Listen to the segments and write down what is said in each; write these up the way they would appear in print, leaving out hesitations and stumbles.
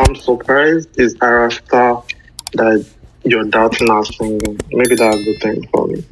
I'm surprised it's Arasta that you're doubting our singing. Maybe that's the thing for me.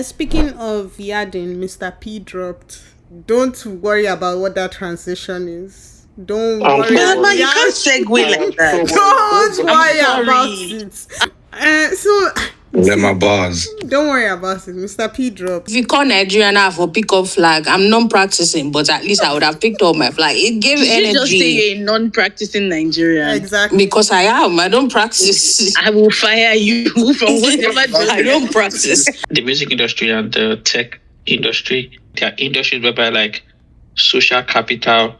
Speaking of Yadin, Mr. P dropped. Don't worry about what that transition is. Don't worry. But you can't segue like that. Don't worry sorry. about it. So Let my bars. don't worry about it. Mr. P dropped. If you call Nigerian now for pick up flag, I'm non-practicing, but at least I would have picked up my flag. It gave Did energy. you just say you're a non-practicing Nigerian? Exactly. Because I am. I don't practice. I will fire you from whatever. I don't practice. The music industry and the tech industry, they are industries whereby like social capital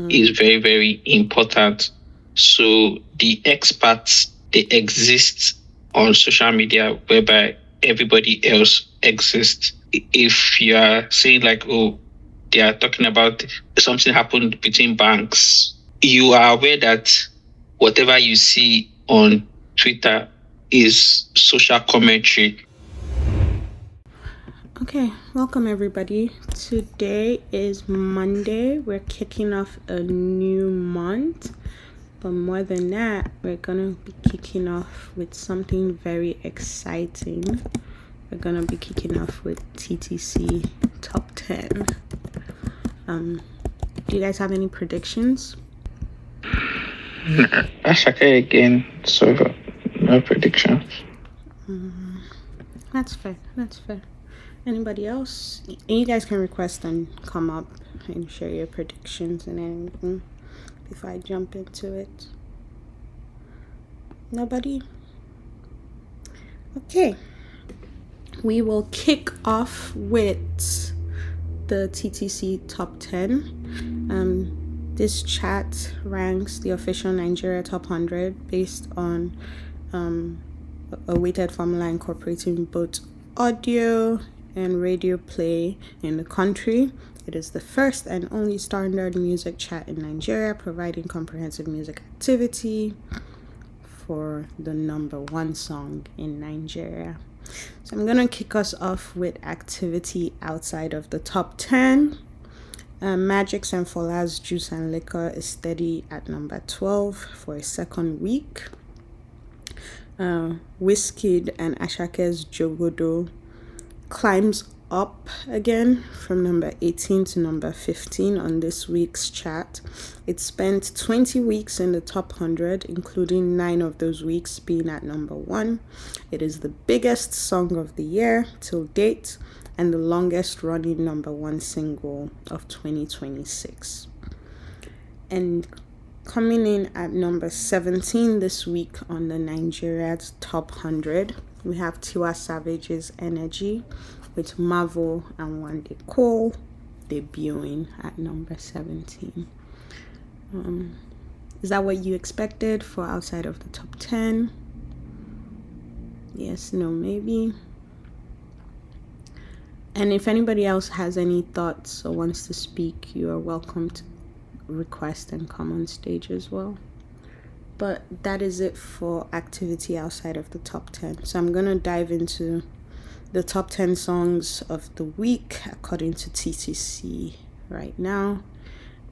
is very, very important. So the experts, they exist on social media whereby everybody else exists. If you are saying like, oh, they are talking about something happened between banks, you are aware that whatever you see on Twitter is social commentary. Okay, welcome everybody. Today is Monday. We're kicking off a new month. But more than that, we're gonna be kicking off with something very exciting. We're gonna be kicking off with TTC Top 10. Do you guys have any predictions? Ashake again, so no predictions. That's fair. Anybody else? And you guys can request and come up and share your predictions and anything before I jump into it. Nobody? Okay. We will kick off with the TTC Top 10. This chat ranks the official Nigeria Top 100 based on a weighted formula incorporating both audio and radio play in the country. It is the first and only standard music chat in Nigeria, providing comprehensive music activity for the number one song in Nigeria. So I'm gonna kick us off with activity outside of the top 10. Magic's and Fola's Juice and Liquor is steady at number 12 for a second week. Wizkid and Ashake's Jogodo climbs up again from number 18 to number 15 on this week's chart. It spent 20 weeks in the top 100, including 9 of those weeks being at number 1. It is the biggest song of the year till date and the longest running number 1 single of 2026. And coming in at number 17 this week on the Nigeria's top 100, we have Tiwa Savage's Energy with Marvel and Wande Cole debuting at number 17. Is that what you expected for outside of the top 10? Yes, no, maybe. And if anybody else has any thoughts or wants to speak, you are welcome to request and come on stage as well. But that is it for activity outside of the top 10. So I'm going to dive into the top 10 songs of the week according to TTC right now.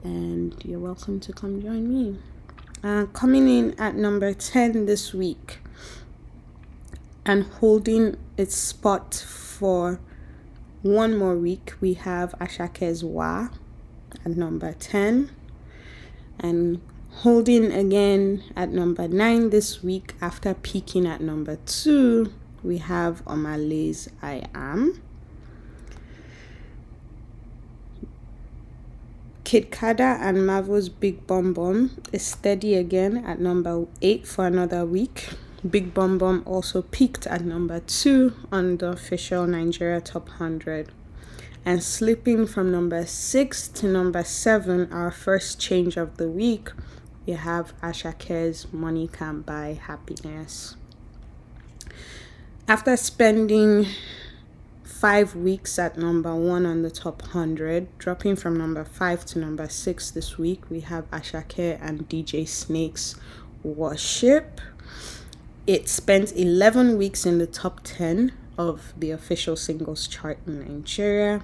And you're welcome to come join me. Coming in at number 10 this week and holding its spot for one more week, we have Ashake's Wa at number 10. And holding again at number 9 this week after peaking at number 2, we have Omale's I Am. Kid Kada and Marvel's Big Bom Bom is steady again at number 8 for another week. Big Bom Bom also peaked at number 2 on the official Nigeria Top 100. And slipping from number 6 to number 7, our first change of the week, we have Ashake's Money Can't Buy Happiness. After spending 5 weeks at number 1 on the top 100, dropping from number 5 to number 6 this week, we have Ashake and DJ Snake's Worship. It spent 11 weeks in the top 10 of the official singles chart in Nigeria,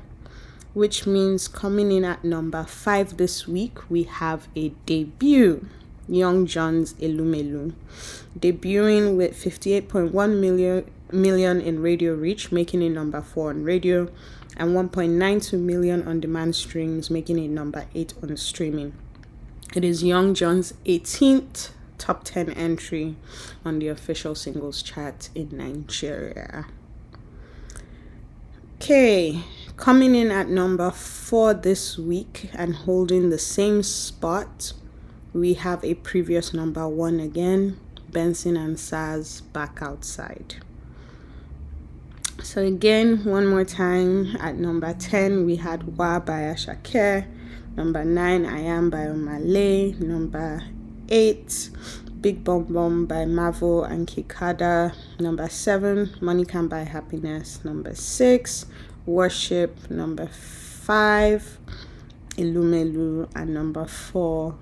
which means coming in at number 5 this week, we have a debut. Young John's Elumelu, debuting with 58.1 million in radio reach, making it number 4 on radio, and 1.92 million on-demand streams, making it number 8 on streaming. It is Young John's 18th top 10 entry on the official singles chart in Nigeria. Okay, coming in at number 4 this week and holding the same spot, we have a previous number 1 again, Benson and Saz, Back Outside. So again, one more time, at number 10, we had Wa by Ashake. Number 9, I Am by Omale. Number 8, Big Bom Bom by Mavo and Kikada. Number 7, Money Can Buy Happiness. Number 6, Worship. Number 5, Elumelu. And number 4,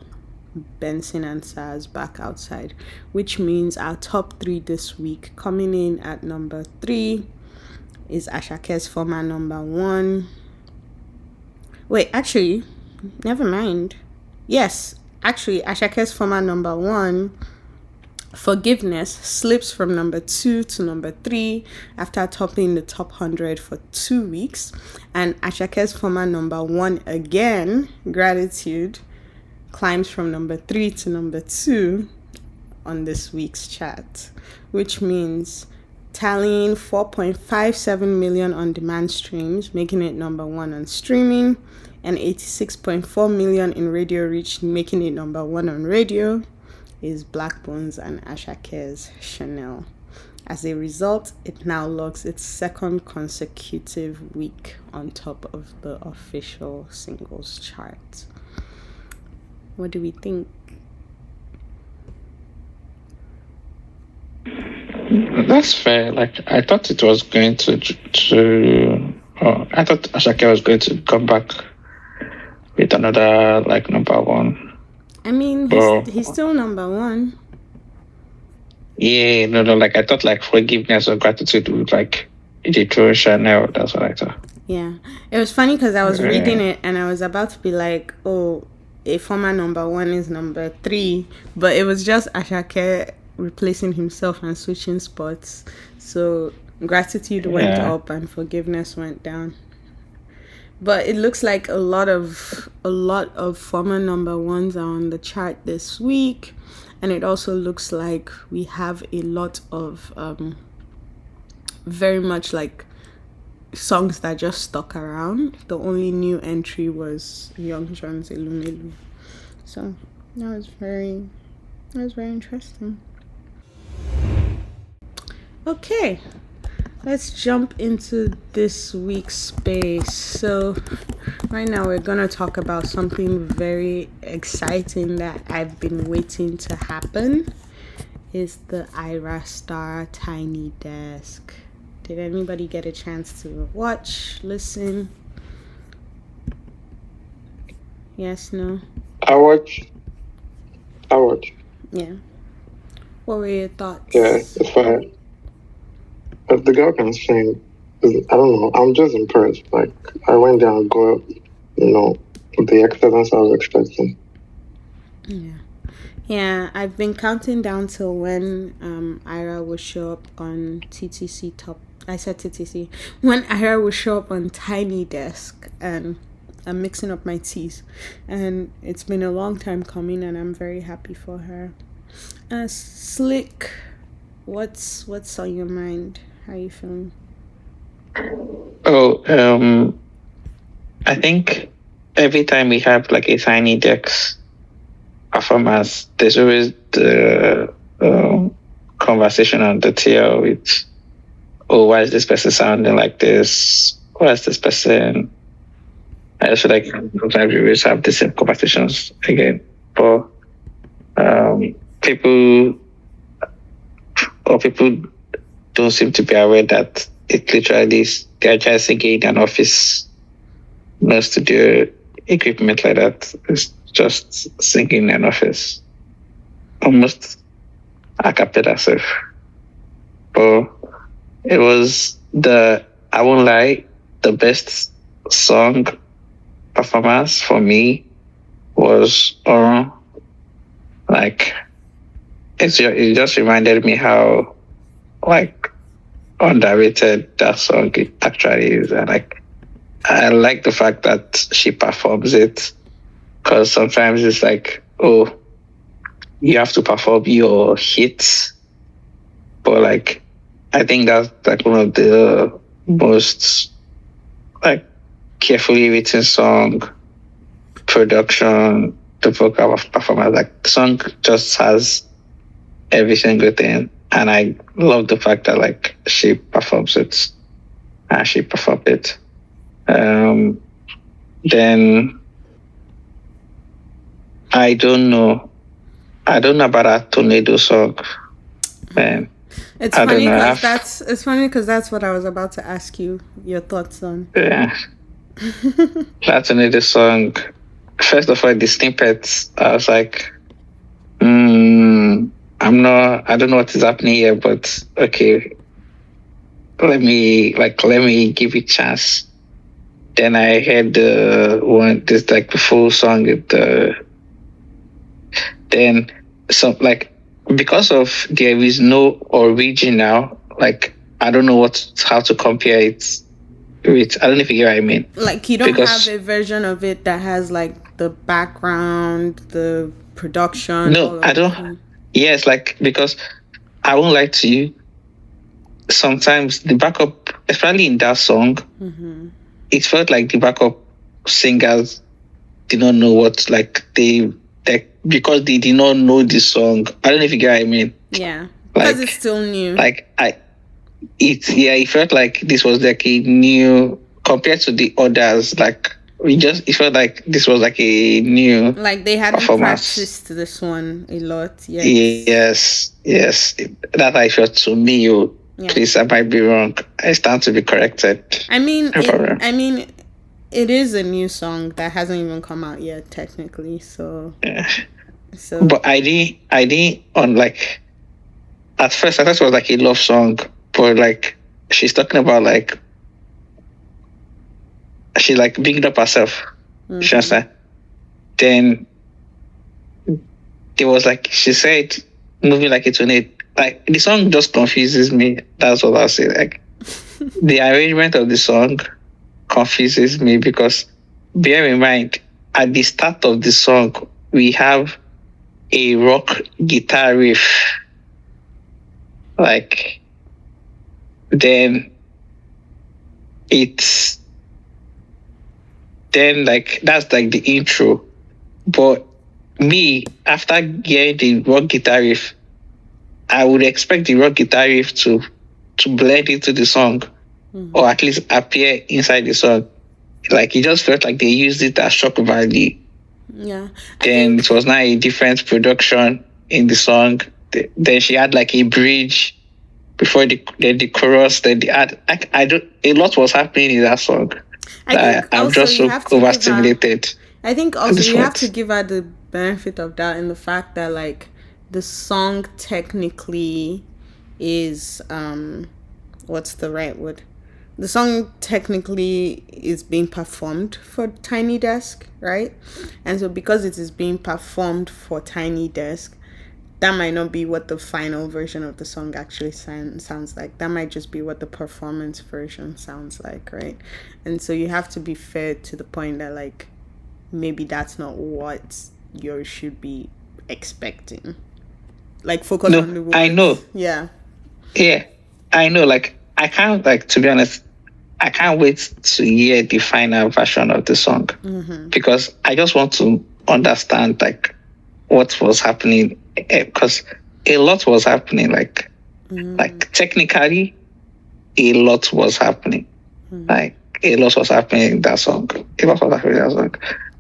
Benson and Saz, Back Outside. Which means our top 3 this week, coming in at number 3 is Ashake's former number 1. Wait, actually, never mind. Yes, actually, Ashake's former number 1, Forgiveness, slips from number 2 to number 3 after topping the top 100 for 2 weeks. And Ashake's former number 1 again, Gratitude, climbs from number 3 to number 2 on this week's chart, which means tallying 4.57 million on-demand streams, making it number 1 on streaming, and 86.4 million in radio reach, making it number 1 on radio, is Blackbones and Ashake's Chanel. As a result, it now logs its second consecutive week on top of the official singles chart. What do we think? That's fair. Like, I thought it was going I thought Ashake was going to come back with another, like, number 1. I mean, he's still number 1. Yeah, no, like, I thought, like, Forgiveness or Gratitude would, like, dethrone Chanel. That's what I thought. Yeah. It was funny because I was reading it and I was about to be like, oh, a former number 1 is number 3. But it was just Ashake replacing himself and switching spots. So Gratitude went up and Forgiveness went down. But it looks like a lot of former number 1s are on the chart this week, and it also looks like we have a lot of very much like songs that just stuck around. The only new entry was Young John's Elumelu. So that was very interesting. Okay, let's jump into this week's space. So right now we're gonna talk about something very exciting that I've been waiting to happen. Is the Ira Star Tiny Desk. Did anybody get a chance to watch, listen? Yes, no? I watch. Yeah. What were your thoughts? Yeah, it's fine. If the girl can sing, I don't know. I'm just impressed. Like, I went there and got, the excellence I was expecting. Yeah, I've been counting down till when Ira will show up on TTC top. I said TTC. When Ira will show up on Tiny Desk, and I'm mixing up my T's. And it's been a long time coming, and I'm very happy for her. Slick, what's on your mind? How are you feeling? I think every time we have, like, a Tiny Desk performance, there's always the conversation on the TL with, oh, why is this person sounding like this? Why is this person? I just feel like sometimes we always have the same conversations again. But people don't seem to be aware that it literally is, they're just singing in an office, no studio equipment like that. It's just singing in an office, almost a cappella stuff. But it was I won't lie, the best song performance for me was Like it just reminded me how like underrated that song actually is, and like I like the fact that she performs it, because sometimes it's like, oh, you have to perform your hits, but like I think that's like one of the most like carefully written song, production, the vocal performance. Like the song just has every single thing, and I love the fact that like she performs it, and she performed it. Then I don't know about that tornado song, man. It's I don't funny know. because that's what I was about to ask you your thoughts on. Yeah, that tornado song. First of all, the snippets. I was like, I don't know what is happening here, but okay, let me give it a chance. Then I heard this like the full song. Then some like, because of there is no original, like I don't know how to compare it with. I don't know if you get what I mean. Like you don't have a version of it that has like the background, the production. No, I don't. Yes, like, because I won't lie to you. Sometimes the backup, especially in that song, it felt like the backup singers did not know what, like because they did not know the song. I don't know if you get what I mean. Yeah, because it's still new. Like it felt like this was like a new compared to the others. Like it felt like this was like a new, like they hadn't practiced this one a lot. Yes. That I felt to me. Please, I might be wrong. I stand to be corrected. I mean, it is a new song that hasn't even come out yet, technically. So, yeah. But I didn't on like. At first, I thought it was like a love song, but like she's talking about like she like bigged up herself. You understand? Then it was like she said, moving like a tornado. Like the song just confuses me. That's what I'll say. Like the arrangement of the song confuses me, because bear in mind, at the start of the song we have a rock guitar riff. Like then that's like the intro. But me, after hearing the rock guitar riff, I would expect the rock guitar riff to blend into the song, or at least appear inside the song. Like it just felt like they used it as shock value. Yeah. Then it was now a different production in the song. Then she had like a bridge before the chorus. Then a lot was happening in that song. I'm just so overstimulated. I think also you have to give her the benefit of that in the fact that like the song technically is what's the right word? The song technically is being performed for Tiny Desk, right? And so because it is being performed for Tiny Desk, that might not be what the final version of the song actually sounds like. That might just be what the performance version sounds like, right? And so you have to be fair to the point that like maybe that's not what you should be expecting. Like focus on the words. I know. Yeah, I know. Like I can't, like, to be honest, I can't wait to hear the final version of the song, because I just want to understand like what was happening, because a lot was happening. Like technically, a lot was happening. Like a lot was happening in that song.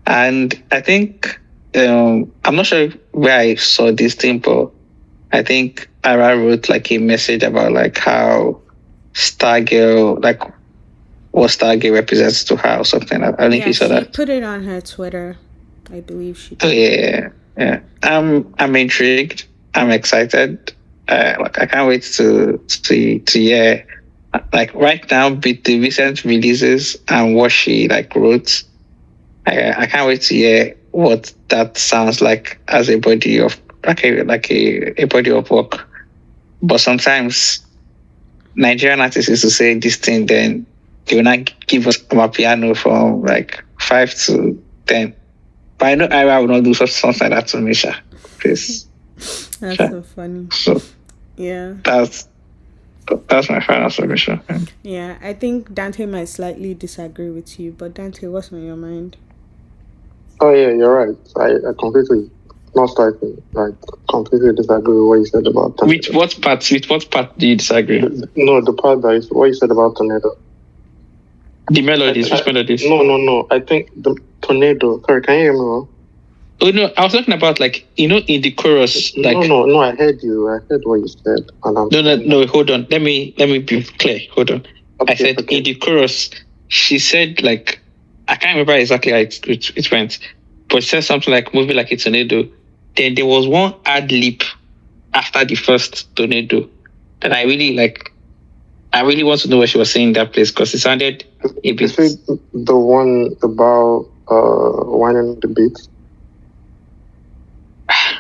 And I think I'm not sure where I saw this thing, but I think Ara wrote like a message about like how Stargirl, like what Stargirl represents to her or something. I don't think you saw that. She put it on her Twitter. I believe she did. Oh yeah. I'm intrigued. I'm excited. Like I can't wait to hear. Like right now, with the recent releases and what she like wrote, I can't wait to hear what that sounds like as a body of a body of work. But sometimes Nigerian artists used to say this thing, then they will not give us our piano from like 5 to 10. But I know I will not do something like that to Misha. Please. That's Sure. so funny. So Yeah. that's my final submission. Yeah, I think Dante might slightly disagree with you, but Dante, what's on your mind? Oh yeah, you're right. I completely, not slightly, like completely disagree with what you said about tornado. With what part do you disagree? No, the part that is what you said about tornado. The melodies, which melodies? No. I think the tornado. Sorry, can you hear me well? Oh no, I was talking about in the chorus. Like No, I heard you. I heard what you said. And no. Hold on. Let me be clear. Hold on. Okay, I said in the chorus, she said like I can't remember exactly how it went, but she said something like moving like a tornado. Then there was one ad lib after the first tornado that I really like. I really want to know what she was saying in that place because it sounded a bit. Is it the one about whining the beats?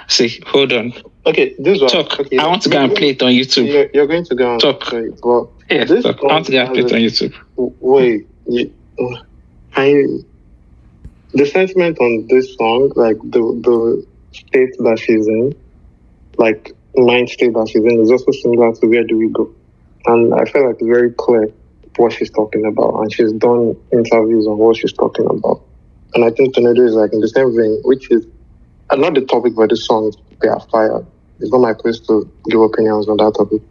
See, hold on. Okay, this one. Talk. Okay, I want to go and play it on YouTube. You're going to go and talk. Play it, but yeah, this talk. I want to go and play it on YouTube. Wait, the sentiment on this song, like the state that she's in, like mind state that she's in, is also similar to Where Do We Go? And I feel like it's very clear what she's talking about, and she's done interviews on what she's talking about. And I think Tornado is like in the same vein, which is not the topic, but the songs, they are fire. It's not my place to give opinions on that topic.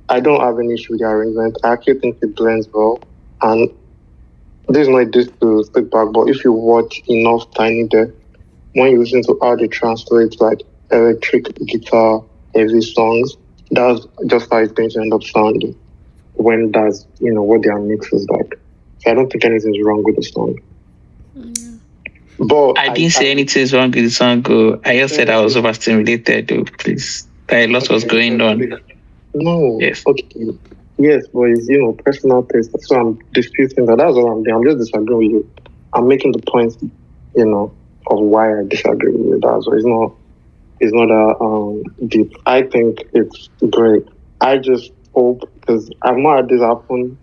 I don't have any issue with the arrangement. I actually think it blends well. And this is not this to stick back, but if you watch enough Tiny Desk, when you listen to how they translate like electric guitar heavy songs, that's just how it's going to end up sounding when that's what their mix is like. So I don't think anything's wrong with the song. But I didn't say anything's wrong with the song. I just said I was overstimulated, though. Please, a lot was going on. No. Yes. Okay. Yes, but it's personal taste. So I'm disputing that. That's all I'm doing. I'm just disagreeing with you. I'm making the point, of why I disagree with you. That's all. It's not that deep. I think it's great. I just hope, because I've not had this happen.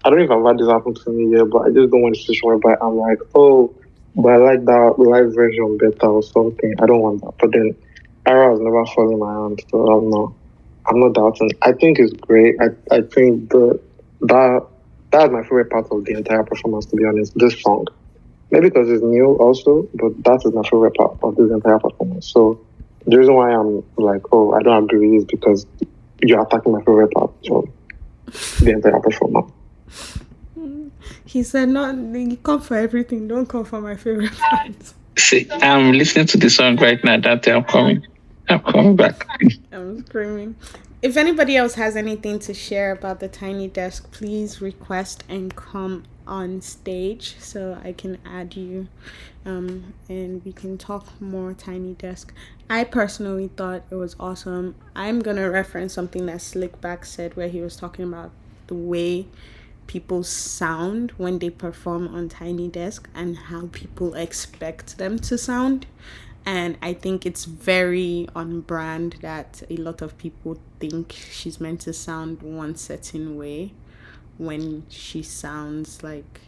I don't know if I've had this happen to me yet, but I just don't want a situation whereby I'm like, oh, but I like that live version better or something. I don't want that. But then Ara has never fallen in my hand, so I'm not doubting. I think it's great. I think that's my favorite part of the entire performance, to be honest, this song. Maybe because it's new also, but that is my favorite part of this entire performance. So the reason why I'm like, oh, I don't agree with this because you're attacking my favorite part of the entire performance. He said, "No, you come for everything. Don't come for my favorite part." See, I'm listening to the song right now. That I'm coming. I'm coming back. I'm screaming. If anybody else has anything to share about the Tiny Desk, please request and come on stage so I can add you, and we can talk more Tiny Desk. I personally thought it was awesome. I'm gonna reference something that Slickback said where he was talking about the way people sound when they perform on Tiny Desk and how people expect them to sound. And I think it's very on brand that a lot of people think she's meant to sound one certain way when she sounds like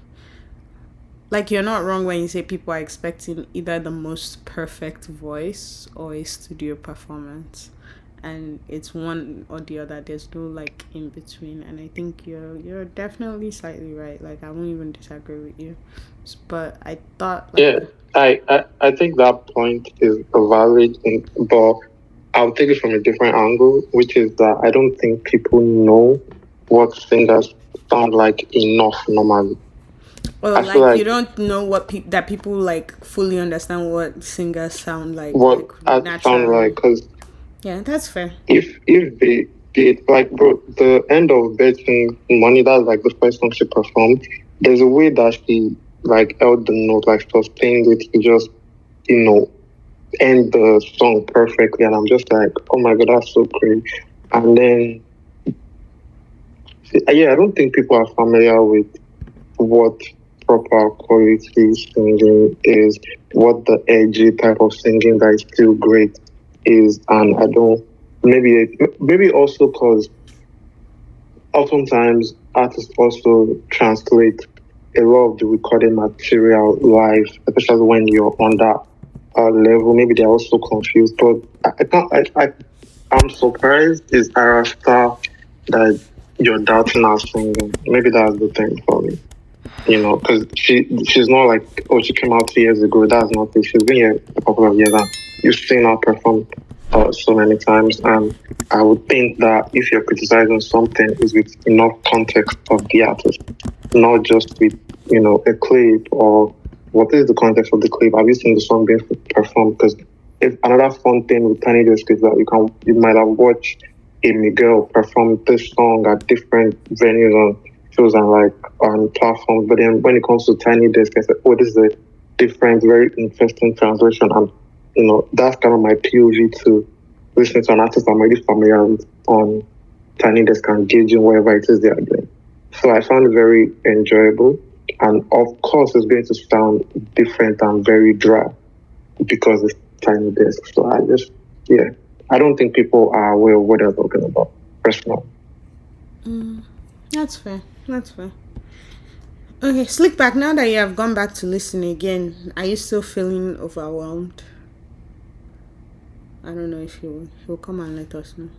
you're not wrong when you say people are expecting either the most perfect voice or a studio performance. And it's one or the other. There's no in between. And I think you're definitely slightly right. I won't even disagree with you. But I thought I think that point is valid, but I'll take it from a different angle, which is that I don't think people know what singers sound like enough normally. Well, you don't know that people fully understand what singers sound like. What sound like, because yeah, that's fair. If they did bro, the end of Betting Money, that's the first song she performed. There's a way that she held the note, she was playing it, he just end the song perfectly, and I'm just like, oh my god, that's so great. And then I don't think people are familiar with what proper quality singing, is what the edgy type of singing that is still great is, and I don't maybe also because oftentimes artists also translate a lot of the recording material live, especially when you're on that level. Maybe they're also confused, but I can't. I'm surprised is Arasta that you're doubting her singing. Maybe that's the thing for me. Because she's not like, oh, she came out 2 years ago. That's not it. She's been here a couple of years, and you've seen her perform so many times. And I would think that if you're criticizing something, is with enough context of the artist, not just with a clip or what is the context of the clip. Have you seen the song being performed? Because if another fun thing with Tiny Desk is that you might have watched a Miguel perform this song at different venues on shows and like on platforms, but then when it comes to Tiny Desk, I said, oh, this is a different, very interesting translation, and that's kind of my POV to listening to an artist I'm already familiar with on Tiny Desk and gauging whatever it is they are doing. So I found it very enjoyable, and of course, it's going to sound different and very dry because it's Tiny Desk. So I don't think people are aware of what they're talking about. Personally. That's fair. Okay, Slickback, now that you have gone back to listen again, are you still feeling overwhelmed? I don't know if he'll come and let us know.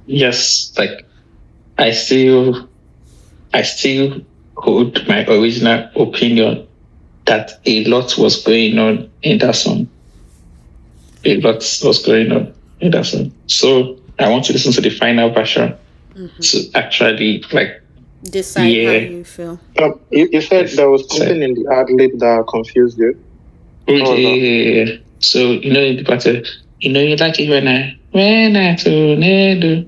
Yes, like I still hold my original opinion that a lot was going on in that song. So I want to listen to the final version to actually decide how you feel. You said there was something in the ad lib that confused you. Yeah. So in the part, you like it when I tornado,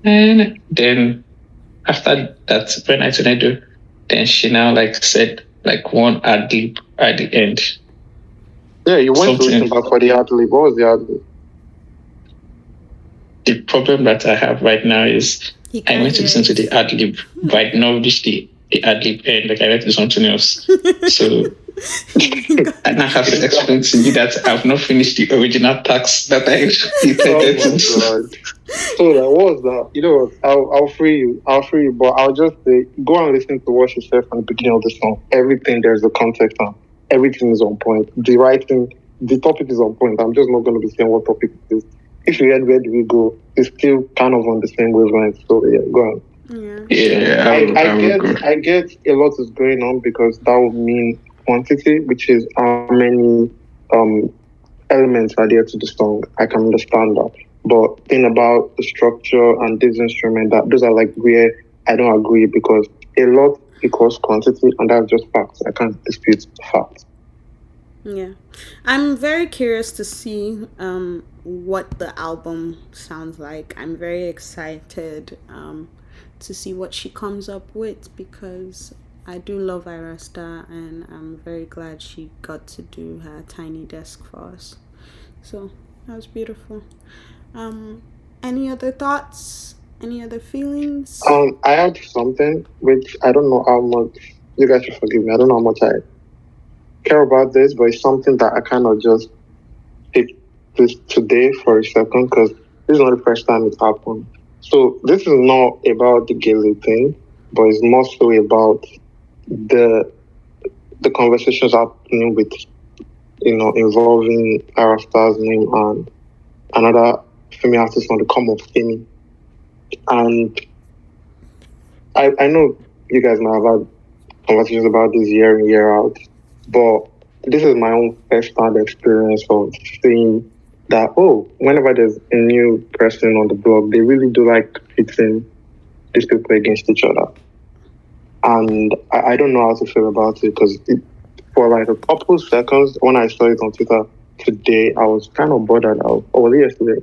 then after that when I tornado, then she now said one ad lib at the end. Yeah, you went to listen back for the ad lib. What was the ad lib? The problem that I have right now is I went to listen to the ad lib, but I did not reach the ad lib end. I went to something else. So I now have to explain to you that I've not finished the original task that I intended to do. So what was that? You know what? I'll free you, but I'll just say go and listen to what she said from the beginning of the song. Everything, there's a context and everything is on point. The writing, the topic is on point. I'm just not going to be saying what topic it is. If you read Where Do We Go, it's still kind of on the same wavelength. So yeah, go on. I get a lot is going on because that would mean quantity, which is how many elements are there to the song. I can understand that. But thing about the structure and this instrument, those are where I don't agree because a lot equals quantity and that's just facts. I can't dispute facts. Yeah. I'm very curious to see what the album sounds like. I'm very excited to see what she comes up with because I do love Irasta and I'm very glad she got to do her Tiny Desk for us. So that was beautiful. Any other thoughts? Any other feelings? I had something which I don't know how much, you guys should forgive me, I don't know how much I care about this, but it's something that I kind of just picked this today for a second because this is not the first time it happened. So this is not about the Gilly thing, but it's more so about the conversations happening with, involving Arasta's name and another female artist on the come of Femi. And I know you guys might have had conversations about this year in, year out, but this is my own first-hand experience of seeing that, whenever there's a new person on the blog, they really do like pitting these people against each other. And I don't know how to feel about it because for a couple seconds, when I saw it on Twitter today, I was kind of bothered. Yesterday.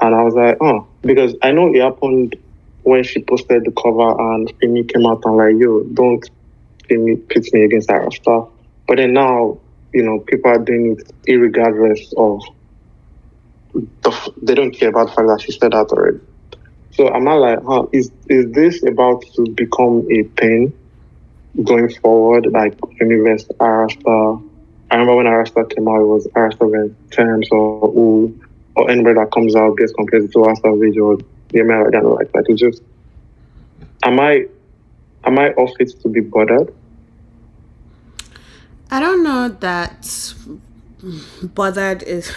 And I was like, because I know it happened when she posted the cover and Femi came out and don't pit me against that stuff. But then now, people are doing it irregardless of they don't care about the fact that she said that already. So I'm not is this about to become a thing going forward, like Femi versus Arasta. I remember when Arasta came out, it was Arasta versus Terms or Ooh, or anybody that comes out gets compared to Arasta video. The American like it's just am I off it to be bothered? I don't know that bothered is.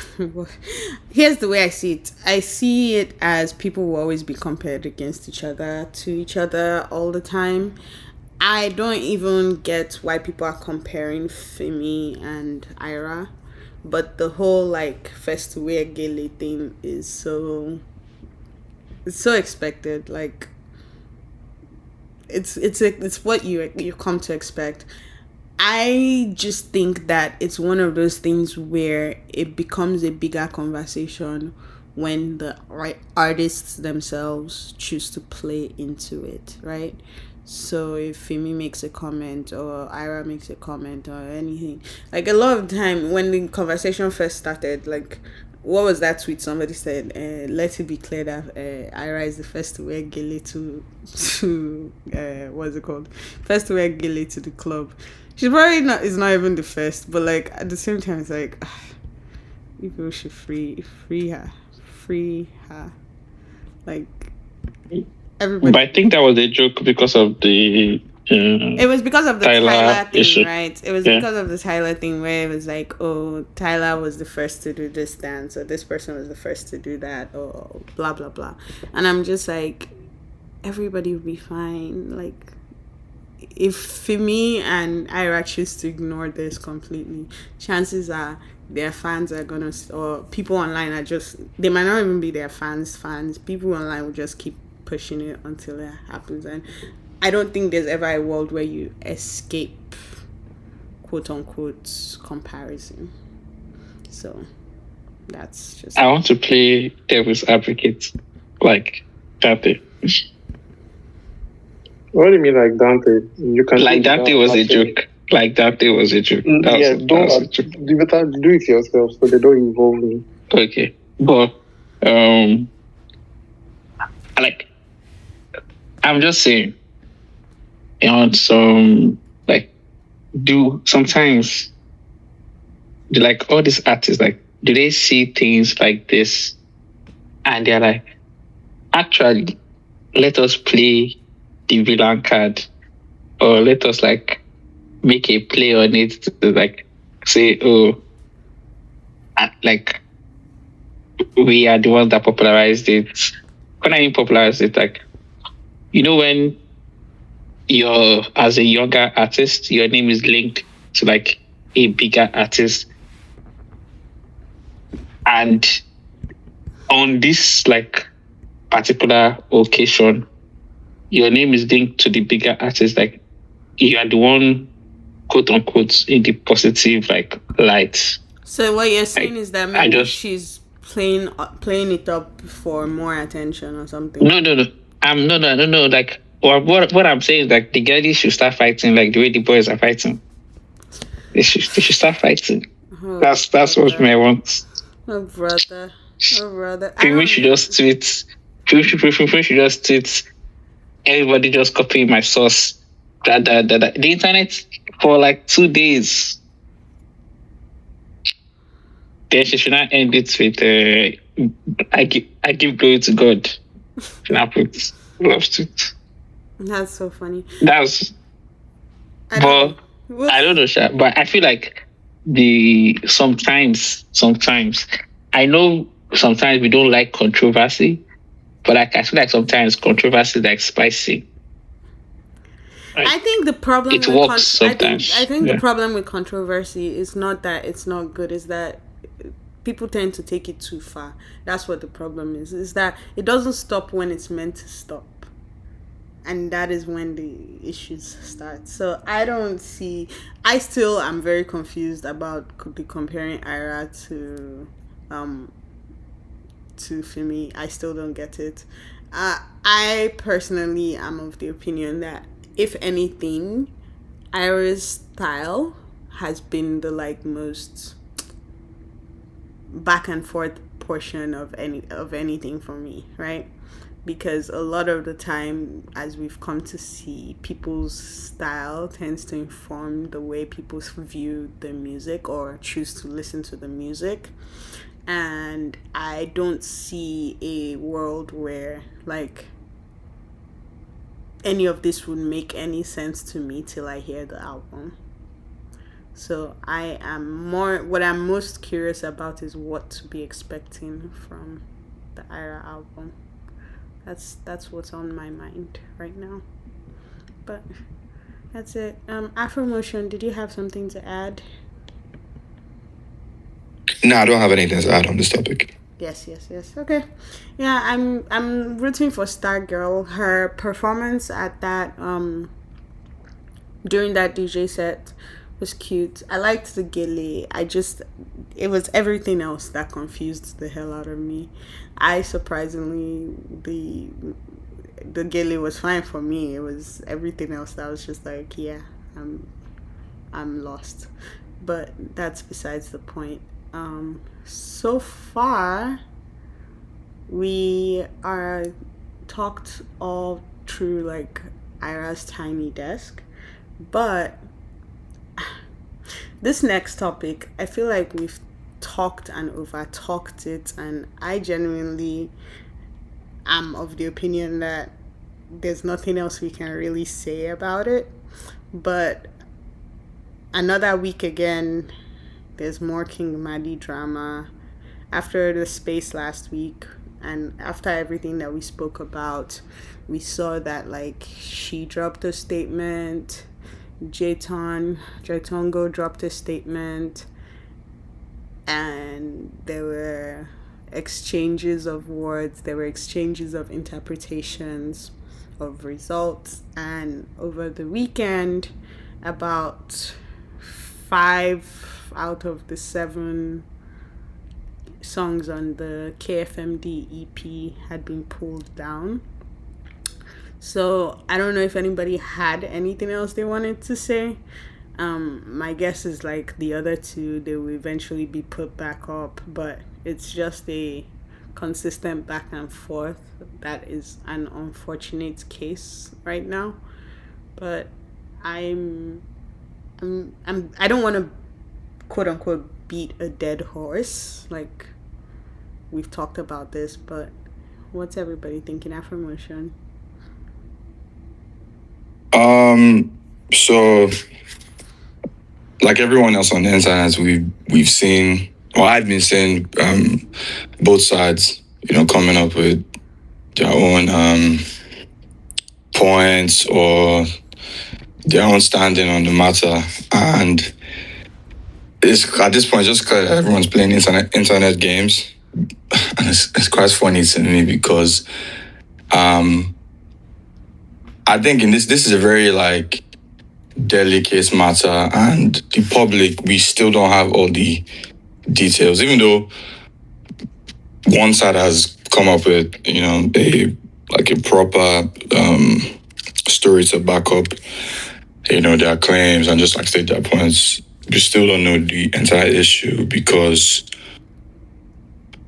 Here's the way I see it. I see it as people will always be compared against each other, to each other all the time. I don't even get why people are comparing Femi and Ira, but the whole like first to wear gele thing is it's so expected. Like it's what you come to expect. I just think that it's one of those things where it becomes a bigger conversation when the artists themselves choose to play into it, right? So if Femi makes a comment or Ira makes a comment or anything, like a lot of the time when the conversation first started, like what was that tweet somebody said? Let it be clear that Ira is the first to wear gele to what's it called? First to wear gele to the club. She's probably not. Is not even the first, but like at the same time, it's like people should free her, like everybody. But I think that was a joke because of the. It was because of the Tyler thing, issue. right? It was because of the Tyler thing where it was like, oh, Tyler was the first to do this dance, or this person was the first to do that, or blah blah blah. And I'm just like, everybody will be fine. Like, if Femi and Ira choose to ignore this completely, chances are their fans are gonna, or people online are just, they might not even be their fans. People online will just keep pushing it until it happens. And I don't think there's ever a world where you escape quote unquote comparison. So that's just. I want to play devil's advocate, like Dante. What do you mean, like Dante? You can like Dante was a joke. Like Dante was a joke. Don't you better do it yourself so they don't involve me. Okay, but like I'm just saying, some like do sometimes like all these artists, like do they see things like this and they're like, actually let us play the villain card, or let us like make a play on it to like say, oh, like we are the ones that popularized it. When I mean popularized it, like, when you're, as a younger artist, your name is linked to like a bigger artist, and on this like particular occasion, your name is linked to the bigger artist, like you are the one, quote unquote, in the positive like light. So what you're saying is that maybe she's playing it up for more attention or something. No. No. Like what I'm saying is like the girlies should start fighting like the way the boys are fighting. They should start fighting. Oh, that's what I want. Oh brother. People should just tweet. People should just tweet. Everybody just copy my source. The internet for like 2 days. Then she should not end it with I give glory to God. Should not put love to it. That's so funny. I don't know, Sha, but I feel like sometimes I know sometimes we don't like controversy, but like I feel like sometimes controversy is like spicy. Right? I think the problem it works sometimes. I think the problem with controversy is not that it's not good, is that people tend to take it too far. That's what the problem is that it doesn't stop when it's meant to stop. And that is when the issues start. So I still am very confused about the comparing Ira to Femi. I still don't get it. I personally am of the opinion that if anything, Ira's style has been the like most back and forth portion of anything for me, right? because a lot of the time, as we've come to see, people's style tends to inform the way people view the music or choose to listen to the music. And I don't see a world where like any of this would make any sense to me till I hear the album. So what I'm most curious about is what to be expecting from the Ira album. That's what's on my mind right now. But that's it. Afromotion, did you have something to add? No, I don't have anything to add on this topic. Yes. Okay. Yeah, I'm rooting for Stargirl. Her performance at that during that DJ set was cute. I liked the gilly. It was everything else that confused the hell out of me. Surprisingly, the gilly was fine for me. It was everything else that was just like, yeah, I'm lost. But that's besides the point. So far, we are talked all through like Ira's tiny desk, but this next topic, I feel like we've talked and over talked it, and I genuinely am of the opinion that there's nothing else we can really say about it. But another week again, there's more King Madi drama. After the space last week and after everything that we spoke about, we saw that like she dropped a statement, Jaitongo dropped a statement, and there were exchanges of words, there were exchanges of interpretations of results. And over the weekend, about 5 out of the 7 songs on the KFMD EP had been pulled down. So I don't know if anybody had anything else they wanted to say. My guess is like the other 2, they will eventually be put back up, but it's just a consistent back and forth that is an unfortunate case right now. But I don't want to quote unquote beat a dead horse. Like, we've talked about this, but what's everybody thinking? Afromotion. So like everyone else on the internet, we've seen, or I've been seeing both sides, coming up with their own points or their own standing on the matter. And it's at this point just because everyone's playing internet games, and it's quite funny to me because I think in this is a very like delicate matter, and the public, we still don't have all the details, even though one side has come up with a proper story to back up their claims and just like state their points. We still don't know the entire issue because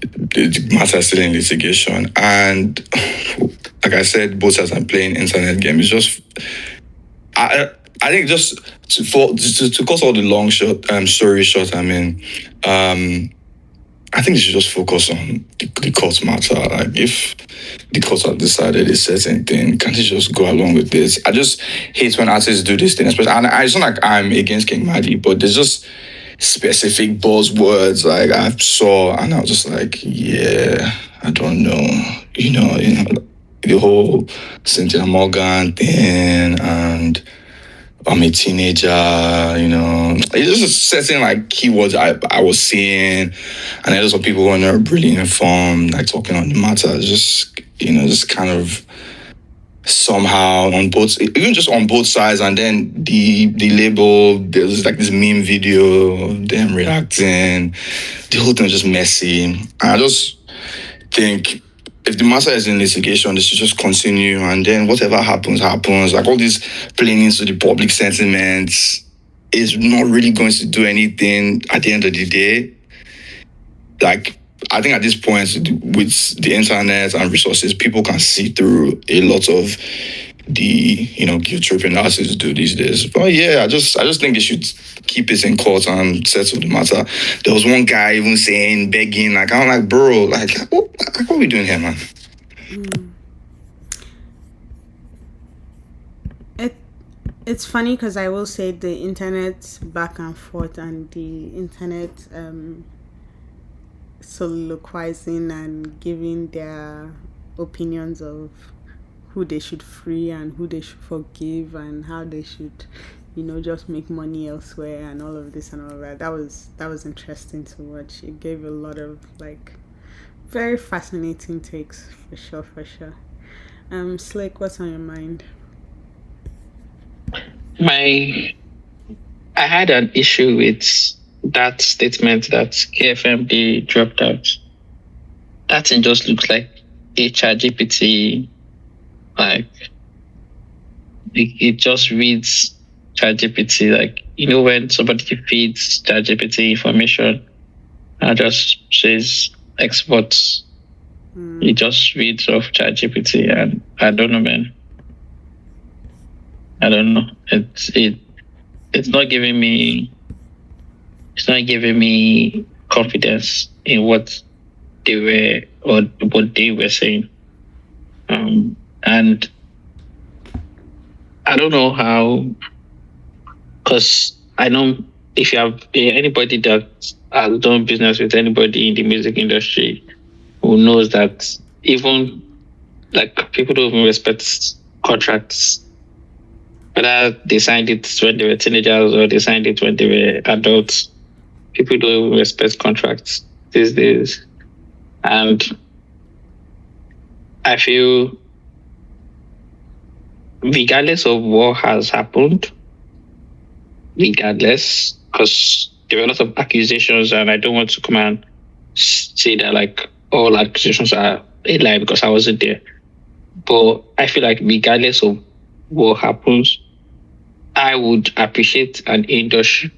the matter is still in litigation. And like I said, both sides are playing internet games. It's just I think just to cut all the long story short, I think they should just focus on the court matter. Like, if the court have decided a certain thing, can't they just go along with this? I just hate when artists do this thing, especially. And it's not like I'm against King Madi, but there's just specific buzzwords like I saw, and I was just like, yeah, I don't know, the whole Cynthia Morgan thing, and I'm a teenager, it's just certain like keywords I was seeing, and there's some people who are not really informed, like talking on the matter, just kind of somehow on both, even just on both sides. And then the label, there's like this meme video of them reacting. The whole thing is just messy. And I just think if the matter is in litigation, they should just continue, and then whatever happens. Like, all this playing into the public sentiment is not really going to do anything at the end of the day. Like, I think at this point, with the internet and resources, people can see through a lot of the guilt tripping artists do these days. But yeah, I just think they should keep it in court and settle the matter. There was one guy even saying, begging, like, I'm like, bro, like, what are we doing here, man? It's funny because I will say the internet back and forth and the internet soliloquizing and giving their opinions of who they should free and who they should forgive and how they should just make money elsewhere and all of this and all of that. That was interesting to watch. It gave a lot of like very fascinating takes for sure. Slick, what's on your mind? I had an issue with that statement that KFMD dropped out. That thing just looks like a ChatGPT. Like it just reads ChatGPT. Like when somebody feeds ChatGPT information and just says exports, it just reads off ChatGPT, and I don't know, man. I don't know. It's not giving me. It's not giving me confidence in what they were or what they were saying. And I don't know how, because I know if you have anybody that has done business with anybody in the music industry who knows that even like people don't even respect contracts. Whether they signed it when they were teenagers or they signed it when they were adults, people don't even respect contracts these days. And I feel regardless of what has happened, because there were a lot of accusations, and I don't want to come and say that like all accusations are a lie because I wasn't there. But I feel like regardless of what happens, I would appreciate an industry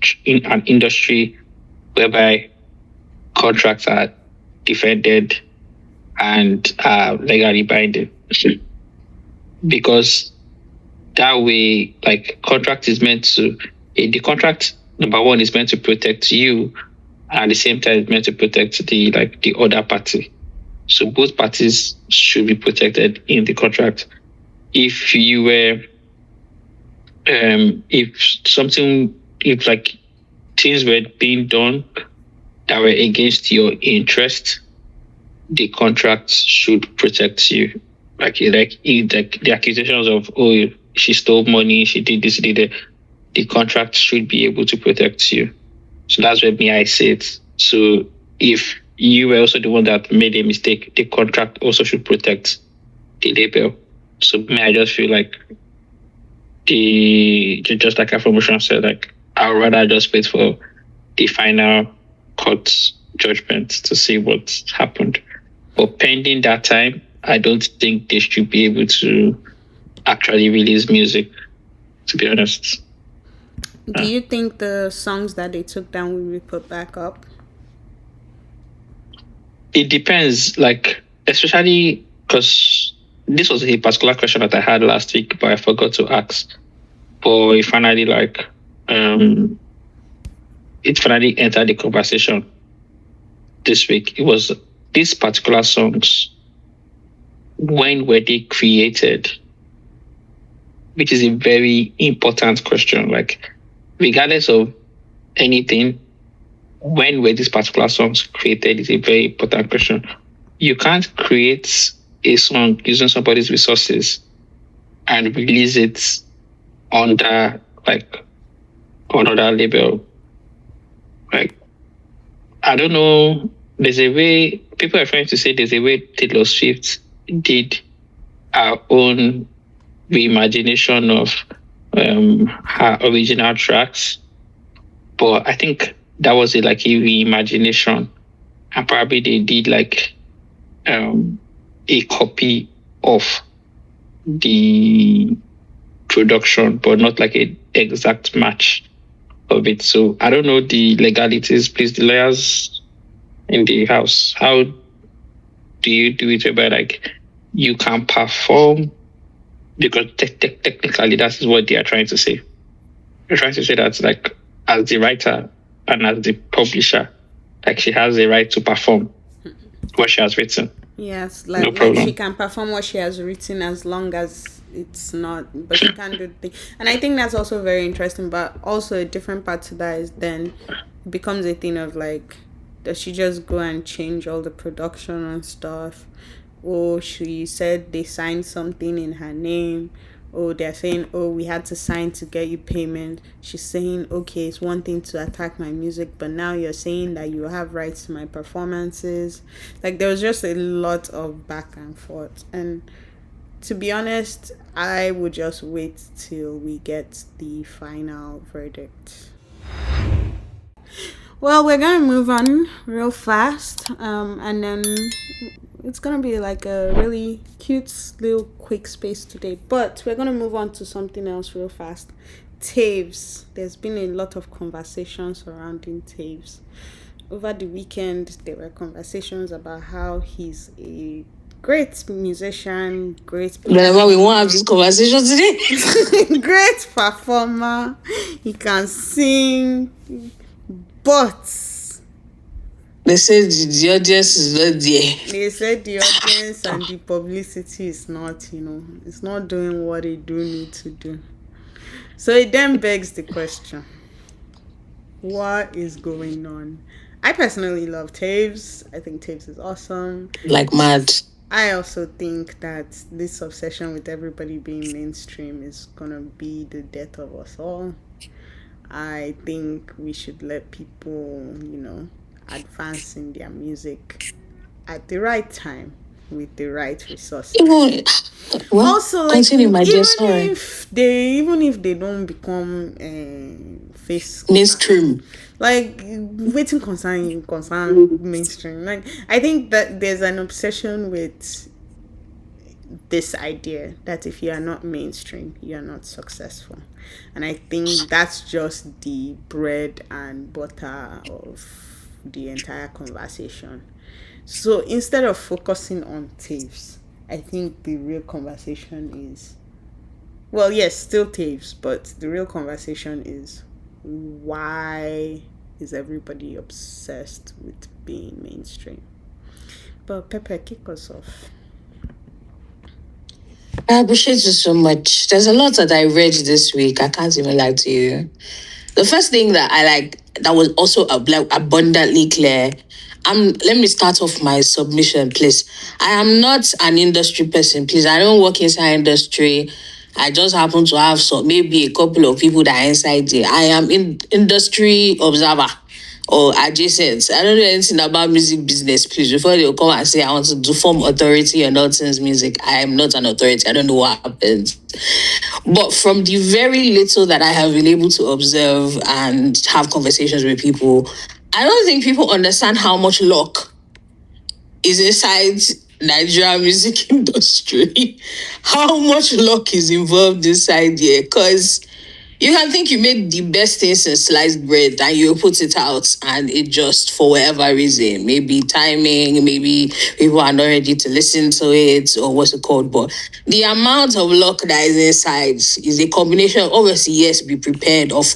whereby contracts are defended and are legally binding. Because that way, like the contract number one is meant to protect you, and at the same time it's meant to protect the other party. So both parties should be protected in the contract. If you were if things were being done that were against your interest, the contract should protect you. The accusations of, oh, she stole money, she did this, she did that, the contract should be able to protect you. So that's where I say it. So if you were also the one that made a mistake, the contract also should protect the label. So I just feel like just like Afromotion said, like I'd rather just wait for the final court judgment to see what happened. But pending that time, I don't think they should be able to actually release music, to be honest. Do you think the songs that they took down will be put back up? It depends, like, especially because this was a particular question that I had last week, but I forgot to ask. But it finally, it finally entered the conversation this week. It was these particular songs, when were they created? Which is a very important question. Like, regardless of anything, when were these particular songs created is a very important question. You can't create a song using somebody's resources and release it under another label. Like, I don't know. There's a way people are trying to say there's a way Taylor Swift did our own reimagination of her original tracks, but I think that was a reimagination, and probably they did a copy of the production, but not like an exact match of it. So I don't know the legalities. Please, the lawyers, in the house? How do you do it whereby like you can perform? Because technically that is what they are trying to say. They're trying to say that like as the writer and as the publisher, like she has a right to perform what she has written. Yes, No like she problem. can perform what she has written as long as it's not, but she can't do the thing. And I think that's also very interesting. But also a different part to that is then it becomes a thing of like, does she just go and change all the production and stuff? Or she said they signed something in her name. Or they're saying, oh, we had to sign to get you payment. She's saying, okay, it's one thing to attack my music, but now you're saying that you have rights to my performances. Like, there was just a lot of back and forth. And to be honest, I would just wait till we get the final verdict. Well, we're gonna move on real fast, and then it's gonna be like a really cute little quick space today. But we're gonna move on to something else real fast. Taves. There's been a lot of conversations surrounding Taves. Over the weekend, there were conversations about how he's a great musician, great Whenever we want to have this conversation today. great performer. He can sing, but They said the audience is not there. they said the audience and the publicity is not, it's not doing what they do need to do. So it then begs the question, what is going on? I personally love Taves. I think Taves is awesome. Like mad. I also think that this obsession with everybody being mainstream is gonna be the death of us all. I think we should let people, advance in their music at the right time with the right resources. Even, well, Also, like continue, my dear. Sorry. even if they don't become face Mainstream. like waiting concern mainstream. Like I think that there's an obsession with this idea that if you are not mainstream, you are not successful. And I think that's just the bread and butter of the entire conversation. So instead of focusing on Taves, I think the real conversation is, well, yes, still Taves, but the real conversation is, why is everybody obsessed with being mainstream? But Pepe, kick us off. I appreciate you so much. There's a lot that I read this week. I can't even lie to you. The first thing that I like that was also abundantly clear. Let me start off my submission, please. I am not an industry person, please. I don't work inside industry. I just happen to have maybe a couple of people that are inside there. I am in industry observer or adjacent. I don't know anything about music business, please. Before they'll come and say I want to do form authority on all things music, I am not an authority. I don't know what happens. But from the very little that I have been able to observe and have conversations with people, I don't think people understand how much luck is inside Nigerian music industry. How much luck is involved inside here? Because you can think you made the best things in sliced bread and you put it out and it just, for whatever reason, maybe timing, maybe people are not ready to listen to it or what's it called. But the amount of luck that is inside is a combination of, obviously, yes, be prepared, of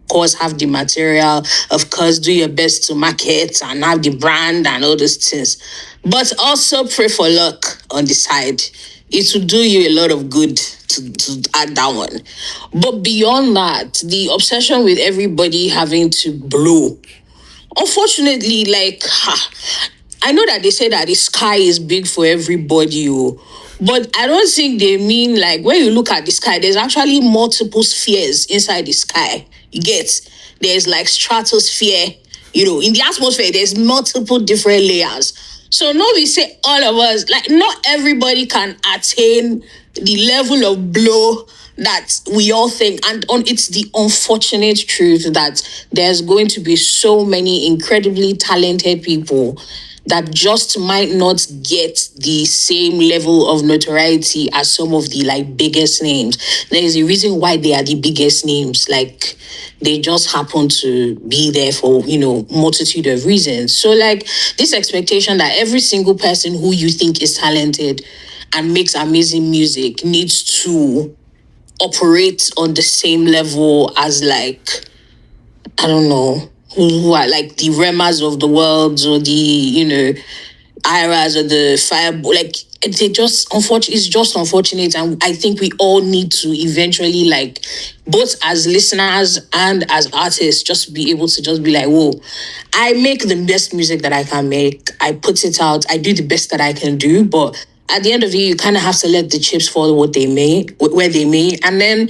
course, have the material, of course, do your best to market and have the brand and all those things. But also pray for luck on the side. It will do you a lot of good to add that one. But beyond that, the obsession with everybody having to blow. Unfortunately, I know that they say that the sky is big for everybody, but I don't think they mean like when you look at the sky, there's actually multiple spheres inside the sky. You get, there's like stratosphere, in the atmosphere, there's multiple different layers. So now we say all of us, like not everybody can attain the level of blow that we all think. And it's the unfortunate truth that there's going to be so many incredibly talented people that just might not get the same level of notoriety as some of the like biggest names. There is a reason why they are the biggest names. Like they just happen to be there for, multitude of reasons. So like this expectation that every single person who you think is talented and makes amazing music needs to operate on the same level as like, I don't know, who are like the Remas of the world or the, IRAs or the fire, like they just it's just unfortunate. And I think we all need to eventually, like, both as listeners and as artists, just be able to just be like, whoa, I make the best music that I can make. I put it out. I do the best that I can do. But at the end of the day, you kind of have to let the chips fall where they may. And then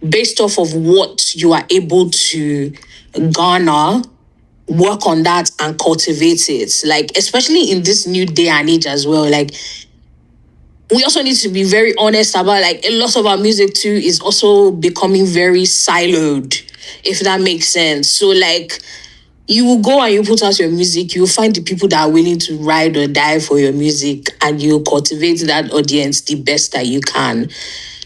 based off of what you are able to garner, work on that and cultivate it. Like, especially in this new day and age as well. Like, we also need to be very honest about, like, a lot of our music too is also becoming very siloed, if that makes sense. So, like, you will go and you put out your music, you'll find the people that are willing to ride or die for your music, and you cultivate that audience the best that you can.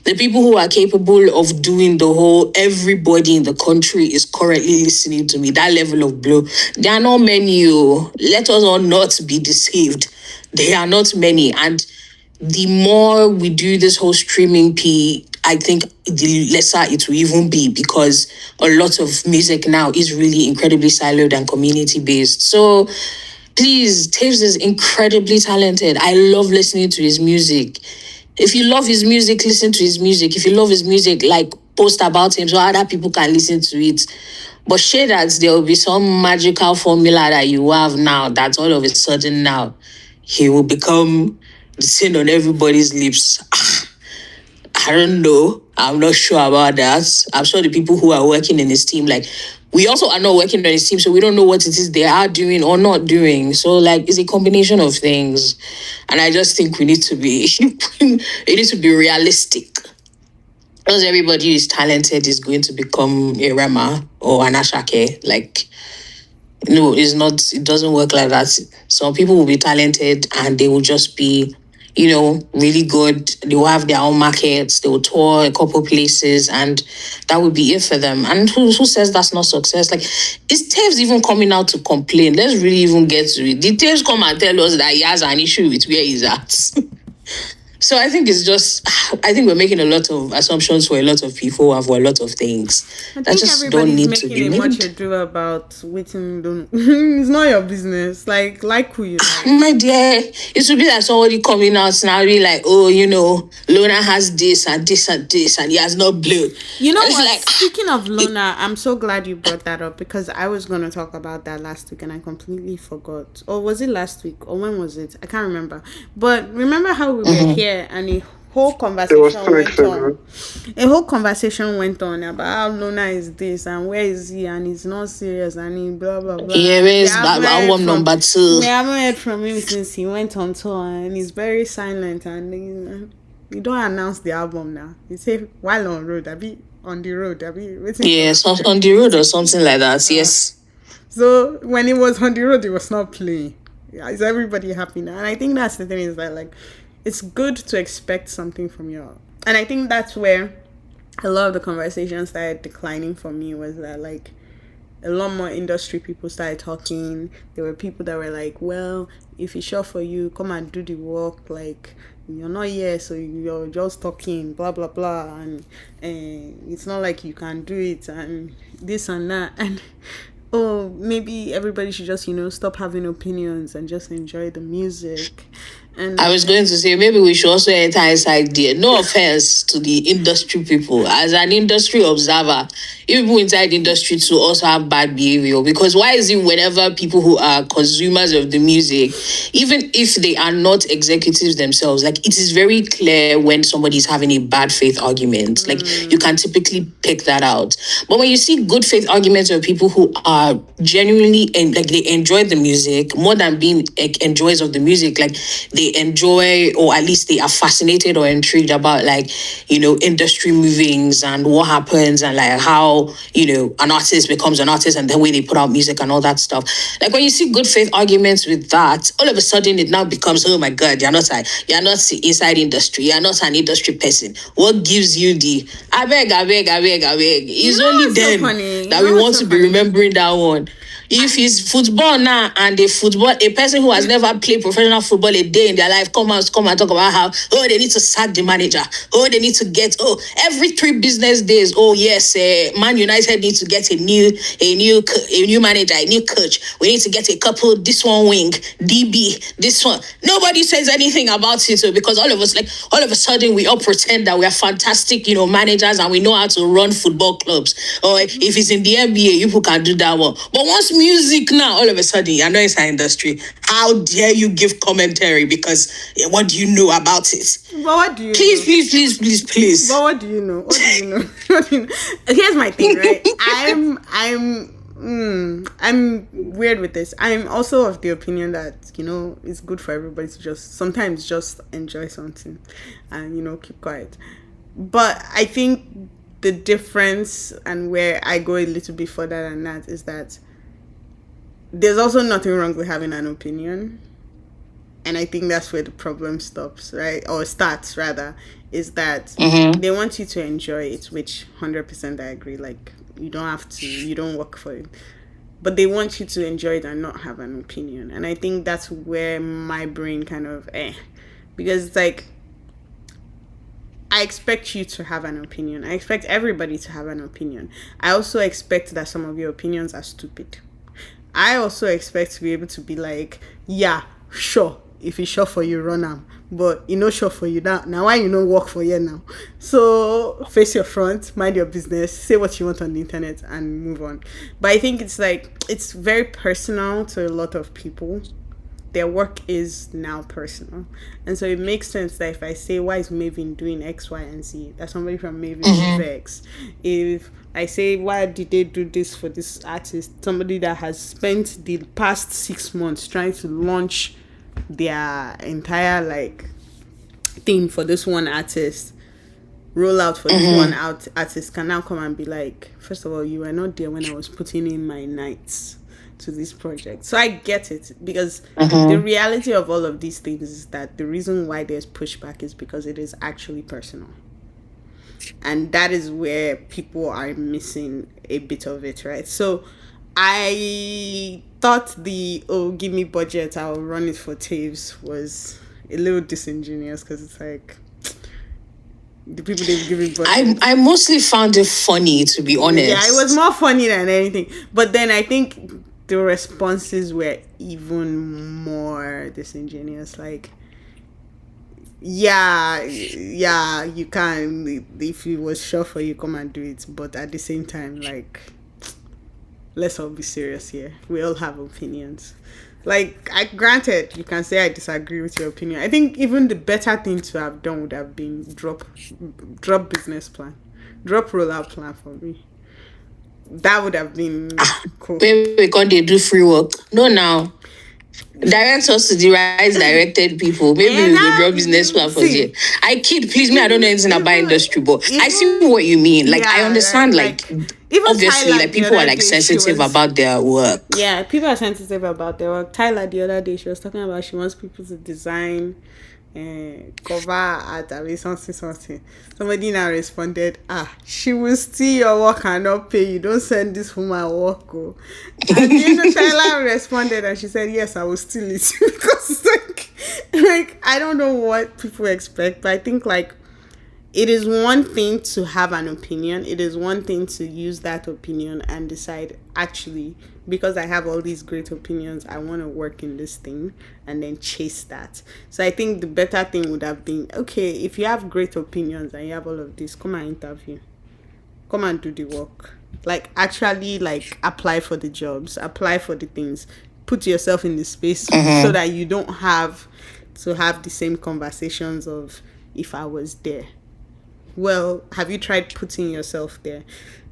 The people who are capable of doing the whole everybody in the country is currently listening to me, that level of blow, there are not many. Let us all not be deceived. There are not many. And the more we do this whole streaming I think the lesser it will even be, because a lot of music now is really incredibly siloed and community based. So please, Taves is incredibly talented. I love listening to his music. If you love his music, listen to his music. If you love his music, like, post about him so other people can listen to it. But share that there will be some magical formula that you have now that all of a sudden now he will become the sin on everybody's lips. I don't know. I'm not sure about that. I'm sure the people who are working in his team, like, we also are not working on his team, so we don't know what it is they are doing or not doing. So, like, it's a combination of things. And I just think we need to be realistic. Because everybody who is talented is going to become a Rema or an Ashake. Like, no, it's not, it doesn't work like that. Some people will be talented and they will just be, really good. They will have their own markets. They will tour a couple places, and that would be it for them. And who says that's not success? Like, is Taves even coming out to complain? Let's really even get to it. Did Taves come and tell us that he has an issue with where he's at? So I think we're making a lot of assumptions for a lot of people and for a lot of things that just don't need to be made. Much ado about waiting. It's not your business. Like who you like. My dear, it should be like somebody coming out now be like, oh, Lona has this and this and this and he has not blown. You know what? Like, speaking of Lona, I'm so glad you brought that up, because I was going to talk about that last week and I completely forgot. Or was it last week? Or when was it? I can't remember. But remember how we were here and a whole conversation went on. A whole conversation went on about how Lona is this and where is he and he's not serious and he blah blah blah. Yeah, where is album number 2? We haven't heard from him since he went on tour and he's very silent and you don't announce the album now. You say while on road, I be on the road, I be waiting. Yes, on the road or something like that. Yes. So when he was on the road, he was not playing. Yeah, is everybody happy now? And I think that's the thing, is that, like, it's good to expect something from you. And I think that's where a lot of the conversation started declining for me, was that, like, a lot more industry people started talking. There were people that were like, well, if it's sure for you, come and do the work. Like, you're not here, so you're just talking, blah, blah, blah. And it's not like you can do it and this and that. And oh, maybe everybody should just, stop having opinions and just enjoy the music. And I was going to say, maybe we should also enter inside there. No offense to the industry people. As an industry observer, people inside the industry to also have bad behavior. Because why is it whenever people who are consumers of the music, even if they are not executives themselves, like, it is very clear when somebody is having a bad faith argument. Like, you can typically pick that out. But when you see good faith arguments of people who are genuinely, and like, they enjoy the music more than being enjoyers of the music, like, they they enjoy, or at least they are fascinated or intrigued about, like, industry movings and what happens, and like how, an artist becomes an artist, and the way they put out music and all that stuff. Like, when you see good faith arguments with that, all of a sudden it now becomes, oh my God, you're not inside industry, you're not an industry person. What gives you the I beg? It's only then that we want to be remembering that one. If it's football now, and a person who has never played professional football a day in their life come and talk about how, they need to sack the manager, they need to get, every 3 business days, yes, Man United needs to get a new manager, a new coach. We need to get a couple, this one wing, DB, this one. Nobody says anything about it, because all of a sudden we all pretend that we are fantastic, managers, and we know how to run football clubs. Or if it's in the NBA, you people can do that one. But once music now, all of a sudden, you're not inside industry. How dare you give commentary? Because what do you know about it? But what do you Please. But what do you know? Here's my thing, right? I'm weird with this. I'm also of the opinion that, it's good for everybody to sometimes just enjoy something and, keep quiet. But I think the difference, and where I go a little bit further than that, is that there's also nothing wrong with having an opinion. And I think that's where the problem stops, right? Or starts, rather, is that they want you to enjoy it, which 100% I agree. Like, you don't work for it. But they want you to enjoy it and not have an opinion. And I think that's where my brain kind of, because it's like, I expect you to have an opinion. I expect everybody to have an opinion. I also expect that some of your opinions are stupid. I also expect to be able to be like, yeah, sure. If it's sure for you, run am. But sure for you now why you work for you now? So face your front, mind your business, say what you want on the internet, and move on. But I think it's very personal to a lot of people. Their work is now personal, and so it makes sense that if I say, why is Maven doing X, Y, and Z, that's somebody from Maven Vex. If I say, why did they do this for this artist, somebody that has spent the past 6 months trying to launch their entire thing for this one artist, roll out for this one artist, can now come and be like, first of all, you were not there when I was putting in my nights to this project. So I get it, because the reality of all of these things is that the reason why there's pushback is because it is actually personal. And that is where people are missing a bit of it, right? So I thought give me budget, I'll run it for Taves was a little disingenuous, because it's like, the people they've given budget. I mostly found it funny, to be honest. Yeah, it was more funny than anything. But then I think the responses were even more disingenuous. Like, yeah, you can, if it was sure for you, come and do it. But at the same time, let's all be serious here. We all have opinions. Granted, you can say I disagree with your opinion. I think even the better thing to have done would have been drop business plan, drop rollout plan for me. That would have been cool. Maybe because they do free work. No, now. Direct us to the right directed people. Maybe we will draw business plan for you. I kid, please, me, I don't know anything about industry, but I see what you mean. I understand, obviously, Tyler, people are sensitive about their work. Yeah, people are sensitive about their work. Tyler, the other day, she was talking about she wants people to design cover art, something. Somebody now responded, she will steal your work and not pay you. Don't send this woman work. And Tyler responded and she said, yes, I will steal it. Because I don't know what people expect, but I think it is one thing to have an opinion. It is one thing to use that opinion and decide, actually, because I have all these great opinions, I want to work in this thing, and then chase that. So I think the better thing would have been, okay, if you have great opinions and you have all of this, come and interview. Come and do the work. Actually, apply for the jobs, apply for the things. Put yourself in the space so that you don't have to have the same conversations of, if I was there. Well, have you tried putting yourself there?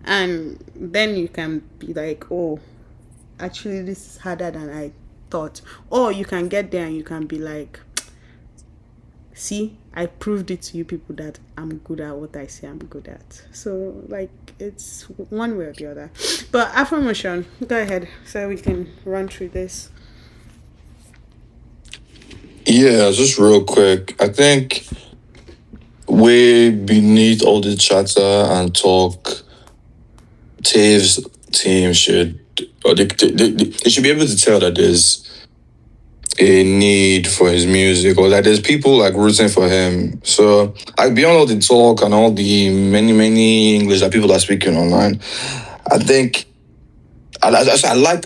And then you can be like, oh, actually this is harder than I thought. Or you can get there and you can be like, see, I proved it to you people that I'm good at what I say I'm good at. So like it's one way or the other. But affirmation, go ahead so we can run through this. Yeah, just real quick. I think way beneath all the chatter and talk, Tave's team should, or they should be able to tell that there's a need for his music, or that there's people like rooting for him. So, like, beyond all the talk and all the many English that people are speaking online, I think I like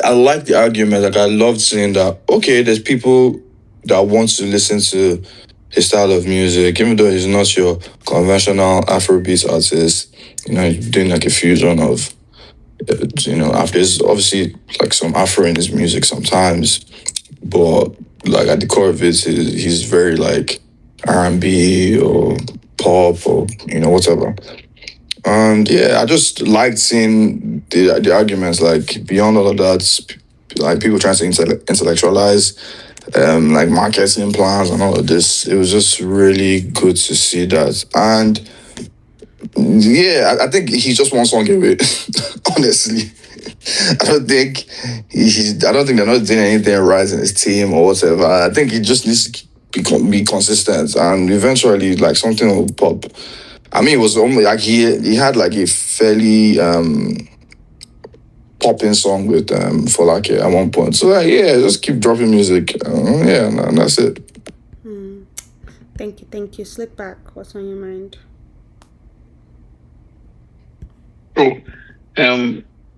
the argument. Like, I loved seeing that. Okay, there's people that want to listen to his style of music, even though he's not your conventional Afrobeat artist. He's doing like a fusion of, there's obviously like some Afro in his music sometimes, but like at the core of it, he's very like R&B or pop or whatever. And yeah, I just liked seeing the arguments, like beyond all of that, like people trying to intellectualize like marketing plans and all of this. It was just really good to see that. And yeah, I think he's just one song away. Honestly, I don't think I don't think they're not doing anything right in his team or whatever. I think he just needs to be consistent, and eventually, like, something will pop. I mean, it was only like he had like a fairly popping song with Folake at one point. So yeah, just keep dropping music. Yeah, and that's it. Thank you. Slick back. What's on your mind?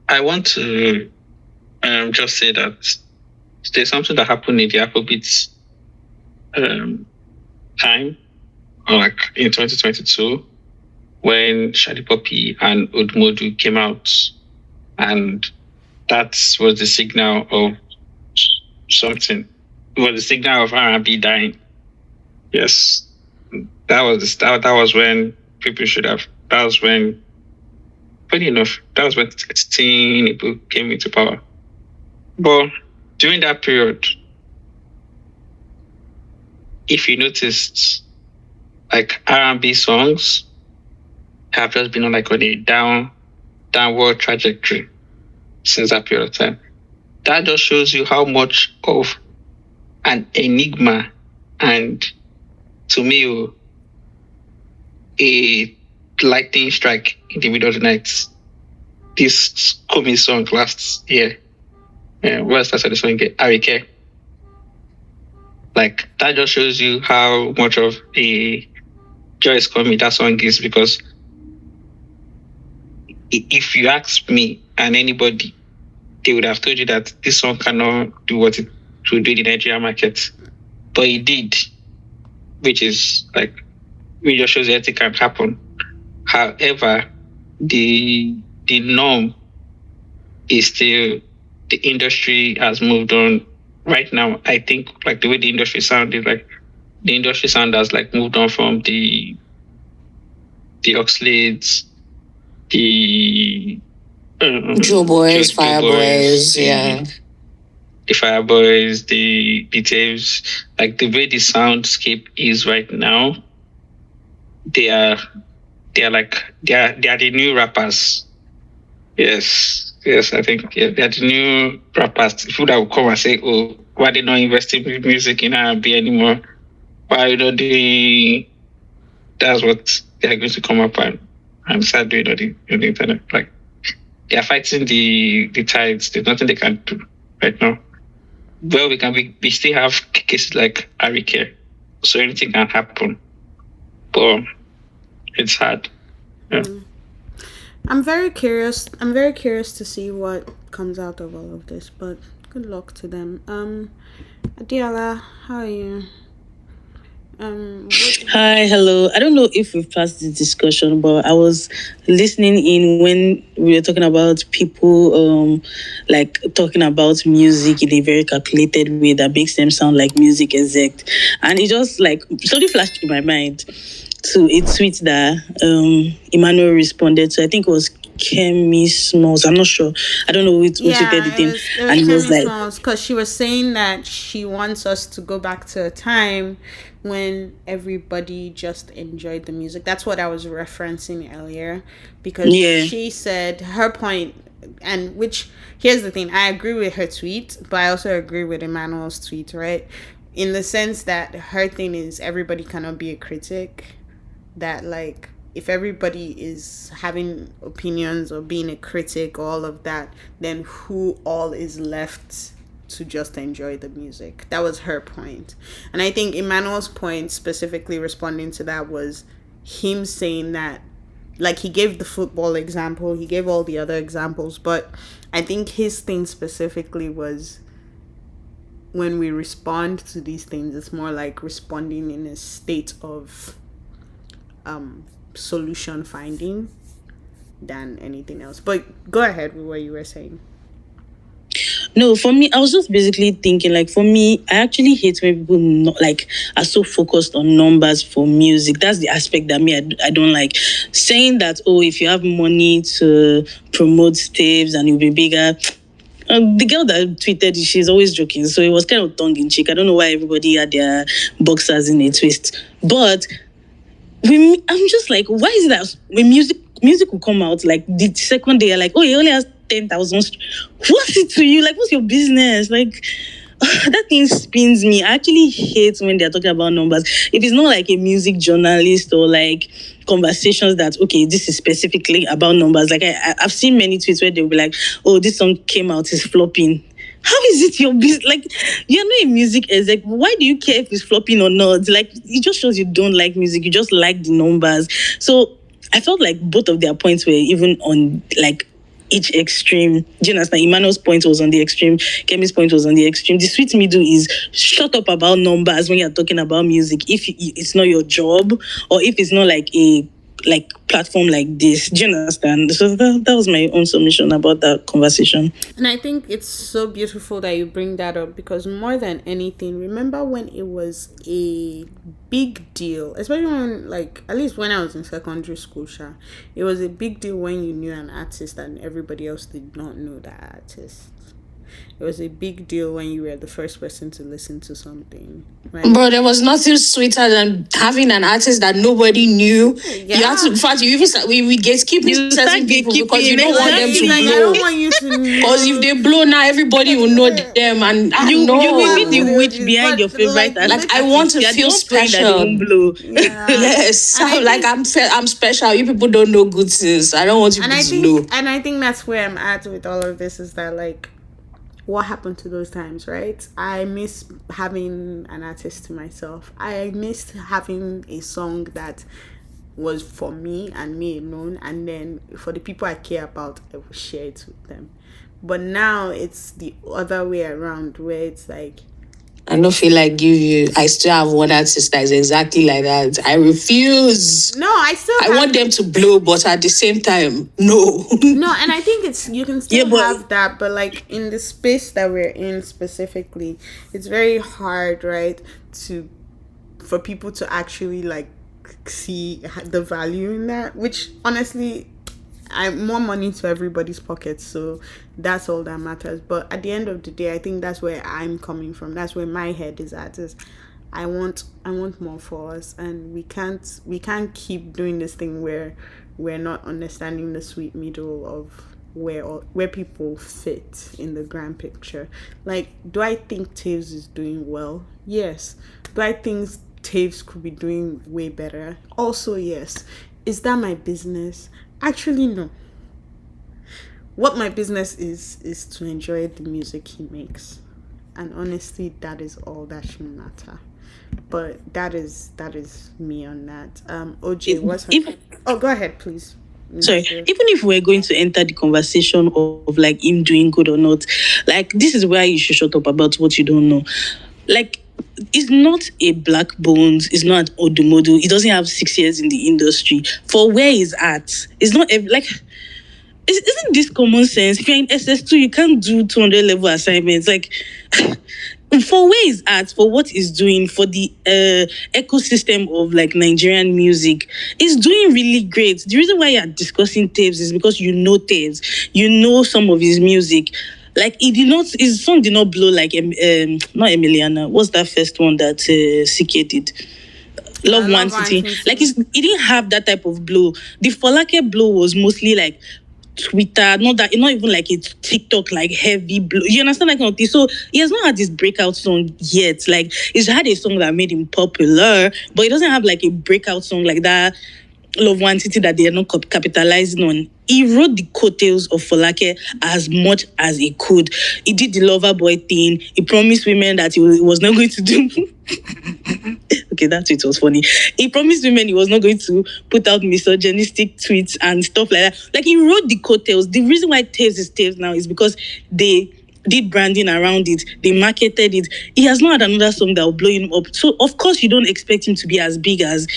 I want to just say that there's something that happened in the Afrobeats time, or like in 2022, when Shadi Poppy and Udmodu came out, and that was the signal of something. It was the signal of R&B dying. Yes, that was when people should have. That was when, funny enough, that was when people came into power. But during that period, if you noticed, like R&B songs have just been on like on a downward trajectory since that period of time. That just shows you how much of an enigma and, to me, a lightning strike in the middle of the night this Komi song last year. What's that the song? Arike. Like, that just shows you how much of a Joyce Komi that song is, because if you ask me and anybody, they would have told you that this song cannot do what it should do in the Nigerian market. But it did, which is like, which just shows that it can happen. However, the norm is still, the industry has moved on. Right now, I think like the way the industry sound is, like the industry sound has like moved on from the Oxlades, the Joe Boys, Fire Boys, yeah. The Fireboys, the Taves, like the way the soundscape is right now, they are the new rappers. Yes, I think they are the new rappers. People that will come and say, "Oh, why they not investing in music in R&B anymore? Why that's what they are going to come up and start doing on the internet." Like, they are fighting the tides. There's nothing they can do right now. Well, we still have cases like Arike, so anything can happen, but it's hard. Yeah. I'm very curious to see what comes out of all of this, but good luck to them. Adiola, how are you? Hi, hello. I don't know if we've passed this discussion, but I was listening in when we were talking about people like talking about music in a very calculated way that makes them sound like music exact. And it just like suddenly flashed in my mind to a tweet that Emmanuel responded to. I think it was Kemi Smalls. I'm not sure. I don't know who tweeted the thing. It was And he was Kemi like, Smalls, because she was saying that she wants us to go back to a time when everybody just enjoyed the music. That's what I was referencing earlier, because she said her point, and which, here's the thing, I agree with her tweet, but I also agree with Emmanuel's tweet, right? In the sense that her thing is everybody cannot be a critic, that like if everybody is having opinions or being a critic or all of that, then who all is left to just enjoy the music? That was her point. And I think Emmanuel's point, specifically responding to that, was him saying that, like, he gave the football example, he gave all the other examples, but I think his thing specifically was, when we respond to these things, it's more like responding in a state of solution finding than anything else. But go ahead with what you were saying. No, for me, I was just basically thinking, like, for me, I actually hate when people are so focused on numbers for music. That's the aspect that I don't like. Saying that, oh, if you have money to promote staves and you'll be bigger. The girl that tweeted, she's always joking, so it was kind of tongue in cheek. I don't know why everybody had their boxers in a twist, but I'm just like, why is it that when music will come out, like the second day, you're like, oh, he only has 10,000. What's it to you? Like, what's your business? Like, that thing spins me. I actually hate when they're talking about numbers. If it's not like a music journalist or like conversations that, okay, this is specifically about numbers. Like, I've seen many tweets where they'll be like, oh, this song came out, is flopping. How is it your business? Like, you're not a music exec. Why do you care if it's flopping or not? Like, it just shows you don't like music. You just like the numbers. So I felt like both of their points were even on like each extreme. Do you understand? Emmanuel's point was on the extreme. Kemi's point was on the extreme. The sweet middle is shut up about numbers when you're talking about music. If it's not your job, or if it's not like a platform like this. Do you understand? So that was my own submission about that conversation. And I think it's so beautiful that you bring that up, because more than anything, remember when it was a big deal, especially when, like, at least when I was in secondary school, it was a big deal when you knew an artist and everybody else did not know that artist. It was a big deal when you were the first person to listen to something, right? Bro, there was nothing sweeter than having an artist that nobody knew. Yeah. You have to, in fact, you even we gatekeep certain people because you don't want them to blow. I don't want you to know. Because if they blow now, everybody will know them, and you will be the witch behind your favorite artist. Like, I want to feel special. Yeah. Yes, I'm special. You people don't know good things. I don't want you to know. And I think that's where I'm at with all of this, is that, like, what happened to those times, right? I miss having an artist to myself. I missed having a song that was for me and me alone, and then for the people I care about, I will share it with them. But now it's the other way around, where it's like, I don't feel like give you. I still have one artist that is exactly like that. I refuse. No, I want them to blow, but at the same time, no. No, and I think you can still have that, but like in the space that we're in specifically, it's very hard, right, for people to actually like see the value in that. Which honestly, I'm more money to everybody's pockets, so that's all that matters. But at the end of the day, I think that's where I'm coming from. That's where my head is at. Is I want more for us, and we can't keep doing this thing where we're not understanding the sweet middle of where people fit in the grand picture. Like, do I think Taves is doing well? Yes. Do I think Taves could be doing way better? Also, yes. Is that my business? Actually, no. What my business is to enjoy the music he makes, and honestly, that is all that should matter. But that is me on that. OJ, what's oh, go ahead, please. Sorry, even if we're going to enter the conversation of like him doing good or not, like, this is where you should shut up about what you don't know. Like, it's not a Black Bones, it's not an Odumodu. He doesn't have 6 years in the industry. For where he's at, it's not like, isn't this common sense? If you're in SS2, you can't do 200 level assignments. Like, for where is art, for what is doing, for the ecosystem of like Nigerian music, is doing really great. The reason why you're discussing Taves is because you know Taves, you know some of his music. Like he did not, his song did not blow like not Emiliana. What's that first one that CK did? Love One City. Like he didn't have that type of blow. The Folake blow was mostly like Twitter, not even like it's TikTok, like heavy blow. You understand that kind of thing? So he has not had this breakout song yet. Like he's had a song that made him popular, but he doesn't have like a breakout song like that. Love One City that they are not capitalizing on. He wrote the coattails of Folake as much as he could. He did the lover boy thing. He promised women that he was not going to do. Okay, that tweet was funny. He promised women he was not going to put out misogynistic tweets and stuff like that. Like he wrote the coattails. The reason why Taves is Taves now is because they did branding around it. They marketed it. He has not had another song that will blow him up. So of course you don't expect him to be as big as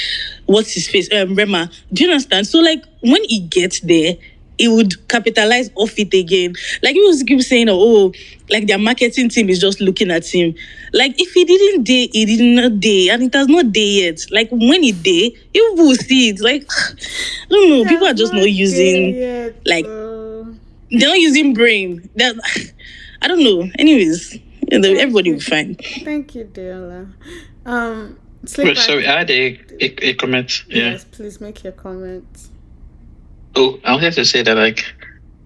what's his face, Rema. Do you understand? So like when he gets there, he would capitalize off it again. Like he was keep saying, oh, like their marketing team is just looking at him. Like if he didn't day, he did not day, and it has not day yet. Like when he day, you will see it. Like I don't know, people are just not using like they're not using brain. They're, I don't know. Anyways, everybody will be fine. Thank you, Deola. Sorry, I had a comment. Yeah. Yes, please make your comment. Oh, I wanted to say that like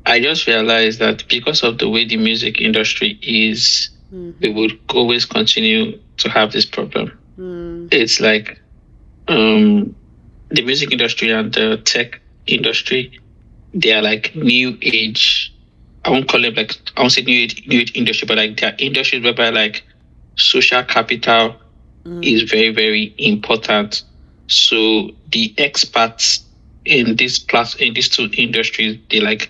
I just realized that because of the way the music industry is, we would always continue to have this problem. It's like the music industry and the tech industry, they are like new age. I won't call it like, I won't say new age industry, but like there are industries whereby like social capital is very, very important. So the experts in these two industries, they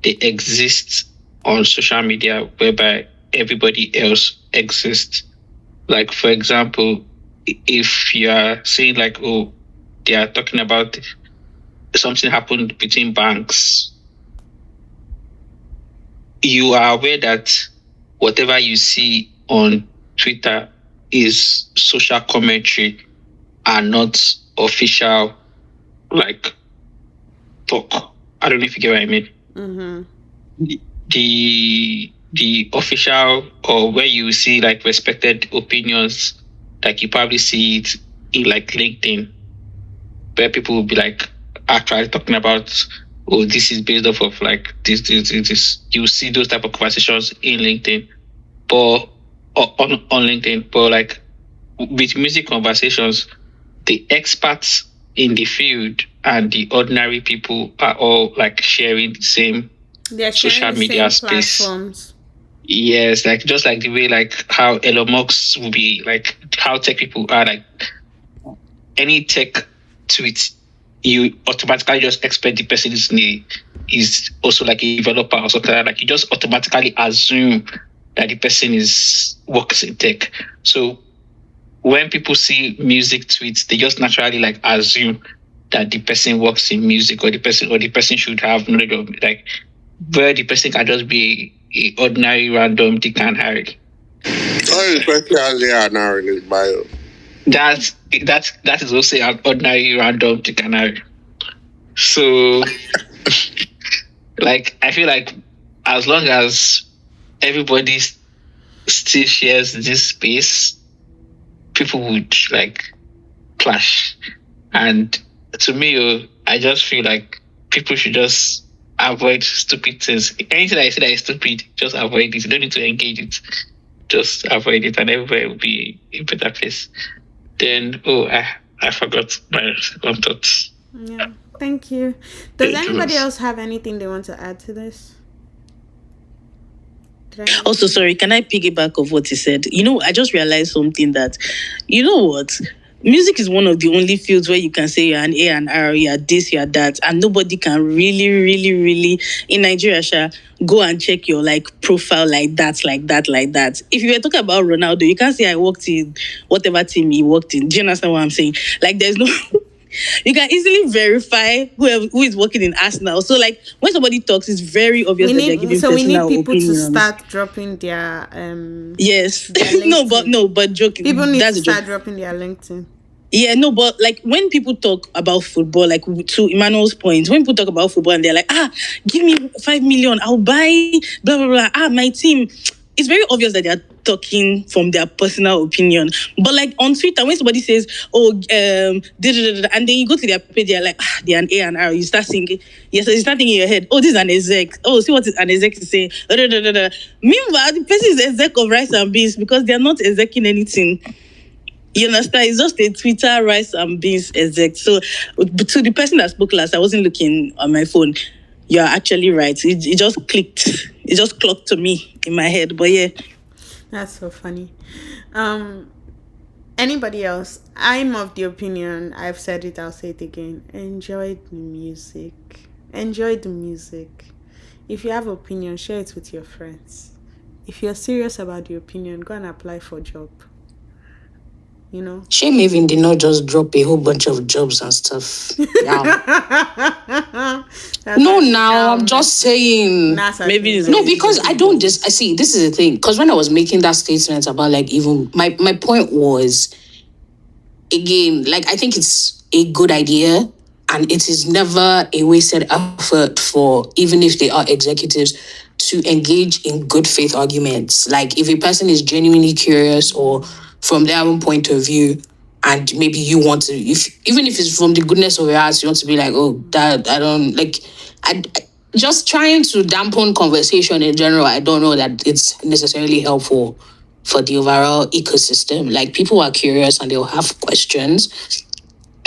exist on social media whereby everybody else exists. Like for example, if you are saying like, oh, they are talking about something happened between banks, you are aware that whatever you see on Twitter is social commentary and not official like talk. I don't know if you get what I mean. The official, or where you see like respected opinions, like you probably see it in like LinkedIn, where people will be like actually talking about, oh, this is based off of like this. You see those type of conversations in LinkedIn, but on LinkedIn, but like with music conversations, the experts in the field and the ordinary people are all like sharing the same social media space. Platforms. Yes, like just like the way like how Elon Musk will be, like how tech people are, like any tech tweet, you automatically just expect the person is also like a developer or something like you just automatically assume that the person works in tech. So when people see music tweets, they just naturally like assume that the person works in music, or the person should have knowledge of like, where the person can just be a ordinary random Dick and Harry. Oh, especially now in his bio. That is also an ordinary random Dick and Harry. So like I feel like as long as everybody still shares this space, people would like clash. And to me, I just feel like people should just avoid stupid things. Anything that I say that is stupid, just avoid it. You don't need to engage it. Just avoid it, and everywhere will be a better place. Then, I forgot my second thoughts. Yeah, thank you. Does anybody else have anything they want to add to this? Also, sorry, can I piggyback of what he said? I just realized something that, what? Music is one of the only fields where you can say you're an A&R, you're this, you're that, and nobody can really, really, really, in Nigeria, go and check your profile like that. If you were talking about Ronaldo, you can't say I worked in whatever team he worked in. Do you understand what I'm saying? Like, there's no You can easily verify who is working in Arsenal. So like when somebody talks, it's very obvious that they're giving we need personal people to opinions. start dropping their Yes. their no, but joking. people need That's to a joke. start dropping their LinkedIn. Yeah, no, but like when people talk about football, like to Emmanuel's point, when people talk about football and they're like, give me 5 million, I'll buy blah blah blah. My team. It's very obvious that they're talking from their personal opinion. But like on Twitter, when somebody says, and then you go to their page, they're like, they're an A&R. You start thinking, yes, you start thinking in your head, oh, this is an exec. Oh, see what an exec is saying. Meanwhile, the person is exec of rice and beans because they're not executing anything. You understand? It's just a Twitter rice and beans exec. So to the person that spoke last, I wasn't looking on my phone. You're actually right. It just clicked. It just clocked to me in my head. But yeah. That's so funny. Anybody else? I'm of the opinion, I've said it, I'll say it again. Enjoy the music. Enjoy the music. If you have opinion, share it with your friends. If you're serious about the opinion, go and apply for a job. You know? Shame even did not just drop a whole bunch of jobs and stuff. Yeah. No, now I'm just saying. Maybe No, because I don't just. I see. This is the thing. Because when I was making that statement about like even my point was, again, like I think it's a good idea, and it is never a wasted effort for even if they are executives to engage in good faith arguments. Like if a person is genuinely curious or from their own point of view, and maybe you want to, even if it's from the goodness of your heart, you want to be like, oh, that I don't like, I just trying to dampen conversation in general. I don't know that it's necessarily helpful for the overall ecosystem. Like people are curious and they'll have questions.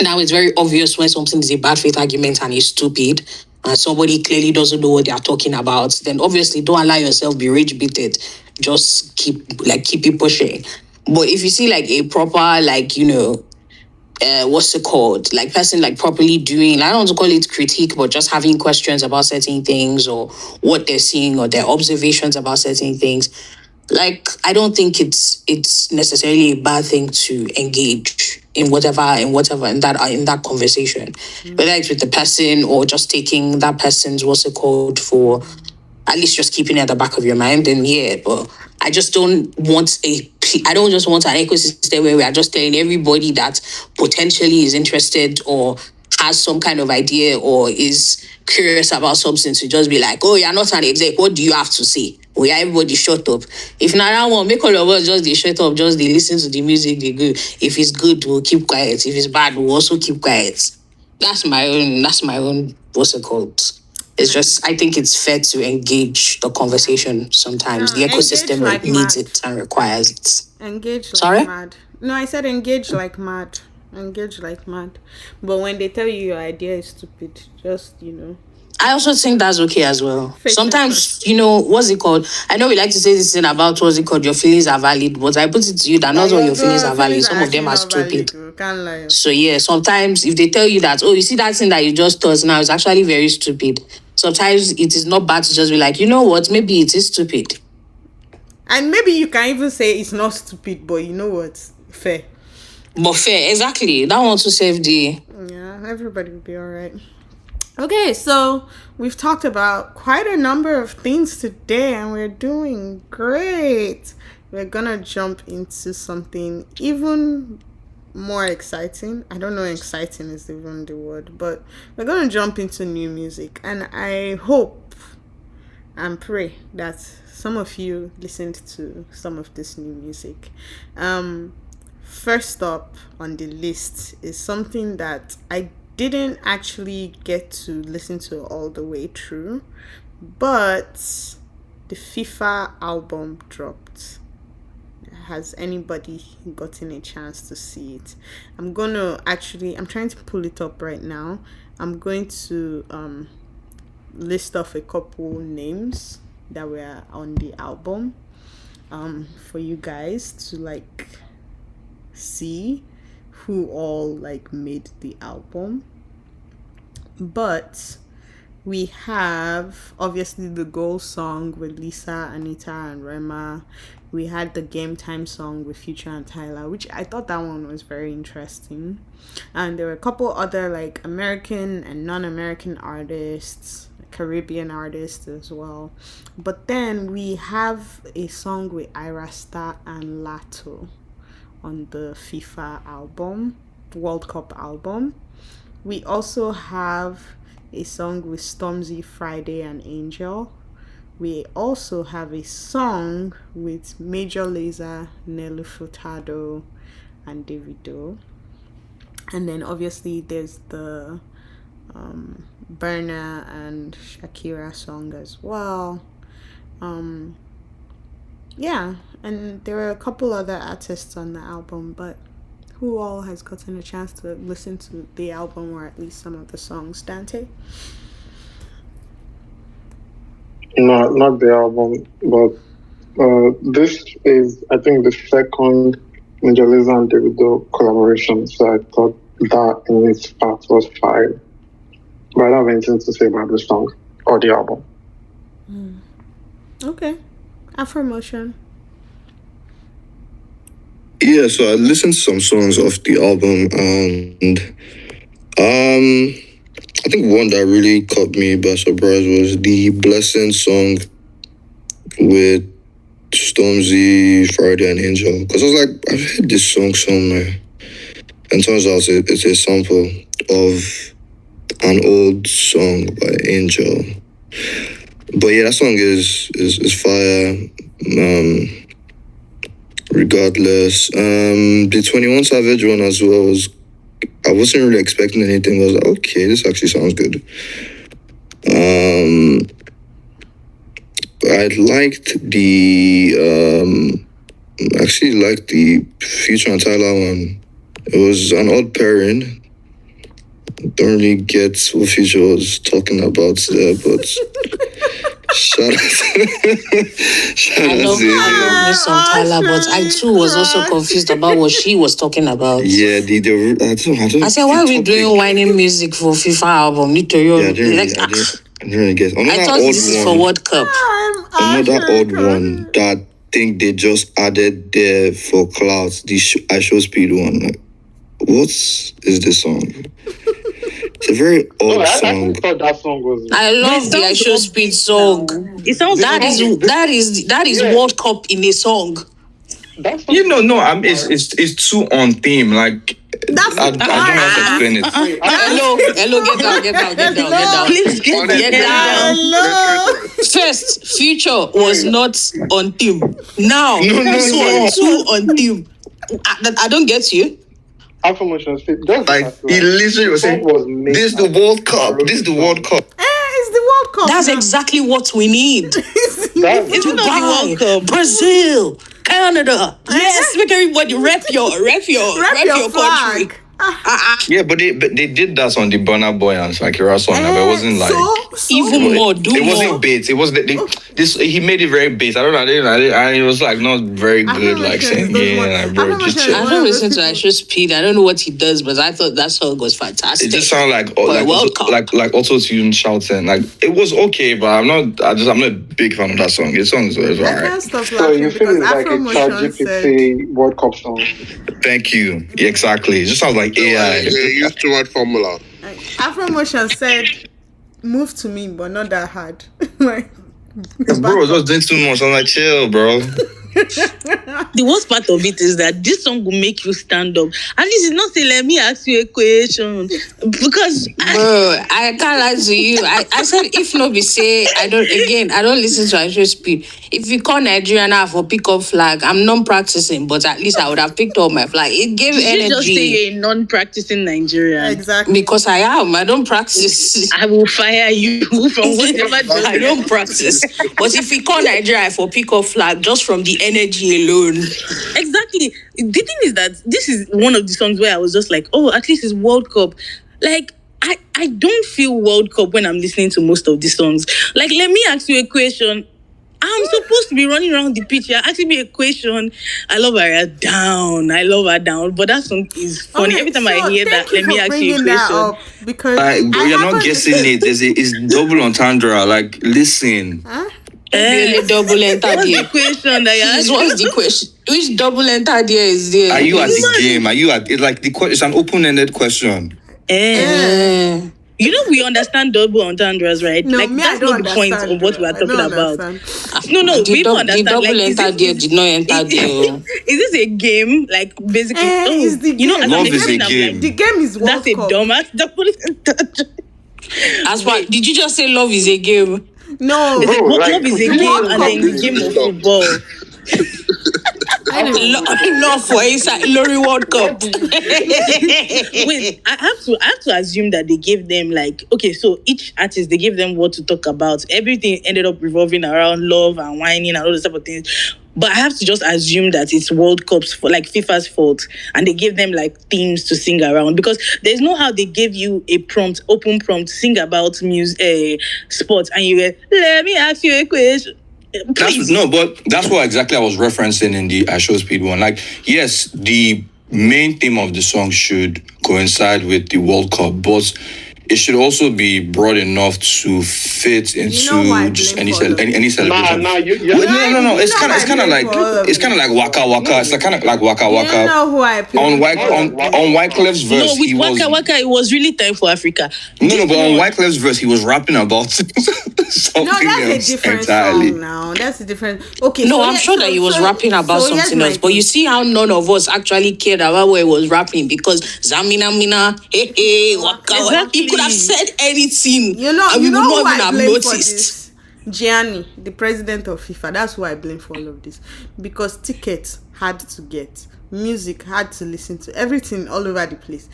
Now it's very obvious when something is a bad faith argument and is stupid and somebody clearly doesn't know what they are talking about, then obviously don't allow yourself be rage baited. Just keep it pushing. But if you see like a proper, like, what's it called? Like person like properly doing, I don't want to call it critique, but just having questions about certain things or what they're seeing or their observations about certain things. Like I don't think it's necessarily a bad thing to engage in whatever in that conversation, whether it's with the person or just taking that person's what's it called for at least just keeping it at the back of your mind. Then yeah, but I don't just want an ecosystem where we are just telling everybody that potentially is interested or has some kind of idea or is curious about something to just be like, oh, you're not an exec. What do you have to say? Oh, yeah, everybody shut up. If not that one, make all of us just they shut up, just they listen to the music, they go. If it's good, we'll keep quiet. If it's bad, we'll also keep quiet. That's my own, what's it called? It's just, I think it's fair to engage the conversation sometimes. The ecosystem like needs it and requires it. Engage like mad. No, I said engage like mad. Engage like mad. But when they tell you your idea is stupid, just, I also think that's okay as well. Sometimes, what's it called? I know we like to say this thing about what's it called, your feelings are valid, but I put it to you that not all your feelings are valid. Some of them are stupid. Can't lie. So yeah, sometimes if they tell you that, oh, you see that thing that you just thought now is actually very stupid. Sometimes it is not bad to just be like, you know what, maybe it is stupid. And maybe you can even say it's not stupid, but you know what? Fair. But fair, exactly. That one to save the... Yeah, everybody will be all right. Okay, so we've talked about quite a number of things today, and we're doing great. We're gonna jump into something even more exciting. I don't know if exciting is even the word, but we're gonna jump into new music, and I hope and pray that some of you listened to some of this new music. First up on the list is something that I didn't actually get to listen to all the way through, but the FIFA album dropped. Has anybody gotten a chance to see it? I'm trying to pull it up right now. I'm going to list off a couple names that were on the album for you guys to see who all made the album. But we have obviously the Goal song with Lisa, Anita, and Rema. we had the Game Time song with Future and Tyler, which I thought that one was very interesting. And there were a couple other like American and non-American artists, Caribbean artists as well. But then we have a song with Ira Star and Lato on the FIFA album, World Cup album. We also have a song with Stormzy, Friday, and Angel. We also have a song with Major Lazer, Nelly Furtado, and Davido. And then obviously there's the Burna and Shakira song as well. Yeah, and there were a couple other artists on the album, but who all has gotten a chance to listen to the album or at least some of the songs? Dante? No, not the album, but this is, I think, the second Major Lazer and Davido collaboration. So I thought that in its part was fire. But I don't have anything to say about the song or the album. Okay. Afromotion. Yeah, so I listened to some songs off the album, and I think one that really caught me by surprise was the Blessing song with Stormzy, Friday, and Angel. Because I was like, I've heard this song somewhere. And turns out it's a sample of an old song by Angel. But yeah, that song is fire. Regardless, the 21 Savage one as well was, I wasn't really expecting anything. I was like, okay, this actually sounds good. I liked actually liked the Future and Tyler one. It was an odd pairing. Don't really get what Future was talking about there, but shout out I love me some Tyler, but I too was also confused about what she was talking about. Yeah, I don't. I said, why are we doing whining music for FIFA album? Yeah, I didn't really get. I thought this is for World Cup. Another odd one that I think they just added there for clouds. The I Show Speed one. Like, what is this song? It's a very odd I song. thought that song was. I love the I Show Speed song. It sounds That is World Cup in a song. You know, no, it's too on theme. Like I don't know how to explain it. Hello, get down. Please get down. Hello. First, Future was not on theme. Now, this one too on theme. I don't get you. Afromotion. Like he literally was saying, "This is the World Cup. This is the World Cup." It's the World Cup. That's exactly what we need. It's not the World Cup. Brazil, Canada. Yes, make everybody rep your country. Yeah, but they did that on the Burna Boy and Shakira song. But it wasn't like even more. It wasn't bait. It was this. He made it very bait. I don't know. It was like not very good. Like saying, yeah, like, bro, just chill. I don't listen to I Show Speed. I don't know what he does, but I thought that song was fantastic. It just sounded like auto tune shouting. Like it was okay, but I'm not a big fan of that song. His song is alright. So you feel it's like a ChatGPT World Cup song? Thank you. Exactly. It just sounds like AI. They use too much formula. Afromotion said, "Move to me, but not that hard." Like, bro, just doing too much. I'm like, chill, bro. The worst part of it is that this song will make you stand up. And this is not saying, let me ask you a question. Because I can't lie to you. I said, if not be say, I don't listen to I Show Speed. If you call Nigeria now for pick up flag, I'm non-practicing, but at least I would have picked up my flag. It gave energy. You just say you're a non-practicing Nigerian. Exactly. Because I am. I don't practice. I will fire you from whatever. I don't practice. But if we call Nigeria for pick up flag, just from the energy alone. Exactly. The thing is that this is one of the songs where I was just like, oh, at least it's World Cup. Like, I don't feel World Cup when I'm listening to most of these songs. Like, let me ask you a question. I'm supposed to be running around the pitch. You're asking me a question. I love her down. But that song is funny. Okay, Every time I hear that, let me ask you a question. Because You're not guessing it. It's double entendre. Like, listen. Huh? Really double enter What's there. the question that you Please, asked? what's the question? Which double enter there is there? Are you at the game? Are you at it's like it's an open-ended question. You know, we understand double entendres, right? No, like me, I that's don't not the point understand. of what we are I don't talking about. understand. No, The people the understand. double Like, enter there did not enter there. is this a game? Like, basically, It's the you know, game. as I'm Love is a explaining, I'm game. like, The game is World that's a Cup. dumbass double entendre. As far, did you just say love is a game? No. Bro, like, Love is a World game, and Cup then the is game of stop. football. Love for inside Lorry World Cup. Wait, I have to assume that they gave them like, okay, so each artist they gave them what to talk about. Everything ended up revolving around love and whining and all those type of things. But I have to just assume that it's World Cup's for like FIFA's fault, and they gave them like themes to sing around, because there's no how they gave you a prompt, open prompt, sing about music, sports, and you were, let me ask you a question. Please. But that's what exactly I was referencing in the I Show Speed one. Like, yes, the main theme of the song should coincide with the World Cup, but it should also be broad enough to fit into just any celebration. Nah, no. It's kind of like Waka Waka. It's kind of like Waka Waka. You know who I play on Wyclef's verse, No, with Waka Waka, it was really time for Africa. No, but on Wyclef's verse, he was rapping about something No, that's else a different entirely. song now. That's a different. Okay. No, I'm sure that he was rapping about something else. But you see how none of us actually cared about what he was rapping, because Zamina Mina, hey, Waka Waka. He could have said anything. You know, and we you know would who not even I have blame for noticed. this? Gianni, the president of FIFA. That's who I blame for all of this, because tickets had to get, music had to listen to, everything all over the place.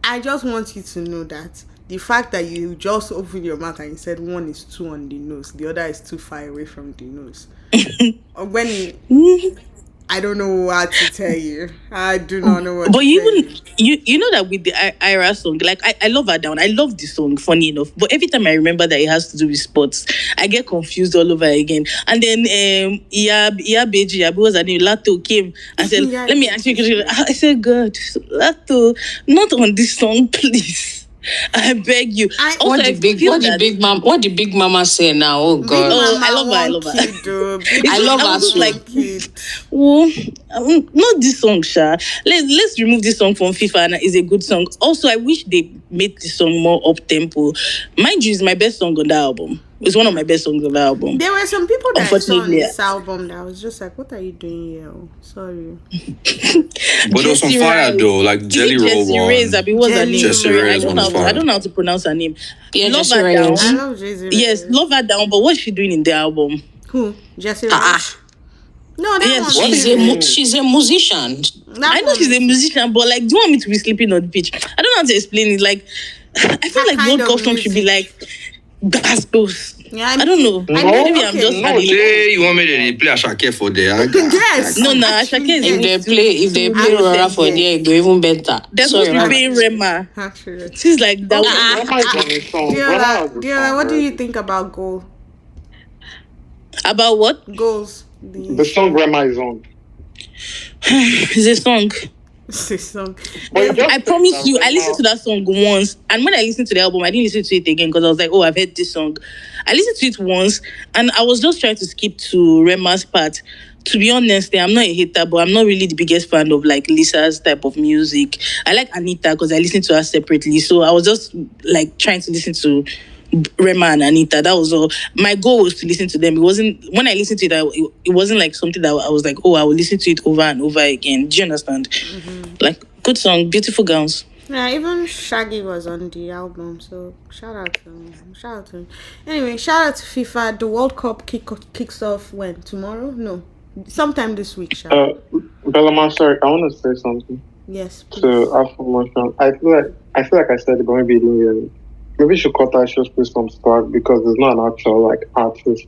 I just want you to know that the fact that you just opened your mouth and you said one is too on the nose, the other is too far away from the nose. When I don't know what to tell you. I do not know what But to you tell even you know that with the Ira song, like I love her down. I love the song, funny enough. But every time I remember that it has to do with sports, I get confused all over again. And then Yabeji was her name, Lato came and said, Yeah, let me ask you a question. I said, God, Lato, not on this song, please. I beg you. What the big mama say now? Oh Big God! Mama I love her. I love her. kid, though. Big I love Mama her too. like kid. Well, not this song, Sha. Let's remove this song from FIFA, and it's a good song. Also, I wish they made this song more up tempo. Mind you, it's my best song on the album. It's one of my best songs on the album. There were some people that I saw on Unfortunately, this album that I was just like, what are you doing here? Oh, sorry. But there was some Jessie fire Rai. though, like Jelly Roll Jessie Reyes, one. what's her name? Jessie Sorry, Reyes was fire. I don't know how to pronounce her name. Yeah, Love Jessie her Reyes. down. I love Jay-Z. Yes, love her down. But what's she doing in the album? Who? Jessie Ray? No, that Yes, one. She's a musician. That I know one she's a is- musician, but like, do you want me to be sleeping on the pitch? I don't know how to explain it. Like, I feel That like kind World Cup of song should be music. like gospels. Yeah, I don't know. Maybe I'm just adding. Hey, you want me to play Ashake for there? Yes. No, Actually, Ashake is If they play I Rora would for say there, it go even better. they're Sorry, supposed to man. be playing Rema. Actually. She's like that. Diola, what do you think about goal? About what? Goals. The song Grandma is on. It's a song. Song. I promise you, I listened to that song once, and when I listened to the album, I didn't listen to it again because I was like, oh, I've heard this song. I listened to it once, and I was just trying to skip to Rema's part. To be honest, I'm not a hater, but I'm not really the biggest fan of like Lisa's type of music. I like Anita because I listen to her separately, so I was just like trying to listen to Rema and Anita. That was all. My goal was to listen to them. It wasn't, when I listened to it, it wasn't like something that I was like, oh, I will listen to it over and over again. Do you understand? Like, good song, beautiful gowns. Yeah, even Shaggy was on the album, so shout out to him. Anyway, shout out to FIFA. The World Cup kicks off when? Tomorrow? No, sometime this week. Bellama, sorry, I want to say something. Yes, please. To add promotion. I feel like I said it, but maybe you didn't hear me. Maybe you should cut out Show Space from start, because there's not an actual like artist.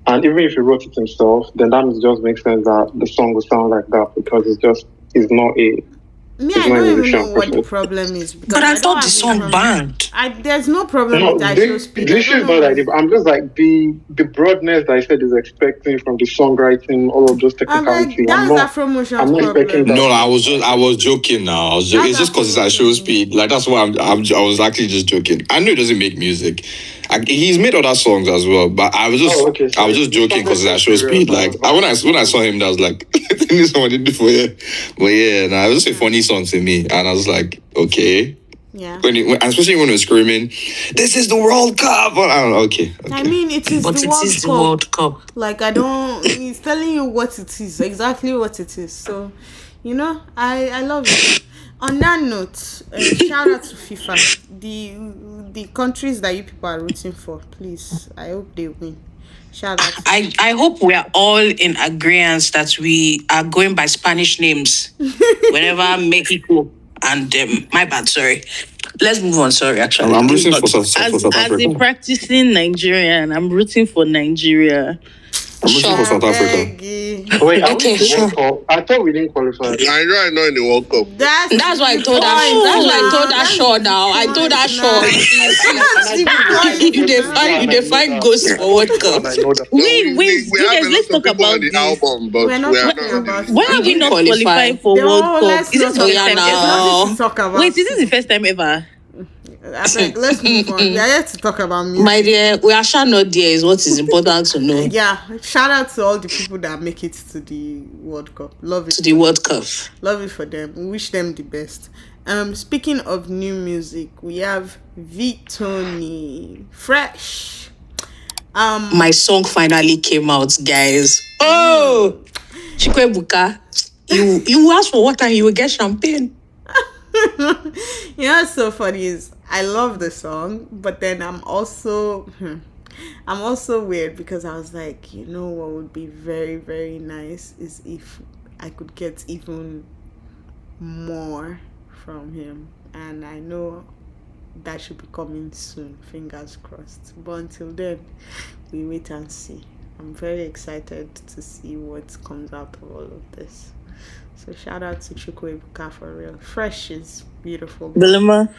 And even if he wrote it himself, then that just makes sense that the song will sound like that, because it's not a. Me, I don't even know what the problem is. But I thought the song banned. There's no problem No, with I Show Speed. the issue is not like I'm just like the broadness that I said is expecting from the songwriting, all of those technicalities. That's Afro Motion's I'm not expecting problem. that. No, I was joking now. It's just because it's at Show Speed. Like, that's why I was actually just joking. I know he doesn't make music. He's made other songs as well, but I was just I was just joking because I show speed. Like when I saw him, I was like, this one did for you. But yeah, nah, it was just a funny song to me, and I was like, okay. Yeah. Especially when we're screaming, "This is the World Cup!" I don't know. Okay. I mean, it is But the it World is the Cup. World Cup. Like, I don't. He's telling you what it is, exactly what it is. So, I love it. On that note, shout out to FIFA. The countries that you people are rooting for, please. I hope they win. Shout out. I hope we are all in agreement that we are going by Spanish names whenever Mexico and my bad, sorry. Let's move on. Sorry, actually. I'm rooting for South As Africa. a practicing Nigerian, I'm rooting for Nigeria. I'm rooting for South Africa. Wait, Okay, sure. I thought we didn't qualify. Nigeria is not in the World Cup. That's why I told her. That's why I told her sure now. I told her sure. You define ghosts for World Cup. Wait, We have guys, a let's lot of talk people about on the this. album, but We're not we are talking not. about. Why are we not Qualify. qualifying for World Cup? Is this the not first time now. ever? nothing to talk about. Wait, is this the first time ever? I beg, let's move on. We are here to talk about music. My dear, we are sure not there is what is important to know. Yeah, shout out to all the people that make it to the World Cup. Love it. To the World Cup. Love it for them. We wish them the best. Speaking of new music, we have Victoni Fresh. My song finally came out, guys. Oh, Chikwebuka, you ask for water and you will get champagne. What's so funny is I love the song, but then I'm also weird because I was like, what would be very, very nice is if I could get even more from him, and I know that should be coming soon, fingers crossed. But until then, we wait and see. I'm very excited to see what comes out of all of this. So shout out to Chukwuebuka for real. Fresh is beautiful. Belema,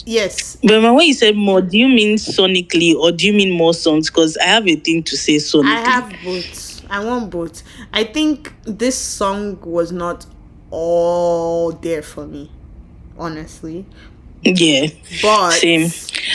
Yes. when you said more, do you mean sonically or do you mean more songs? Because I have a thing to say sonically. I have both. I want both. I think this song was not all there for me, honestly. Yeah, But same.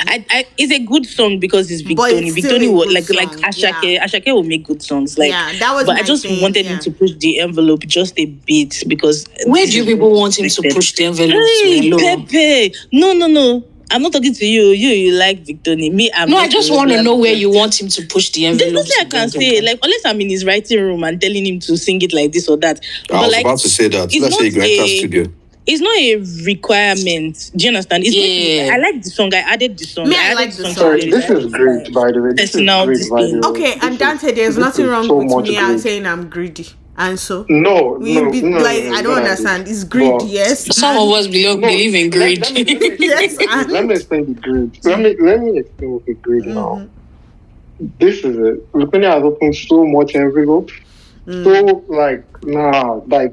I it's a good song because it's But Victoni. it's still Victoni a will good like song, Ashake. yeah. Ashake will make good songs. Like, Yeah, that was but I my just thing, wanted yeah. him to push the envelope just a bit because Where do you people want him to push the envelope Hey, to? Pepe. No. I'm not talking to you. You like Victoni. Me, I'm No, not I just a want to regular know where Victoni. you want him to push the There's envelope. nothing I can say. Like, unless I'm in his writing room and telling him to sing it like this or that. I was like, about to say that. it's Let's say you not go enter a- studio. It's not a requirement. Do you understand? It's Yeah. I like the song. I added the song. Me, I added like the to song. the Sorry, this lyrics. is great, by the way. This is Personal great, this by thing. the way. okay, and Dante, there's this nothing is wrong so with much me great. saying I'm greedy. And so No, we no, be no, like, no, I don't no, understand. It's greed, But- yes. Some of us believe in greed. Let me explain Yes, the greed. and- Let me explain the greed. Let me explain the greed now. This is it. Rupini has opened so much envelope. So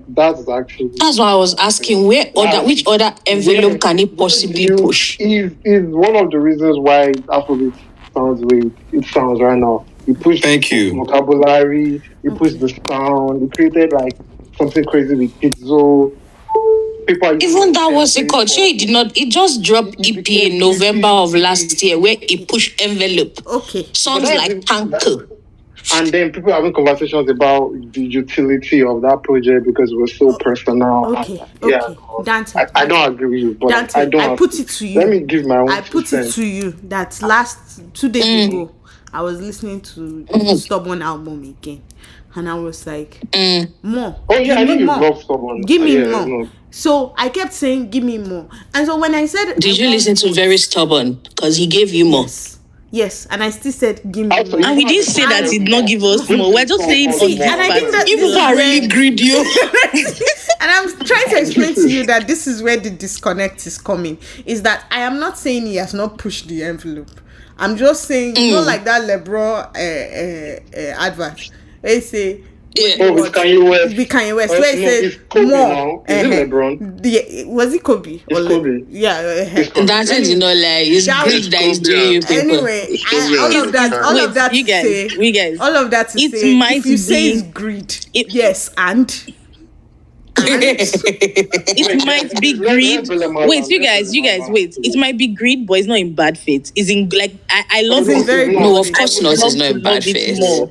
that's actually That's why I was asking which other envelope can he possibly push? Is one of the reasons why Afrobeat sounds the way it sounds right now. He pushed Thank you. vocabulary, he pushed the sound, he created like something crazy with Pizzo. People are Even that was a using code. Sure, he did not. He just dropped EP in November of last year where he pushed envelope. Okay. Songs like Tanker. And then people are having conversations about the utility of that project because it was so personal. Okay. Yeah. Dante. I don't agree with you, but Dante, I don't. I put it to you. Let me give my own. I put it to you that last 2 days ago, I was listening to Stubborn album again, and I was like, more. Oh yeah, I Give know me you more. love someone. Give me Yeah, more. no. So I kept saying, give me more. And so when I said, Did you listen to Very Stubborn? Because he gave you more. Yes, and I still said, give me Also, more. And we didn't say that he did not give us more. We're just saying on See, this and I think part. that You people are really greedy. And I'm trying to explain to you that this is where the disconnect is coming. Is that I am not saying he has not pushed the envelope. I'm just saying, like that LeBron advert. They say, Oh, with Kanye West. With Kanye West. No, Where he it's said Kobe more. now. Is it LeBron? Was it Kobe? It's Kobe. Yeah. It's Kobe. That's it, you know, like it's That greed was that is doing you people. Anyway, Kobe all of that, all Wait, of that you to guys, say, we guys. all of that to It say, might if you say be- it's greed, it- yes, and It might be greed. Wait, you guys, wait. It might be greed, but it's not in bad faith. It's in like I love It's in it. very good No, of faith. course I not. would It's love not to in bad love it faith. more.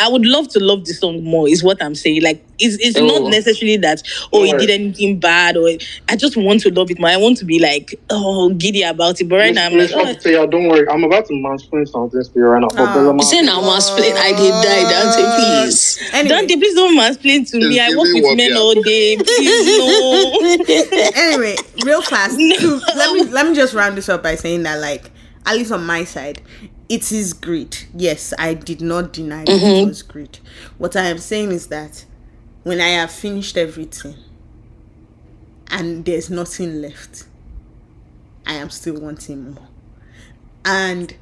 I would love to love the song more, is what I'm saying. Like, it's not Oh. necessarily that, he did anything bad, or I just want to love it more. I want to be like, giddy about it. But right now, I'm like, don't worry. I'm about to mansplain something to you right now. But Bella You say now mansplain. I did die, Dante, please. Anyway, Dante, please don't mansplain to me. I give work me with what men we all day. Please, no. anyway, real fast. No. Let me just round this up by saying that, like, at least on my side, it is greed. Yes, I did not deny that it was greed. What I am saying is that when I have finished everything and there's nothing left, I am still wanting more. And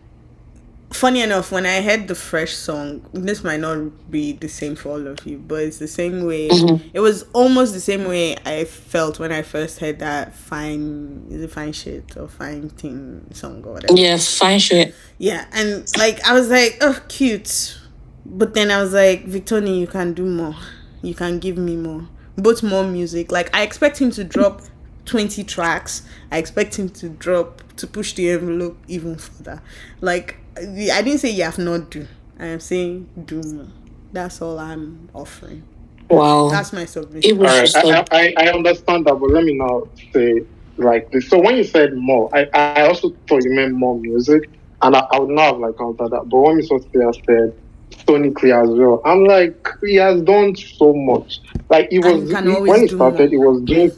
funny enough, when I heard the Fresh song, this might not be the same for all of you, but it's the same way. It was almost the same way I felt when I first heard that fine shit or fine thing song or whatever. Yeah, fine shit. Yeah, and like I was like, oh, cute. But then I was like, Victoni, you can do more. You can give me more. Both more music. Like, I expect him to drop 20 tracks. I expect him to push the envelope even further. Like, I didn't say you have not do. I am saying do more. That's all I'm offering. Wow. That's my submission. All right, I understand that, but let me now say like this. So when you said more, I also thought you meant more music, and I would not have like countered that. But when you saw Clear said sonically as well, I'm like, he has done so much. Like he was when he started, he was doing.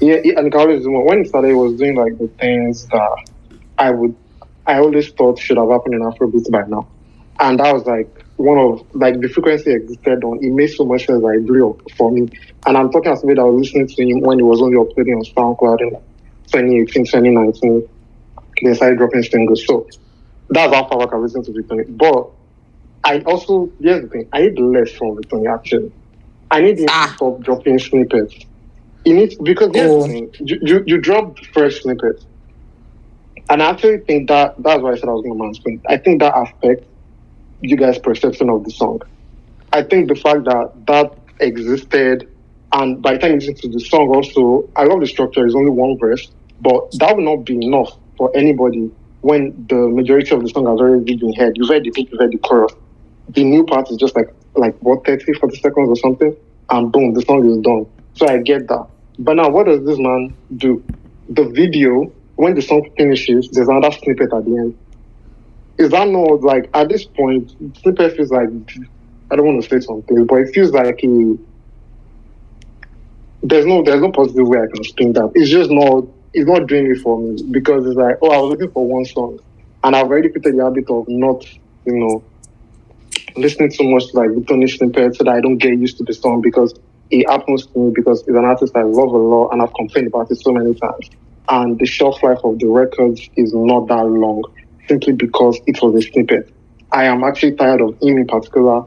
Yeah, and he can always do more. When he started, he was doing like the things that I always thought should have happened in Afrobeat by now. And that was like one of like the frequency existed on. It made so much sense that it blew up for me. And I'm talking as somebody that was listening to him when he was only uploading on SoundCloud in 2018, 2019. They started dropping singles. So that's how far back I listened to Victoria. But I also, here's the thing, I need less from Victoria actually. I need him to stop dropping snippets. He needs, because here's the thing, you dropped fresh snippets. And I actually think that's why I said I was going to mansplain. I think that affects you guys' perception of the song. I think the fact that existed, and by the time you listen to the song also, I love the structure, it's only one verse, but that will not be enough for anybody when the majority of the song has already been heard. You've heard the hook, you've heard the chorus. The new part is just like what, 30, 40 seconds or something, and boom, the song is done. So I get that. But now, what does this man do? The video, when the song finishes, there's another snippet at the end. Is that not like, at this point, snippet feels like, I don't want to say something, but it feels like there's no positive way I can spin that. It's not doing it for me, because it's like, I was looking for one song, and I've already created the habit of not, listening so much to like the Tony snippet so that I don't get used to the song, because it happens to me because it's an artist I love a lot and I've complained about it so many times. And the shelf life of the records is not that long, simply because it was a snippet. I am actually tired of him in particular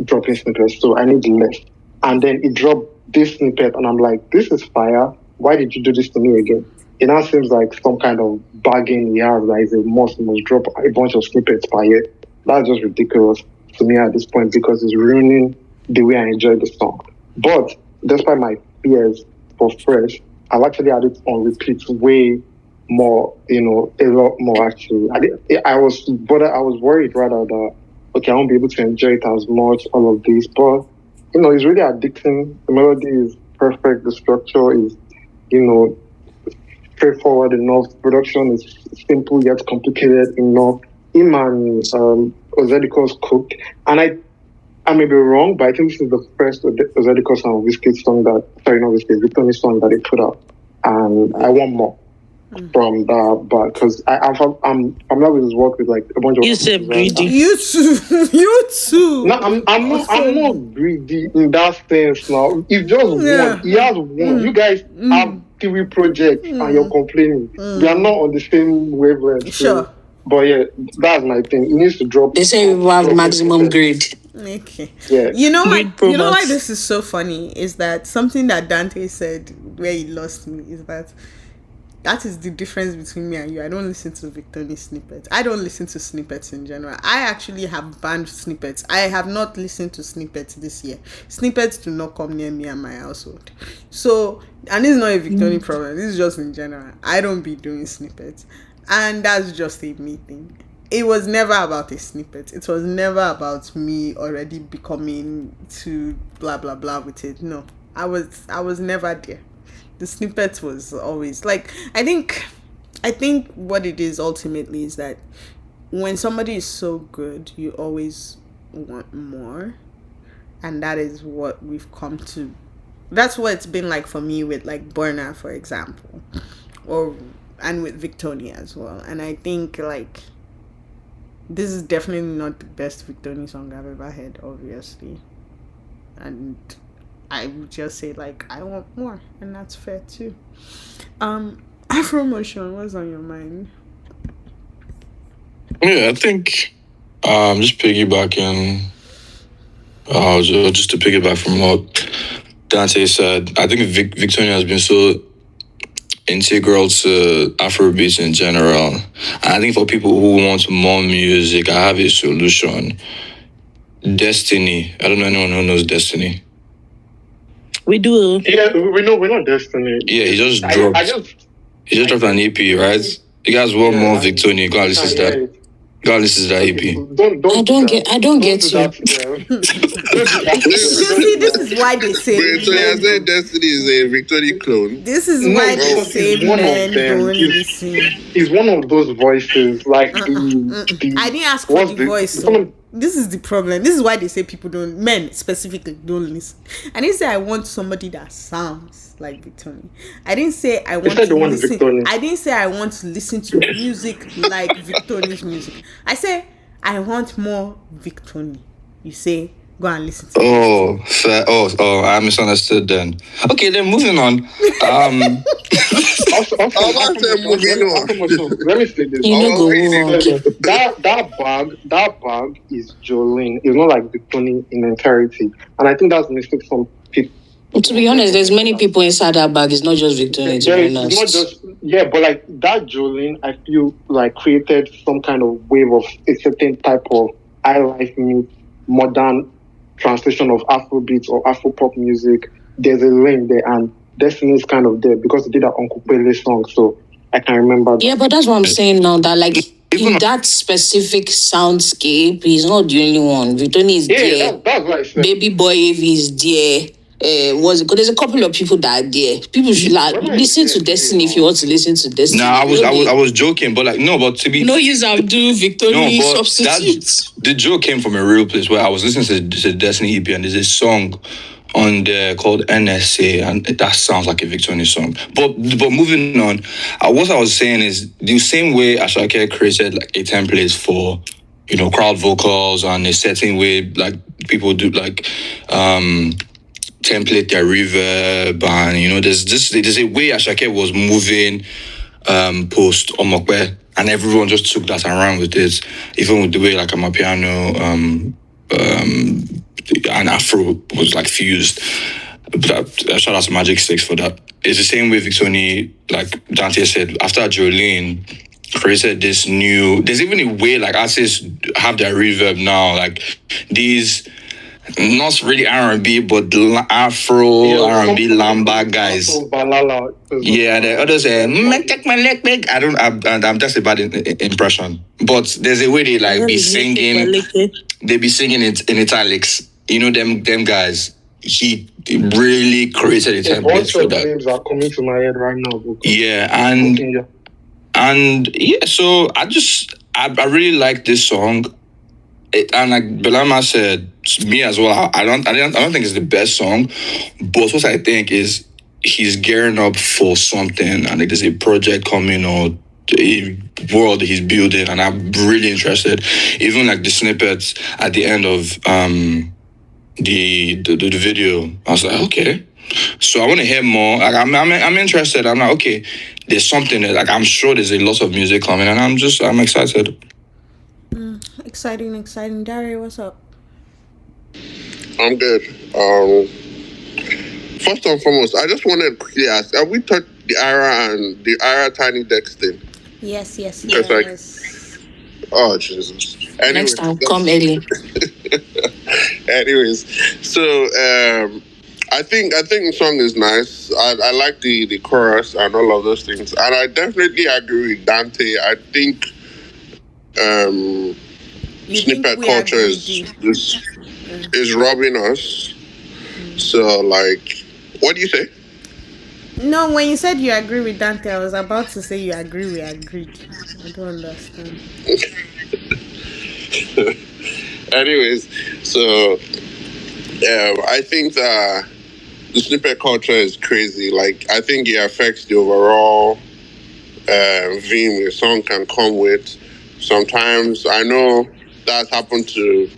dropping snippets, so I need less. And then he dropped this snippet, and I'm like, this is fire. Why did you do this to me again? It now seems like some kind of bargain he has that is a must drop a bunch of snippets per year. That's just ridiculous to me at this point, because it's ruining the way I enjoy the song. But despite my fears for Fresh, I've actually had it on repeat way more, a lot more actually. I was worried rather that, okay, I won't be able to enjoy it as much, all of this. But, it's really addicting. The melody is perfect. The structure is, straightforward enough. The production is simple yet complicated enough. Him and Ozediko's cooked. And I may be wrong, but I think this is the first Ozediko's and Wizkid song Victori's song that he put out. And I want more from that, but because I'm familiar with his work with like a bunch of. You said greedy. You too. No, I'm not greedy in that sense. Now it's just one. He has one. You guys have three projects and you're complaining. We are not on the same wavelength. Sure. So, but yeah, that's my thing. He needs to drop. They say we have maximum grade. Okay. Yeah. You know why this is so funny is that something that Dante said where he lost me is that That is the difference between me and you. I don't listen to Victoni snippets. I don't listen to snippets in general. I actually have banned snippets. I have not listened to snippets this year. Snippets do not come near me and my household. So, and this is not a Victoni problem. This is just in general. I don't be doing snippets. And that's just a me thing. It was never about a snippet. It was never about me already becoming too blah blah blah with it. No. I was never there. The snippet was always like I think what it is ultimately is that when somebody is so good, you always want more, and that is what we've come to. That's what it's been like for me with like Burna, for example, and with Victoria as well. And I think like this is definitely not the best Victoria song I've ever heard, obviously, and I would just say like I want more, and that's fair too. Afro Motion, what's on your mind? Yeah, I think just piggybacking, just to piggyback from what Dante said, I think Victoria has been so integral to Afrobeats in general. And I think for people who want more music, I have a solution. Destiny. I don't know anyone who knows Destiny. We do. Yeah, we know Destiny. Yeah, he just dropped. He just dropped an EP, right? You guys want more Victoria? Go and listen to that. Go and listen to that EP. I don't get you. See, this is why they say. Wait, so you're saying Destiny is a Victoria clone? This is why they say men don't listen. He's one of those voices, like I didn't ask for the voice. So this is the problem. This is why they say men specifically don't listen. I didn't say I want somebody that sounds like Victoria. I didn't say I want to listen. I didn't say I want to listen to music like Victoria's music. I say I want more Victoria. You say go and listen to fair. I misunderstood then. Okay, then moving on. Let me say this. That bag is Jolene. It's not like Victoria in entirety, and I think that's a mistake from people. To be honest, there's many people inside that bag. It's not just Victoria. It's not just but like that Jolene, I feel like created some kind of wave of a certain type of high life modern translation of Afrobeats or Afropop music. There's a lane there, and Destiny is kind of there because they did that Uncle Pele song, so I can remember that. Yeah, but that's what I'm saying now, that like in that specific soundscape, he's not the only one. Victoria is there. That's what I said. Baby Boy is there. Because there's a couple of people that are there. People should listen to Destiny if you want to listen to Destiny. Nah, I was joking, but like no, but to be no use do Victoria substitutes. The joke came from a real place where I was listening to Destiny EP, and there's a song on there called NSA, and that sounds like a Victoria song. But moving on, what I was saying is the same way Ashake created like a template for crowd vocals and a certain way like people do like template their reverb, and there's a way Ashake was moving post Omokwe, and everyone just took that and ran with it, even with the way like Amapiano and Afro was like fused. Shout out to Magic 6 for that. It's the same way Victoria, like Dante said, after Jolene created this new, there's even a way like artists have their reverb now, like these not really R&B, but Afro R&B Lamba guys. Yeah, the others say take my leg back. I'm just a bad impression, but there's a way they like be singing. They be singing it in italics. Them guys. He really created a template for that. Names are coming to my head right now. Yeah, and yeah, so I really like this song. And like Belama said, me as well. I don't think it's the best song, but what I think is he's gearing up for something, and there's a project coming or a world he's building, and I'm really interested. Even like the snippets at the end of the video, I was like, okay. So I want to hear more. Like I'm interested. I'm like, okay, there's something that like I'm sure there's a lot of music coming, and I'm excited. Exciting. Dario, what's up? I'm good. First and foremost, I just wanted to quickly ask, have we touched the Ira Tiny Dex thing. Yes, yes, It's like, yes. oh Jesus. Next Anyways, time, come early. anyways, so I think the song is nice. I like the chorus and all of those things, and I definitely agree with Dante. I think You think snippet we are culture greedy? is robbing us. So like, what do you say? No, when you said you agree with Dante, I was about to say you agree we agreed. I don't understand. Anyways, so I think that the snippet culture is crazy. Like, I think it affects the overall theme a song can come with. Sometimes I know that's happened to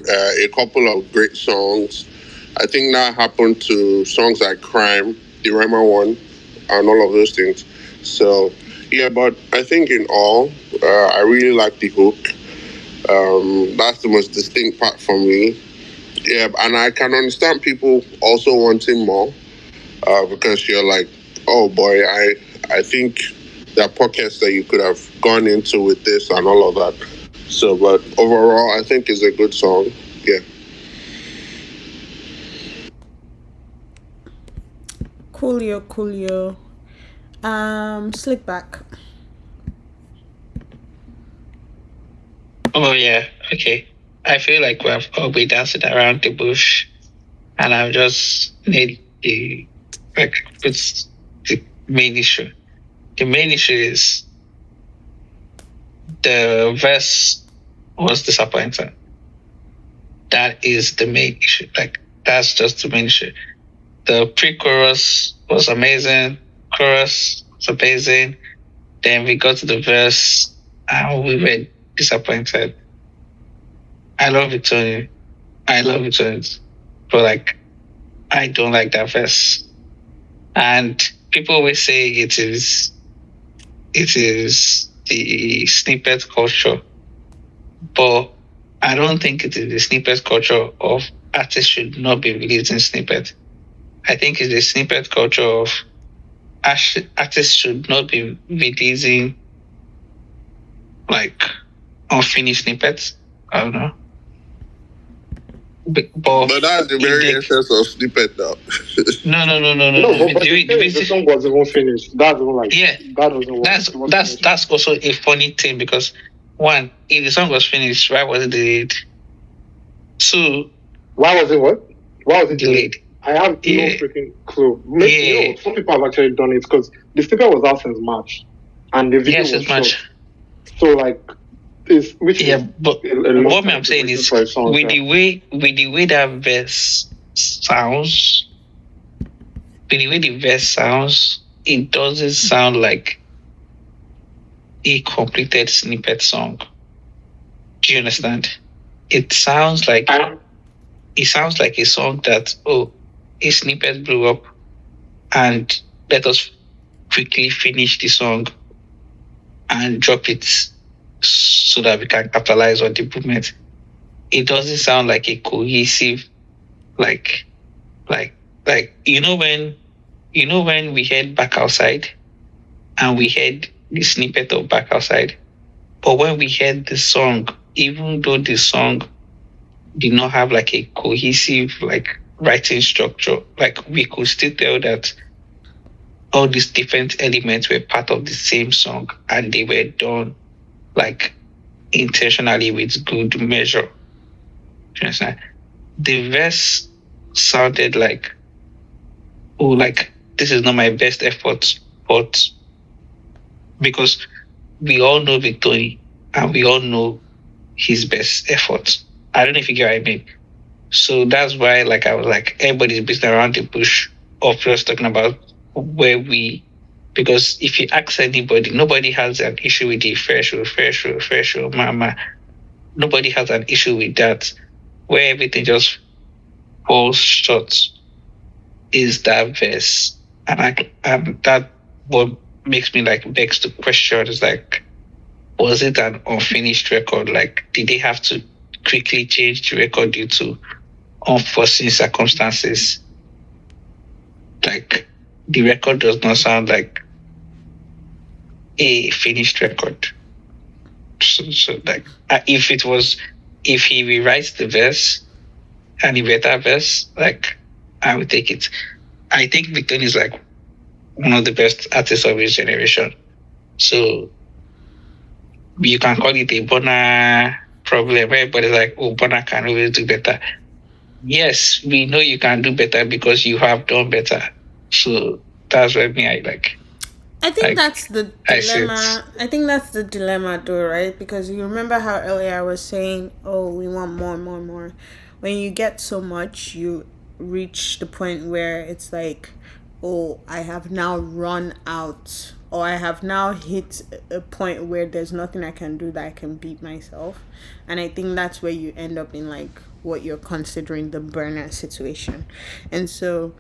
a couple of great songs. I think that happened to songs like Crime, the Rema one, and all of those things. So, yeah, but I think in all, I really like the hook. That's the most distinct part for me. Yeah, and I can understand people also wanting more because you're like, oh boy, I think there are pockets that you could have gone into with this and all of that. So, but overall, I think it's a good song. Yeah. Coolio. Slick back. Oh yeah, okay. I feel like we've all been dancing around the bush, and I've just need the it's the main issue. The main issue is the verse was disappointing. That is the main issue. Like, that's just the main issue. The pre-chorus was amazing. Chorus was amazing. Then we got to the verse and we were disappointed. I love it, Tony. But like, I don't like that verse. And people always say it is the snippet culture. But I don't think it is the snippet culture of artists should not be releasing snippet. I think it's the snippet culture of artists should not be releasing like unfinished snippets. I don't know. But that's the very essence of snippet now. No, but the song was even finished. That's even like, yeah, that doesn't work. That's also a funny thing because one, if the song was finished, why was it delayed? Two, why was it what? Why was it delayed? I have no freaking clue. Maybe, you know, some people have actually done it because the snippet was out since March, and the video was short. So like, but what I'm saying is with the way that verse sounds, with the way the verse sounds, it doesn't sound like a completed snippet song. Do you understand? It sounds like a song that a snippet blew up, and let us quickly finish the song and drop it so that we can capitalize on the movement. It doesn't sound like a cohesive, like you know when we head Back Outside and we heard the snippet of Back Outside, but when we heard the song, even though the song did not have like a cohesive like writing structure, like we could still tell that all these different elements were part of the same song and they were done like intentionally with good measure. Do you understand? The verse sounded like, this is not my best effort, but because we all know Victory and we all know his best effort. I don't know if you get what I mean. So that's why like I was like, everybody's beating around the bush of just talking about because if you ask anybody, nobody has an issue with the fair show, mama. Nobody has an issue with that. Where everything just falls short is that verse. And that what makes me like begs the question is like, was it an unfinished record? Like, did they have to quickly change the record due to unforeseen circumstances? Like, the record does not sound like a finished record. So like, if he rewrites the verse and a better verse, like, I would take it. I think Victor is like one of the best artists of his generation. So you can call it a Bona problem. Everybody's like, oh, Bona can always do better. Yes, we know you can do better because you have done better. So that's what I like. I think that's the dilemma. I think that's the dilemma, though, right? Because you remember how earlier I was saying, oh, we want more, more, more. When you get so much, you reach the point where it's like, oh, I have now run out, or I have now hit a point where there's nothing I can do that I can beat myself. And I think that's where you end up in like what you're considering the burnout situation. And so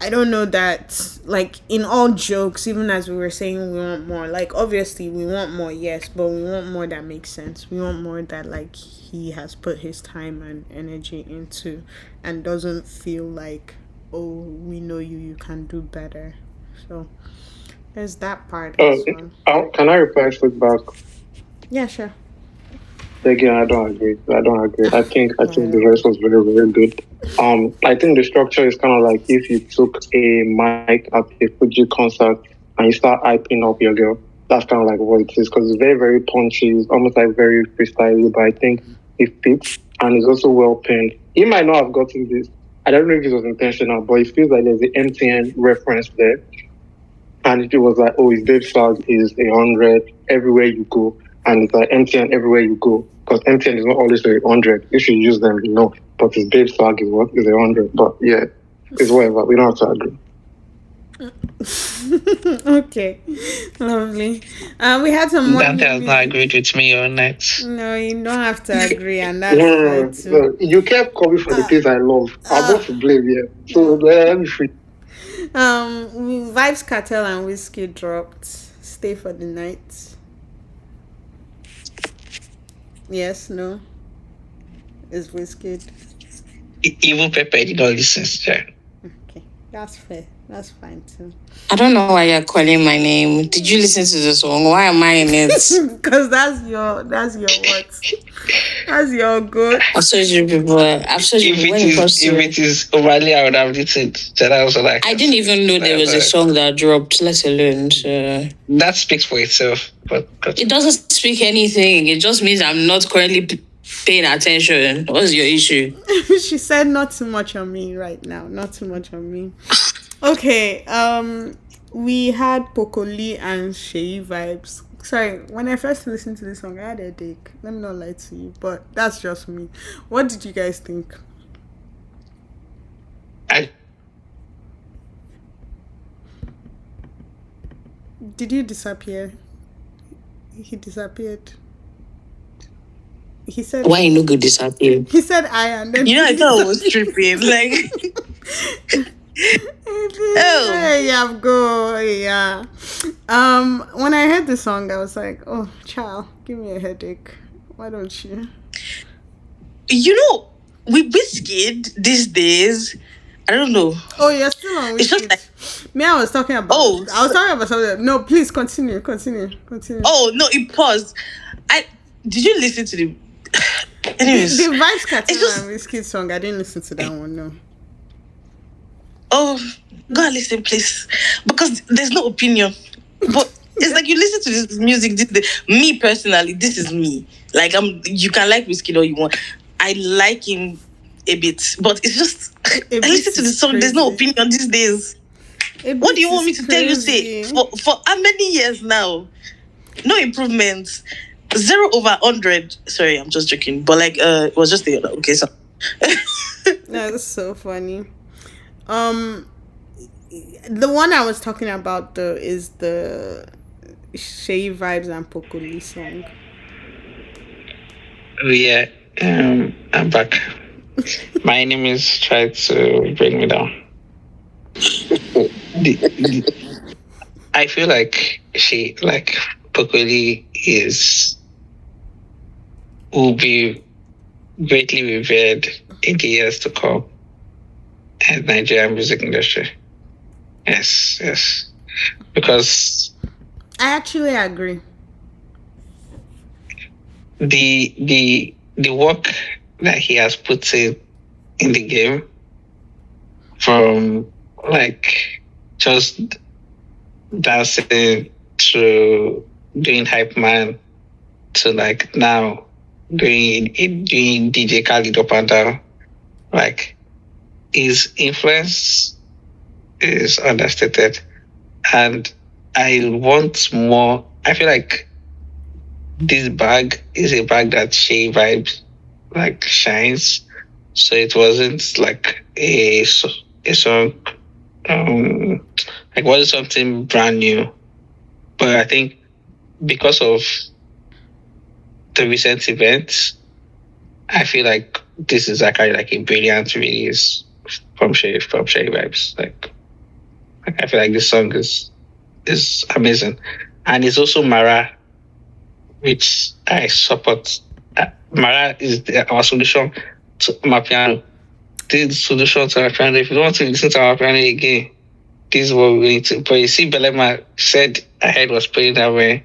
I don't know that, like, in all jokes, even as we were saying we want more, like, obviously we want more, yes, but we want more that makes sense. We want more that, like, he has put his time and energy into and doesn't feel like, oh, we know you can do better. So there's that part as well. Can I reply back? Yeah, sure. Again, I don't agree. I think the verse was very, very good. I think the structure is kind of like if you took a mic at a Fuji concert and you start hyping up your girl. That's kind of like what it is, because it's very, very punchy. It's almost like very freestyle, but I think it fits and it's also well penned. He might not have gotten this. I don't know if it was intentional, but it feels like there's an MTN reference there. And if it was like, oh, his babe swag is 100 everywhere you go. And it's like MTN everywhere you go. Because MTN is not always 100. If you use them, you know. But his babe swag is what? Is 100. But yeah, it's whatever. We don't have to agree. Okay. Lovely. We had some more. Dante has not agreed with me all night. No, you don't have to agree, and that's fine too. You kept coming for the things I love. I'm not to blame here. So let me free. Vibes Cartel and Whiskey dropped Stay for the Night. Yes, no. Is Whiskey. Even Pepe did not listen to that. Okay, that's fair. That's fine too. I don't know why you're calling my name. Did you listen to the song? Why am I in it? Because that's your what? That's your good. I've told you before. If it is overly, I would have listened. That I was like, I didn't even know there was a song that dropped, let alone. So. That speaks for itself. But it doesn't speak anything. It just means I'm not currently paying attention. What's your issue? She said not too much on me right now. Not too much on me. Okay, we had Pokoli and Shei vibes. Sorry, when I first listened to this song, I had a headache. Let me not lie to you, but that's just me. What did you guys think? Did you disappear? He disappeared. He said, why you no good disappear? He said I, and then I thought I was tripping. Like oh yeah, go yeah. When I heard the song, I was like, oh child, give me a headache. Why don't you? With Wizkid these days, I don't know. Oh, you're still on Wizkid. It's just like, me, I was talking about. Oh, I was talking about something. No, please continue. Oh no, it paused. Did you listen to the? Anyways, the Vibes Cartel and Wizkid song. I didn't listen to that one. No. Oh, go and listen, please, because there's no opinion. But it's like you listen to this music. Me personally, this is me. Like you can like Wizkid all you want. I like him a bit, but it's just I listen to the song. Crazy. There's no opinion these days. What do you want me to tell you? Say for how many years now? No improvements. 0 over 100. Sorry, I'm just joking. But like, it was just the okay. So that's so funny. The one I was talking about though is the Shea Vibes and Pokoli song. Oh yeah, I'm back. My enemies tried to bring me down. I feel like Pokoli will be greatly revered in the years to come in the Nigerian music industry. Yes. Because I actually agree. the work that he has put in the game, from like just dancing to doing hype man to like now doing DJ Khaled up and down, like his influence is understated, and I want more. I feel like this bag is a bag that Shay vibes like shines. So it wasn't like a song, like wasn't something brand new. But I think because of the recent events, I feel like this is actually like a brilliant release from Shay vibes. Like I feel like this song is amazing, and it's also Mara, which I support. Mara is our solution to Amapiano. This is the solution to Amapiano. If you don't want to listen to Amapiano again, this is what we need to. But you see, Belema said ahead was playing that way.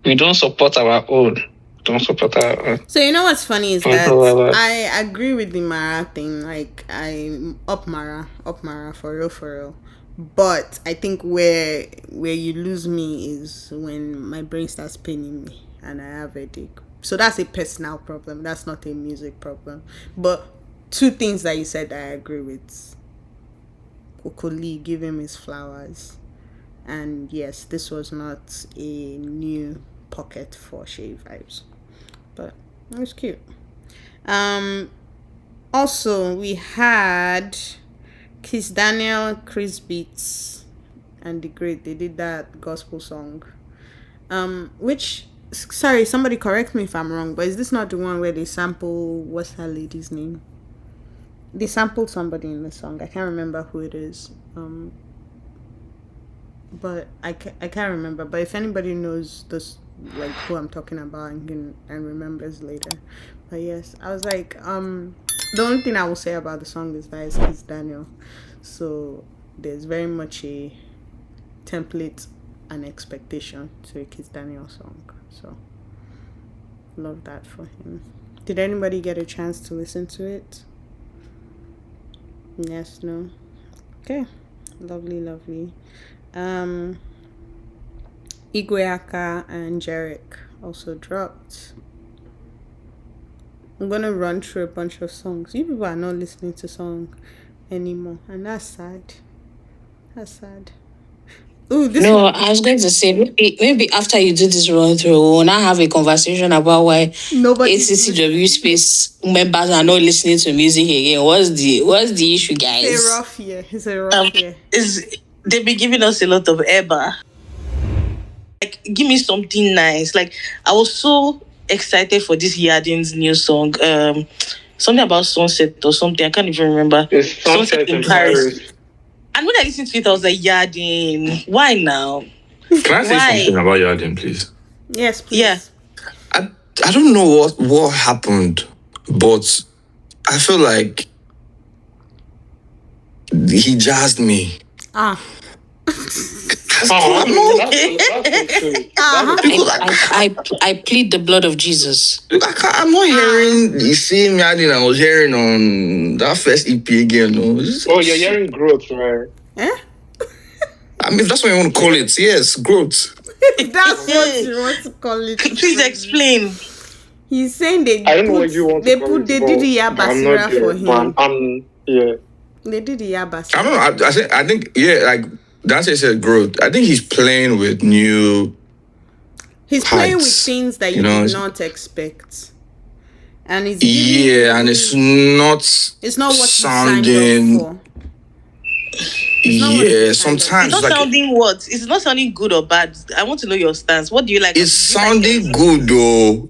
We don't support our own. Don't support our own. So you know what's funny is that I agree with the Mara thing. Like I'm up Mara for real. But I think where you lose me is when my brain starts paining me and I have a headache. So that's a personal problem. That's not a music problem. But two things that you said I agree with. Okoli, give him his flowers. And yes, this was not a new pocket for Shay vibes. But it was cute. Also, we had Kiss Daniel, Chris Beats, and The Great. They did that gospel song. Which, sorry, somebody correct me if I'm wrong, but is this not the one where they sample, what's that lady's name? They sampled somebody in the song. I can't remember who it is. But I can't remember. But if anybody knows this, like who I'm talking about and remembers later. But yes, I was like, the only thing I will say about the song is that it's Kiss Daniel. So there's very much a template and expectation to a Kiss Daniel song. So love that for him. Did anybody get a chance to listen to it? Yes, no? Okay. Lovely. Igueaka and Jerick also dropped. I'm gonna run through a bunch of songs. You people are not listening to songs anymore, and that's sad. Ooh, No, I was going to say maybe after you do this run through, we'll now have a conversation about why ATTW space members are not listening to music again. What's the issue, guys? It's a rough year. They've been giving us a lot of Eba. Like, give me something nice. Like, I was so excited for this Yardin's new song. Something about sunset or something. I can't even remember. It's Sunset in Paris. And when I listened to it, I was like, Yardin, why now? Can I say something about Yardin, please? Yes, please. Yeah. I don't know what happened, but I feel like he jazzed me. Ah. I plead the blood of Jesus. I'm not hearing the same Yardin I was hearing on that first EP again. No. Oh, you're hearing growth, right? I mean, if that's what you want to call it, yes, growth. That's what you want to call it. Please explain. He's saying I don't know what you want to call it. They did the Yabasira for him. Yeah. They did the Yabasira. I don't know. I think yeah, like Dante said, growth. I think he's playing with new. He's heights, playing with things that you did not expect, and it's and it's not. It's not what sounding. You signed up for. Yeah, sometimes it's not sounding what? It's not sounding good or bad. I want to know your stance. What do you like? It's sounding good though.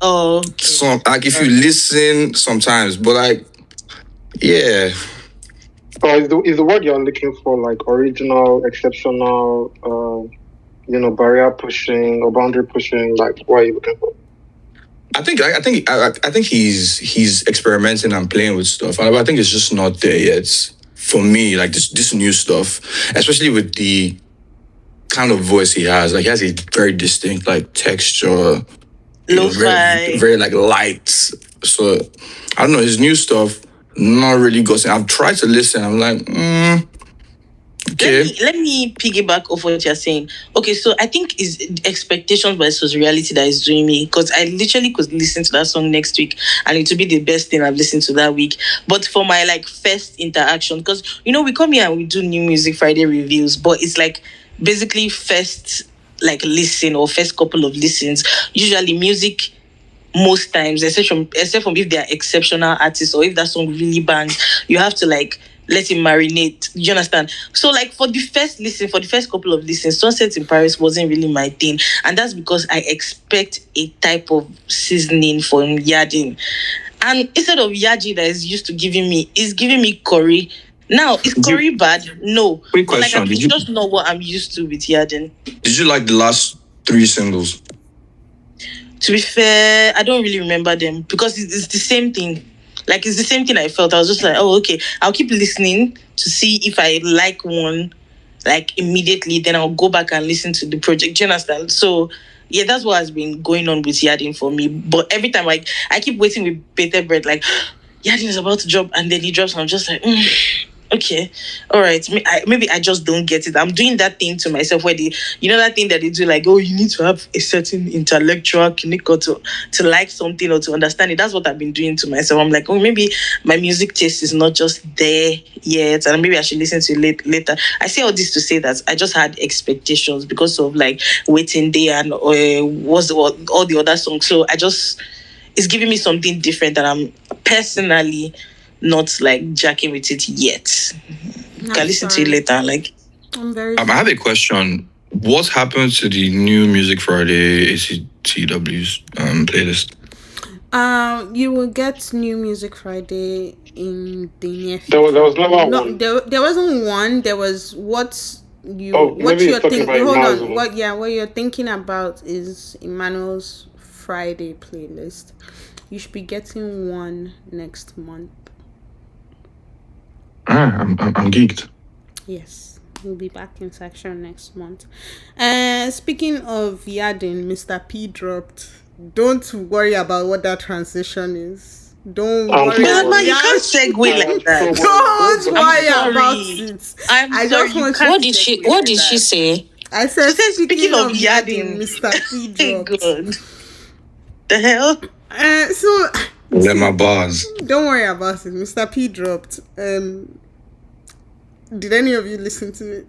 Oh, okay. Like if you listen sometimes, but like, yeah. Is the word you're looking for like original, exceptional, barrier pushing or boundary pushing? Like, what are you looking for? I think he's experimenting and playing with stuff. I think it's just not there yet for me, like this new stuff, especially with the kind of voice he has. Like he has a very distinct like texture, very, Lo-fi. very like light. So I don't know, his new stuff, not really ghosting. I've tried to listen. I'm like, okay. Let me piggyback off what you're saying. Okay, so I think it's expectations versus reality that is doing me, because I literally could listen to that song next week and it would be the best thing I've listened to that week. But for my like first interaction, because we come here and we do New Music Friday reviews, but it's like basically first like listen or first couple of listens. Usually music, most times, except from if they are exceptional artists or if that song really bangs, you have to like let it marinate. Do you understand? So like for the first couple of listens, Sunset in Paris wasn't really my thing. And that's because I expect a type of seasoning from Yadin. And instead of Yaji that is used to giving me, is giving me curry. Now, is curry bad? No. Quick But like, question. it's just not what I'm used to with Yadin. Did you like the last 3 singles? To be fair, I don't really remember them because it's the same thing. Like, it's the same thing I felt. I was just like, oh, okay, I'll keep listening to see if I like one, like, immediately. Then I'll go back and listen to the project. Do you understand? So, yeah, that's what has been going on with Yadin for me. But every time I keep waiting with bated breath, like, Yadin is about to drop, and then he drops, and I'm just like, okay, all right. Maybe I just don't get it. I'm doing that thing to myself where that thing that they do, like, oh, you need to have a certain intellectual clinical to like something or to understand it. That's what I've been doing to myself. I'm like, oh, maybe my music taste is not just there yet, and maybe I should listen to it later. I say all this to say that I just had expectations because of like Waiting Day and all the other songs. So it's giving me something different that I'm personally not like jacking with it yet. Can listen to it later. Like, I have a question. What happened to the New Music Friday ATTW's playlist? You will get New Music Friday in the near future. There was never one. There wasn't one. There was what maybe you're thinking. Hold on. What you're thinking about is Emmanuel's Friday playlist. You should be getting one next month. I'm geeked. Yes, we'll be back in section next month. Speaking of Yadin, Mr. P dropped. Don't worry about what that transition is. Don't worry. Man, you can't segue like that. Don't worry about it. I just want. What did she say? I said, speaking of Yadin, Mr. P dropped. God. The hell? So let my bars. Don't worry about it. Mr. P dropped. Did any of you listen to it?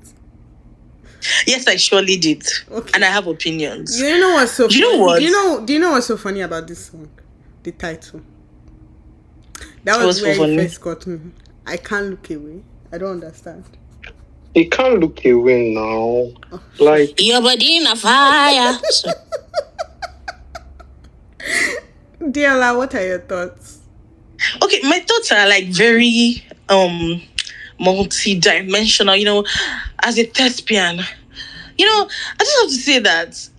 Yes, I surely did. Okay. And I have opinions. You know what's so funny? You know what? Do you know what's so funny about this song? The title. That was where funny. it first got me. I can't look away. I don't understand. You can't look away now. Like, Your body in a fire. Diola, what are your thoughts? Okay, my thoughts are like very multi-dimensional, as a thespian. I just have to say that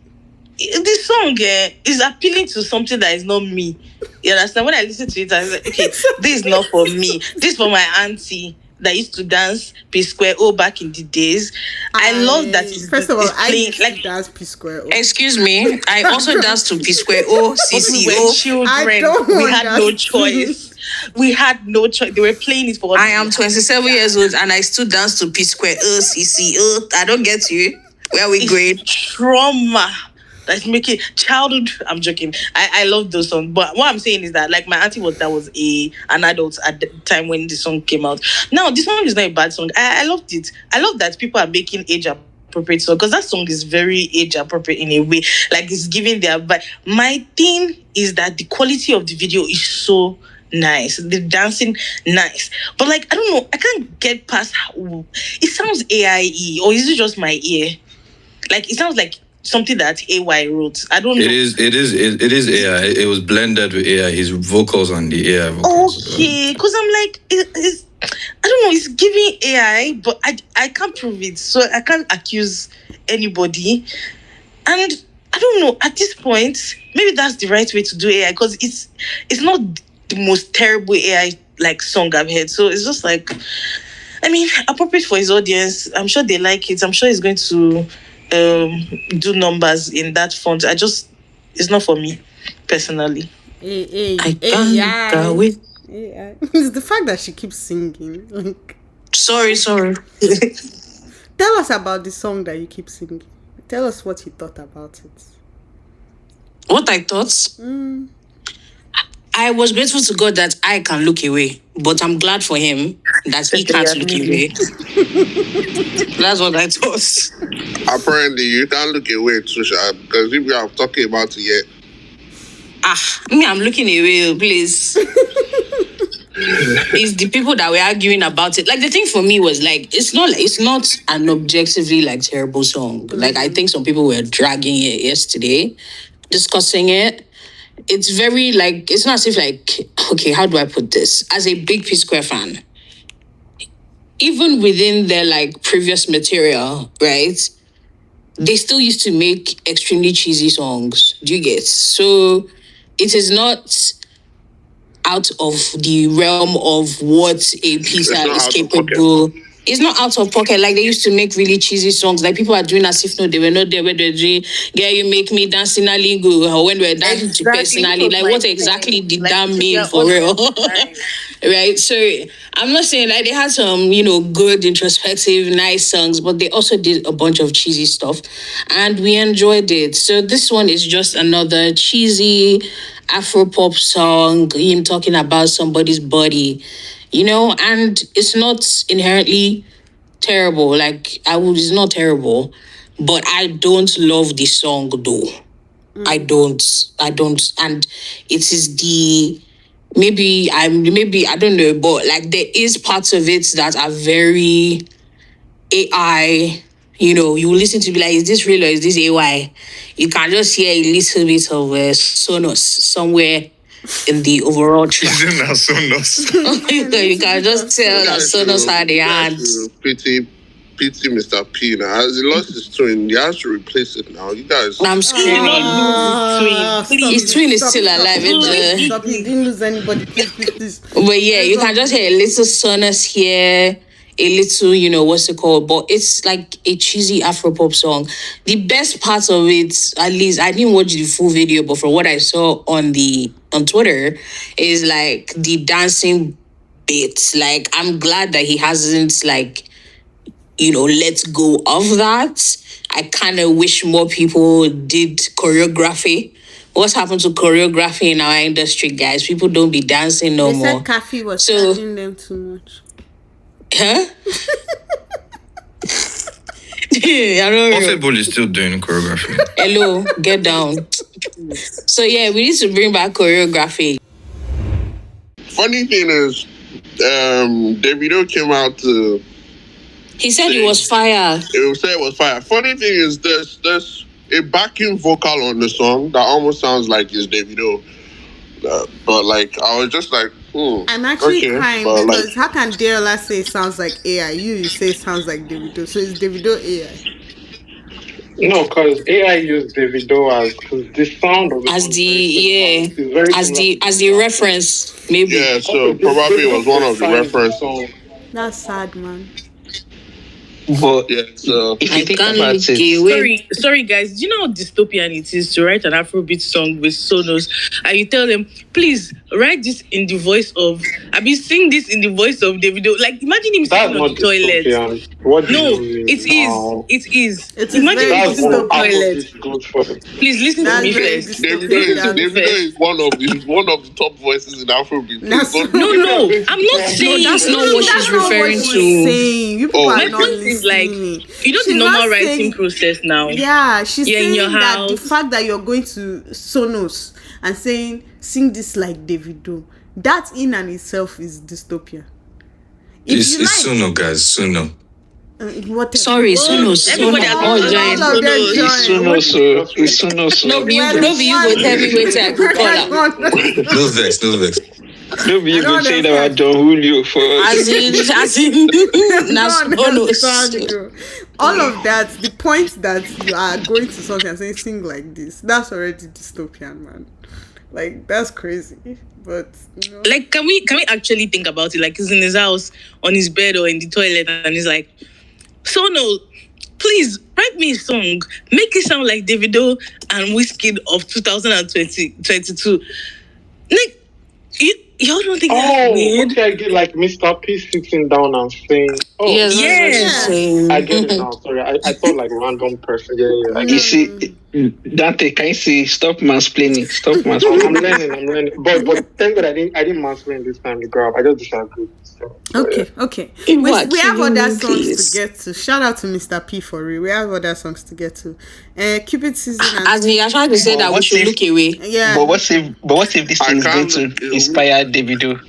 this song is appealing to something that is not me. You understand? When I listen to it, I was like, okay, this is not for me. This is for my auntie that used to dance P Square O back in the days. I love that. First of all, I playing, used to dance P Square O. Excuse me, I also danced to P Square O, we were CCO. children. We had no choice. We had no choice. They were playing it for us. I am 27 years old and I still dance to P Square O, CCO. I don't get you. Where we grade? Trauma. That's making childhood. I'm joking. I love those songs, but what I'm saying is that like my auntie was an adult at the time when the song came out. Now this song is not a bad song. I loved it. I love that people are making age appropriate song because that song is very age appropriate in a way. Like it's giving their vibe. My thing is that the quality of the video is so nice. The dancing nice, but like I don't know. I can't get past how it sounds AIE, or is it just my ear? Like it sounds like something that AY wrote. I don't know. It is AI. It was blended with AI. His vocals on the AI vocals. Okay, because I'm like, it's I don't know. It's giving AI, but I can't prove it, so I can't accuse anybody. And I don't know. At this point, maybe that's the right way to do AI because it's not the most terrible AI like song I've heard. So it's just like I mean, appropriate for his audience. I'm sure they like it. I'm sure he's going to do numbers in that font. It's not for me personally. I can't wait. It's the fact that she keeps singing. Like, Sorry. tell us about the song that you keep singing. Tell us what you thought about it. What I thought? I was grateful to God that I can look away, but I'm glad for him that he can't look away. That's what I thought. Apparently, you can't look away, Trisha, because if you are talking about it yet. I'm looking away, please. It's the people that were arguing about it. Like, the thing for me was like, it's not an objectively like terrible song. Like, I think some people were dragging it yesterday, discussing it. It's very like, it's not as if like, okay, how do I put this? As a big P Square fan, even within their like previous material, right? They still used to make extremely cheesy songs. Do you get? So it is not out of the realm of what a pizza is capable. It's not out of pocket. Like, they used to make really cheesy songs. Like, people are doing as if no, they were not there when they're doing, yeah, you make me dance in a lingo, or when we're dancing to personally. Like, what exactly did that mean for real? Right? So I'm not saying like they had some, good, introspective, nice songs, but they also did a bunch of cheesy stuff, and we enjoyed it. So this one is just another cheesy Afro pop song, him talking about somebody's body, and it's not inherently terrible. Like, it's not terrible, but I don't love the song though. I don't, and it is maybe I don't know, but like there is parts of it that are very AI. You listen to be like, is this real or is this AI? You can just hear a little bit of Sonos somewhere in the overall track. Isn't that Sonos? You can just tell that Sonos had a hand. Pity Mr. P now. As he lost his twin, he has to replace it now. You guys. I'm screaming. His twin is still alive. Stop, he didn't lose anybody. Please. But yeah, you can just hear a little Sonos here, a little, what's it called? But it's like a cheesy Afropop song. The best part of it, at least, I didn't watch the full video, but from what I saw on Twitter, is like the dancing bits. Like, I'm glad that he hasn't like, let go of that. I kind of wish more people did choreography. What's happened to choreography in our industry, guys? People don't be dancing no more. They said Kathy was charging them too much. Huh? I don't know. Possible is still doing choreography. Hello, get down. So yeah, we need to bring back choreography. Funny thing is, Davido came out to. He said it was fire. He said it was fire. Funny thing is, there's a backing vocal on the song that almost sounds like it's Davido. But like, I was just like, I'm actually crying because like, how can Deola say it sounds like AI? You say it sounds like Davido. So it's Davido AI. No, because AI used Davido as the sound of as the reference, maybe. Yeah, so probably it was one of the reference. That's sad, man. But yeah, so if you think about it, sorry guys, do you know how dystopian it is to write an Afrobeat song with Sonos and you tell them, please write this in the voice of, sing this in the voice of Davido. Like, imagine him sitting on the toilet. What do you mean? It is. It's imagine him sitting on the toilet. Please listen to me first. Davido is one of the top voices in Afrobeat. No, I'm not saying that's not what she's referring to. My point is like, the normal writing process now. Yeah, she's saying in your that the fact that you're going to Sonos and saying, sing this like Davido, that in and itself is dystopia. It's Suno, guys. Suno. Sorry, Sonos. Everybody It's Suno. No, you go tell me where I could call her. No vex. No, you go say about Don Julio for as in all of that, the point that you are going to something and saying sing like this, that's already dystopian, man. Like that's crazy. But Like, can we actually think about it? Like, he's in his house, on his bed or in the toilet, and he's like, "So no, please write me a song. Make it sound like Davido and Wizkid of 2022." Like, y'all don't think that's weird? Okay, I get like Mr. P sitting down and saying, "Oh, Yes, that's what she's Yes. saying. I get it now." Sorry, I thought like random person. Yeah, I You get it. see, Dante, can you see? Stop mansplaining. Stop I'm mansplaining. learning. But thank God I didn't mansplain this time, girl. I just disagree. So, Okay. You We are have killing other me, songs please. to get to. Shout out to Mr. P for real. We have other songs to get to. Cupid season and As he trying to say But that we what should if- look away. yeah. But what if this I thing is going can't to look- inspire Davido?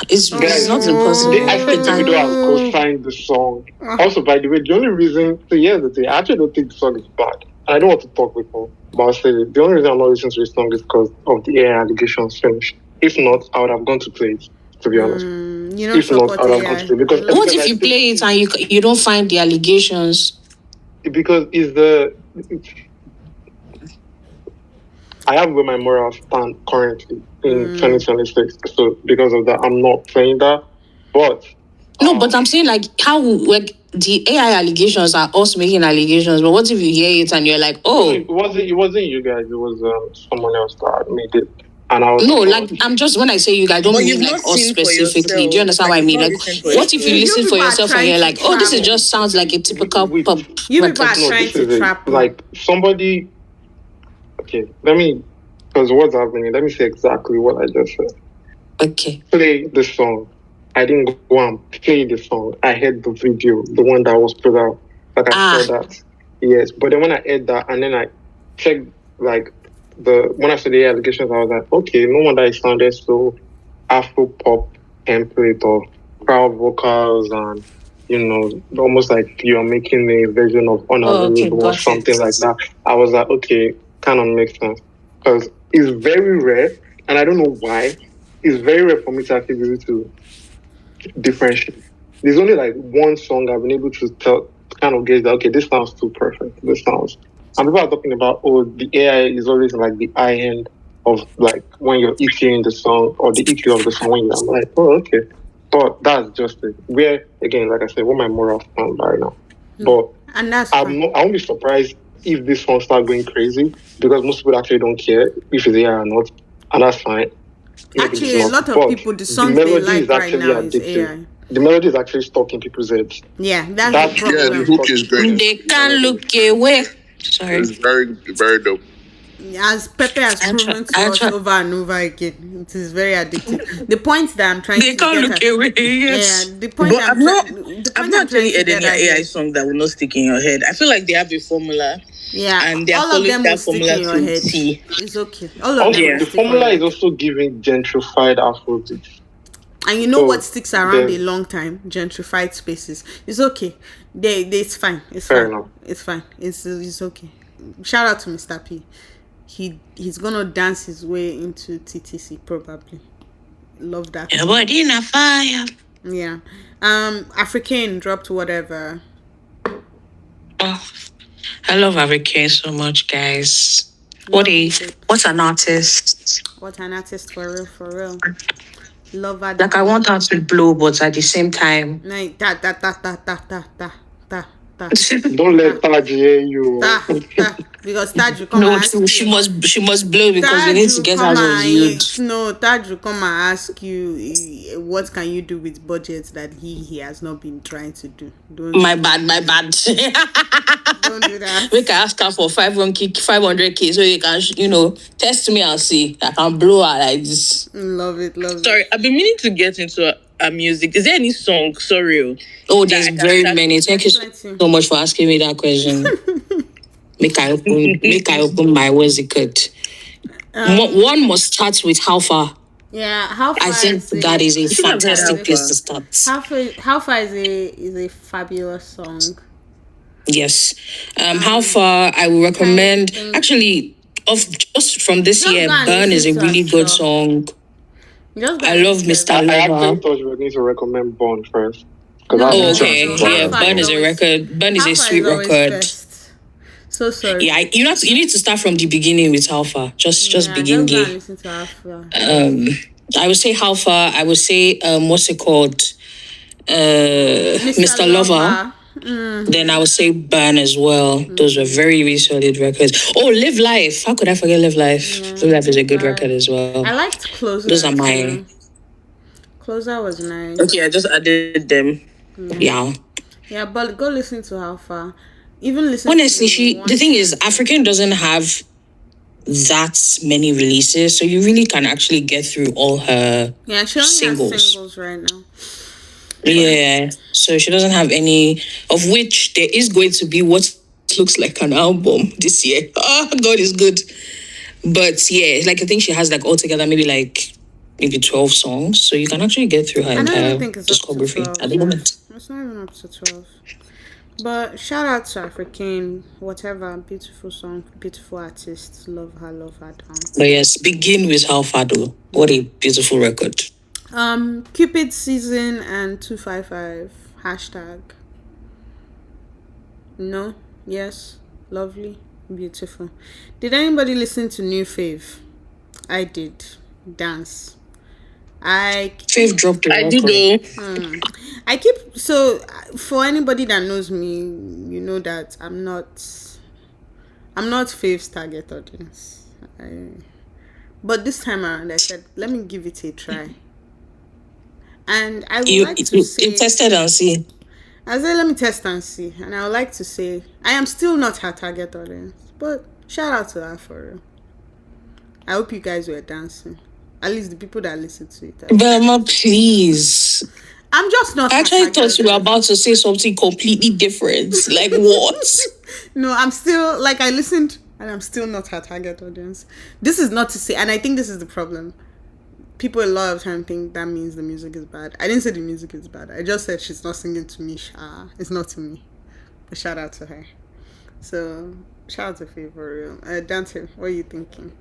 It's guys, not impossible. I said Davido has co-signed the song. Also, by the way, the only reason, so here's the thing, I actually don't think the song is bad. And I don't want to talk with him, but I'll say it. The only reason I'm not listening to this song is because of the AI allegations finish. If not, I would have gone to play it, to be honest. You know, If not, support I would have gone AI. to play it. Because, What because if I you think- play it and you don't find the allegations? Because I have where my morals stand currently in 2026. So because of that, I'm not playing that. But No, but I'm saying like how like the AI allegations are us making allegations, but what if you hear it and you're like, oh it wasn't you guys. It was someone else that made it. And I was no, like I'm just when I say you guys, I don't But mean you've like not us seen for specifically. yourself. Do you understand Like, what I you've mean? not Like, listened for what if you yourself. listen You for people are yourself and trying you're to like, oh, this is travel. just sounds like a typical pop You record. people are no, trying this to is it. trap me. Like somebody. Okay, because what's happening? Let me say exactly what I just said. Okay. Play the song. I didn't go and play the song. I heard the video, the one that was put out. Like I saw that. Yes, but then when I heard that and then I checked like when I saw the allegations, I was like, okay, no wonder it sounded so Afro pop template of crowd vocals and almost like you're making a version of Unavailable or something like that. I was like, okay, kind of makes sense because it's very rare, and I don't know why. It's very rare for me to actually be able to differentiate. There's only like one song I've been able to kind of gauge that, okay, this sounds too perfect. This sounds. And people are talking about, oh, the AI is always like the high end of like when you're EQing the song or the EQ of the song. I'm like, oh, okay. But that's just it. Where, again, like I said, what my moral stand right now. But And that's I fine. won't be surprised if this song start going crazy because most people actually don't care if it's AI or not. And that's fine. Actually, a lot of But people, the songs they like right now is AI. The melody is actually stuck in people's heads. Yeah, that's the problem. Yeah, the hook is great. They can't look away. Sorry. It's very, very dope. As Pepe has proven to us over and over again, it is very addictive. The point that I'm trying They to can't get look at, away. Yes. the point But I'm I've not actually heard any AI song that will not stick in your head. I feel like they have a formula. Yeah, And they are all of them following will that stick formula in your to head. T. It's okay. All of Also, them will the stick in formula your is head. also giving gentrified Afrobeat. And you know So, what sticks around then- a long time? Gentrified spaces. It's okay. It's fine. It's Fair fine. enough. It's fine. It's okay. Shout out to Mr. P. He's gonna dance his way into TTC probably. Love that. Your body in a fire. Yeah. African dropped whatever. Oh, I love African so much, guys. What's an artist? What an artist for real. Love her. Like I want her to blow, but at the same time. Like ta. Don't let Taj hear you. Ta. Because Taj will come No, and ask you. she must blow because we need to get out of youth. No, Taj will come and ask you what can you do with budgets that he has not been trying to do. My bad. Don't do that. We can ask her for 500k so you can, test me and see. I can blow her like this. Love it. Sorry, I've been meaning to get into a music. Is there any song? Sorry. Oh, there's very many. Thank you so much for asking me that question. Make I open my what's one must start with how far. Yeah, how far? I think that is a fantastic place to start. How far is a fabulous song. Yes. How far I will recommend actually just from this Just year, go and Burn is a listen to really her good stuff. song. I love Mr. I actually Lover. thought you were going to recommend Bond first. Oh, okay. No, Yeah, Burn is a record. Burn is a sweet record. So sorry. Yeah, you need to start from the beginning with Alpha. Just begin just go and there. listen to Alpha. I would say Alpha. I would say what's it called? Mr. Lover. Then I would say Burn as well. Those were very, very solid records. Oh, Live Life. How could I forget Live Life? Live Life is a good record as well. I liked Closer. Those are my... Closer was nice. Okay, I just added them. Yeah. Yeah, but go listen to Alpha. Even listen Honestly, to the thing is, African doesn't have that many releases, so you really can actually get through all her she only singles. has singles right now. Yeah, so she doesn't have any, of which there is going to be what looks like an album this year. Oh, God is good. But yeah, like I think she has like altogether maybe 12 songs, so you can actually get through her entire discography at the moment. It's not even up to 12. But shout out to African, whatever, beautiful song, beautiful artist, love her down. But yes, begin with How Fado. What a beautiful record. Cupid Season and 255 hashtag. No, yes, lovely, beautiful. Did anybody listen to New Fave? I did. Dance. Fave dropped a record. I did though. So for anybody that knows me, you know that I'm not Fave's target audience. But this time around, I said, let me give it a try. And I would like to say... You tested and see. I said, let me test and see. And I would like to say, I am still not her target audience. But shout out to her for real. I hope you guys were dancing. At least the people that listen to it. Velma, please. I'm just not... I actually thought you were about to say something completely different. Like what? No, I'm still... I listened and I'm still not her target audience. This is not to say... And I think this is the problem. People a lot of time think that means the music is bad. I didn't say the music is bad. I just said she's not singing to me. It's not to me. But shout out to her. So, shout out to Faye for real. Dante, what are you thinking?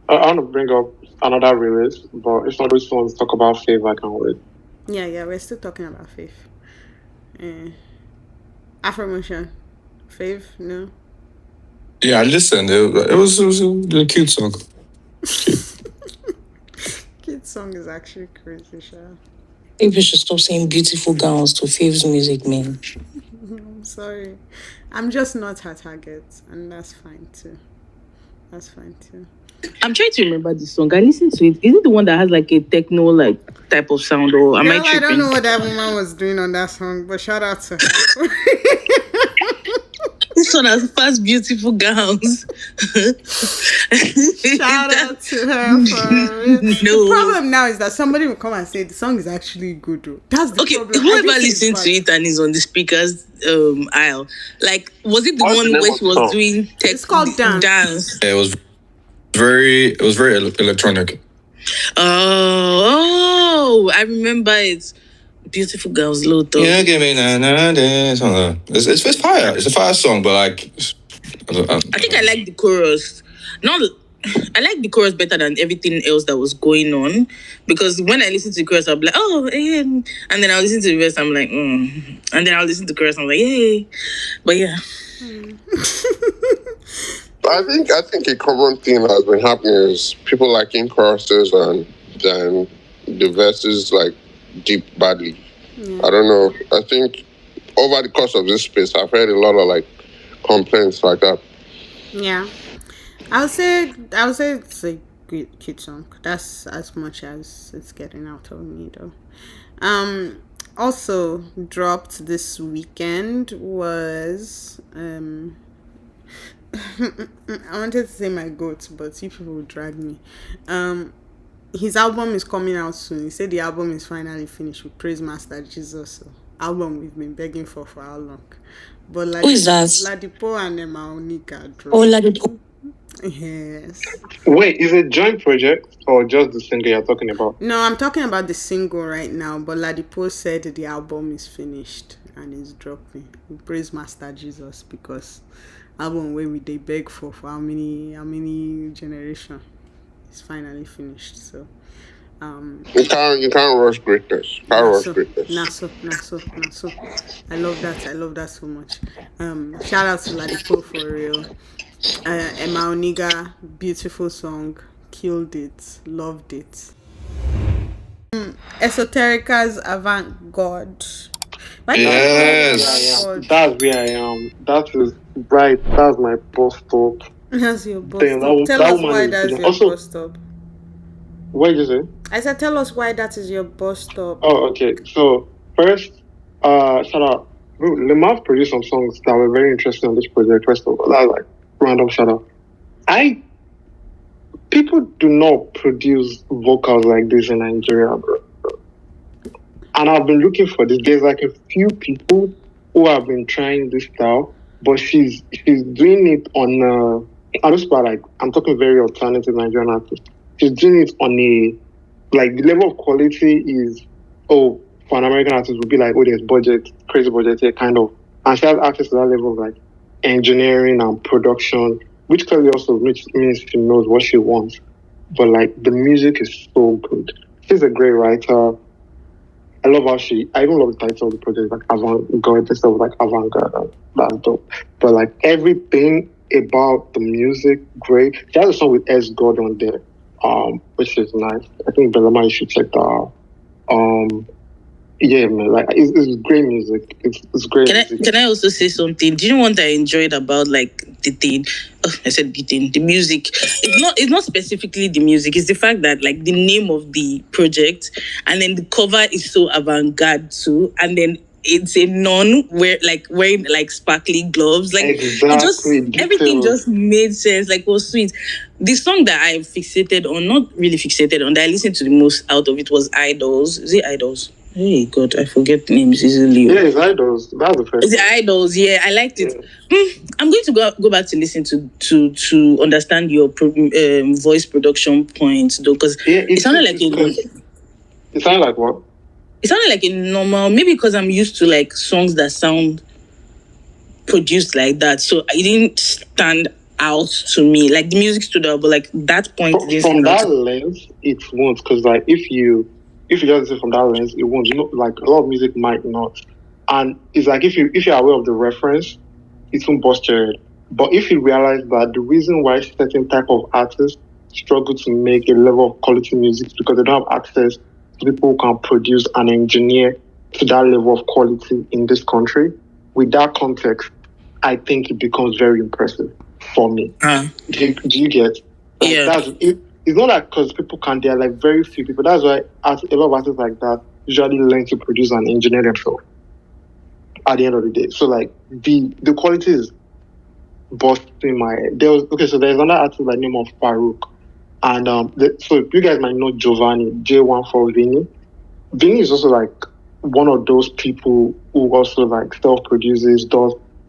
I want to bring up another release, but if not this one, talk about Faith, I can't wait. Yeah, we're still talking about Faith. Affirmation. Faith, no? Yeah, I listened. It was a cute song. Kid song is actually crazy, Sha. I think we should stop saying beautiful gowns to Fave's music, man. I'm sorry. I'm just not her target, and that's fine too. I'm trying to remember the song. I listened to it. Is it the one that has a techno type of sound, or am I tripping? I don't know what that woman was doing on that song, but shout out to her. This one has fast, beautiful gowns. Shout out to her for it. No. The problem now is that somebody will come and say the song is actually good. Though. That's the problem. Whoever listened to it and is on the speakers aisle, was it the one where she was doing it's called dance? It was very electronic. Oh, I remember it. Beautiful girls, Lotto. Yeah, give me it's fire. It's a fire song, but I think I like the chorus. I like the chorus better than everything else that was going on, because when I listen to the chorus, I'm like, oh, and then I'll listen to the verse, I'm like, and then I'll listen to the chorus, I'm like, hey, but yeah. I think a common theme has been happening is people liking choruses and then the verses deep badly. I don't know. I think over the course of this space, I've heard a lot of complaints like that. Yeah, I would say it's a good cute song. That's as much as it's getting out of me, though. Also dropped this weekend was I wanted to say my goat, but you people would drag me. His album is coming out soon. He said the album is finally finished with Praise Master Jesus. So, album we've been begging for how long? But who is that? Ladipo and Emma Onika dropped. Oh, Ladipo. Yes. Wait, is it a joint project or just the single you're talking about? No, I'm talking about the single right now. But Ladipo said the album is finished and is dropping. We praise Master Jesus because album where they beg for how many generation. It's finally finished. So You can't rush greatness. Can't rush Naso, greatness. Naso. I love that. I love that so much. Shout out to Ladipo for real. Emma Oniga, beautiful song. Killed it. Loved it. Esoterica's avant-garde. Why did you call it Yes. avant-garde? That's where I am. That is right. That's my bus stop. That's your bus Then stop. Tell that us woman why is that's brilliant. your Also, bus stop. what did you say? I said, tell us why that is your bus stop. Oh, okay. So first, shout out. Lemar produced some songs that were very interesting on this project. First of all, that's like random shout out. People do not produce vocals like this in Nigeria, bro. And I've been looking for this. There's like a few people who have been trying this style, but she's doing it on I'm talking very alternative Nigerian artist. She's doing it on a like the level of quality is for an American artist would be like, there's budget, crazy budget here, kind of. And she has access to that level of like engineering and production, which clearly also means she knows what she wants. But like the music is so good. She's a great writer. I love how I even love the title of the project, like avant-garde, instead of like avant-garde. That's dope. But like everything about the music, great. She has a song with S God on there, which is nice. I think Belema, you should check that out. Yeah, man, like it's great music. It's great. Can I also say something? Do you know what I enjoyed about like the thing? Oh, I said the thing, the music. It's not specifically the music. It's the fact that like the name of the project, and then the cover is so avant-garde too, and then it's a nun wearing like sparkly gloves. Like exactly. Everything just made sense. Like it was sweet. The song that I fixated on, not really fixated on, that I listened to the most out of it was Idols. Is it Idols? Hey God, I forget names easily. Yeah, it's Idols. That's the first. It's Idols. Yeah, I liked it. I'm going to go back to listen to understand your voice production points though, because it sounded like It sounded like what? It sounded like a normal. Maybe because I'm used to like songs that sound produced like that, so it didn't stand out to me. Like the music stood out, but like that point from that lens, it won't. Because like if you just listen from that lens, it won't. You know, like a lot of music might not. And it's like if you're aware of the reference, it won't bust your head. But if you realize that the reason why certain type of artists struggle to make a level of quality music is because they don't have access to people who can produce and engineer to that level of quality in this country. With that context, I think it becomes very impressive for me. Do you get? Like, yeah. It's not like because people can't. There are like very few people. That's why a lot of artists like that usually learn to produce and engineer themselves at the end of the day. So like the quality is busting my head. So there's another artist by the name of Farouk. And so you guys might know Giovanni, J14 Vinny. Vinny is also like one of those people who also like self-produces,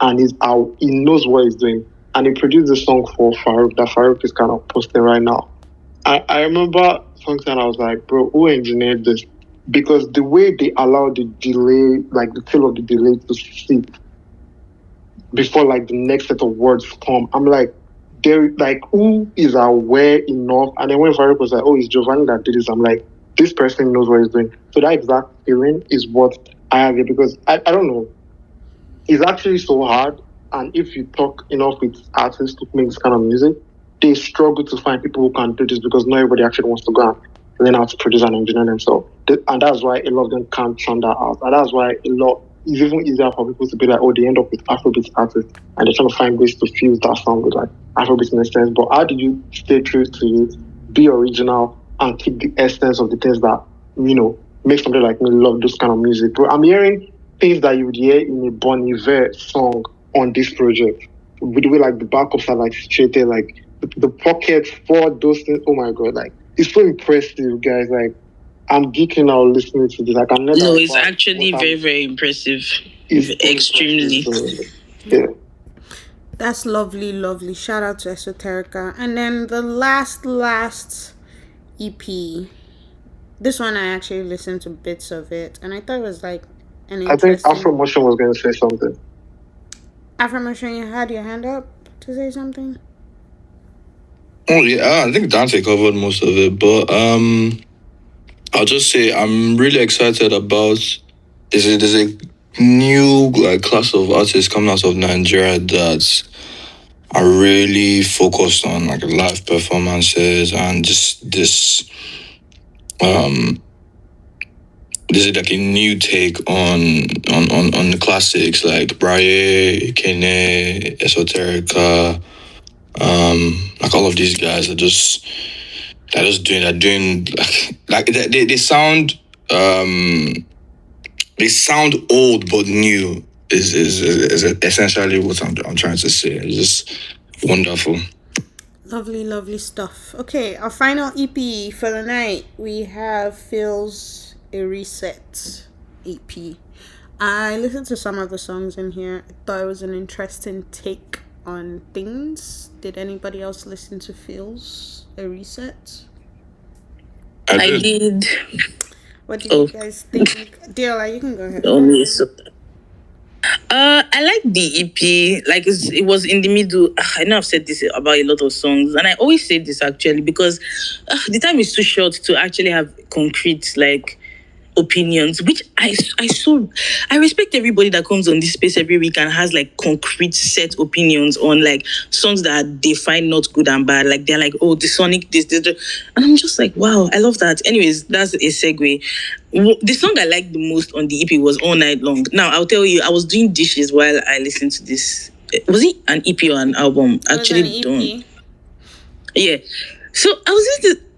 and he knows what he's doing. And he produced a song for Farouk that Farouk is kind of posting right now. I remember something I was like, bro, who engineered this? Because the way they allow the delay, like the tail of the delay to sit before like the next set of words come, I'm like, they're like, who is aware enough? And then when Farouk was like, oh, it's Giovanni that did this, I'm like, this person knows what he's doing. So that exact feeling is what I have here, because I don't know. It's actually so hard. And if you talk enough with artists to make this kind of music, they struggle to find people who can do this because not everybody actually wants to go and learn how to produce and engineer themselves. And that's why a lot of them can't churn that out. And that's why it's even easier for people to be like, oh, they end up with Afrobeat artists and they're trying to find ways to fuse that sound with like Afrobeat in a sense. But how do you stay true to it, be original, and keep the essence of the things that, make somebody like me love this kind of music? Bro, I'm hearing things that you would hear in a Bon Iver song on this project. With the way like the backups are like situated, like the pockets for those things. Oh my God, like it's so impressive, guys. Like I'm geeking out listening to this. Like I'm never. No, it's actually very, very impressive. It's extremely. Impressive. Yeah. That's lovely, lovely. Shout out to Esoterica. And then the last EP. This one I actually listened to bits of it, and I thought it was like an interesting. I think Afro Motion was going to say something. Afro Motion, you had your hand up to say something? Oh yeah, I think Dante covered most of it, but I'll just say I'm really excited about there's a new like class of artists coming out of Nigeria that are really focused on like live performances and just this is like a new take on the classics like Braille, Kene, Esoterica, like all of these guys are just they're doing like they sound they sound old but new is essentially what I'm trying to say. It's just wonderful. Lovely stuff. Okay, our final EP for the night, we have Feels a Reset EP. I listened to some of the songs in here. I thought it was an interesting take on things. Did anybody else listen to Feels a Reset? I did. What do you guys think? Diola, you can go ahead. I like the EP. Like it was in the middle. I know I've said this about a lot of songs, and I always say this actually because the time is too short to actually have concrete like opinions. Which I respect everybody that comes on this space every week and has like concrete set opinions on like songs that they find not good and bad. Like they're like, oh, the Sonic this, and I'm just like, wow, I love that. Anyways, that's a segue. The song I liked the most on the EP was All Night Long. Now, I'll tell you, I was doing dishes while I listened to this. Was it an EP or an album? Actually, don't. Yeah. So I was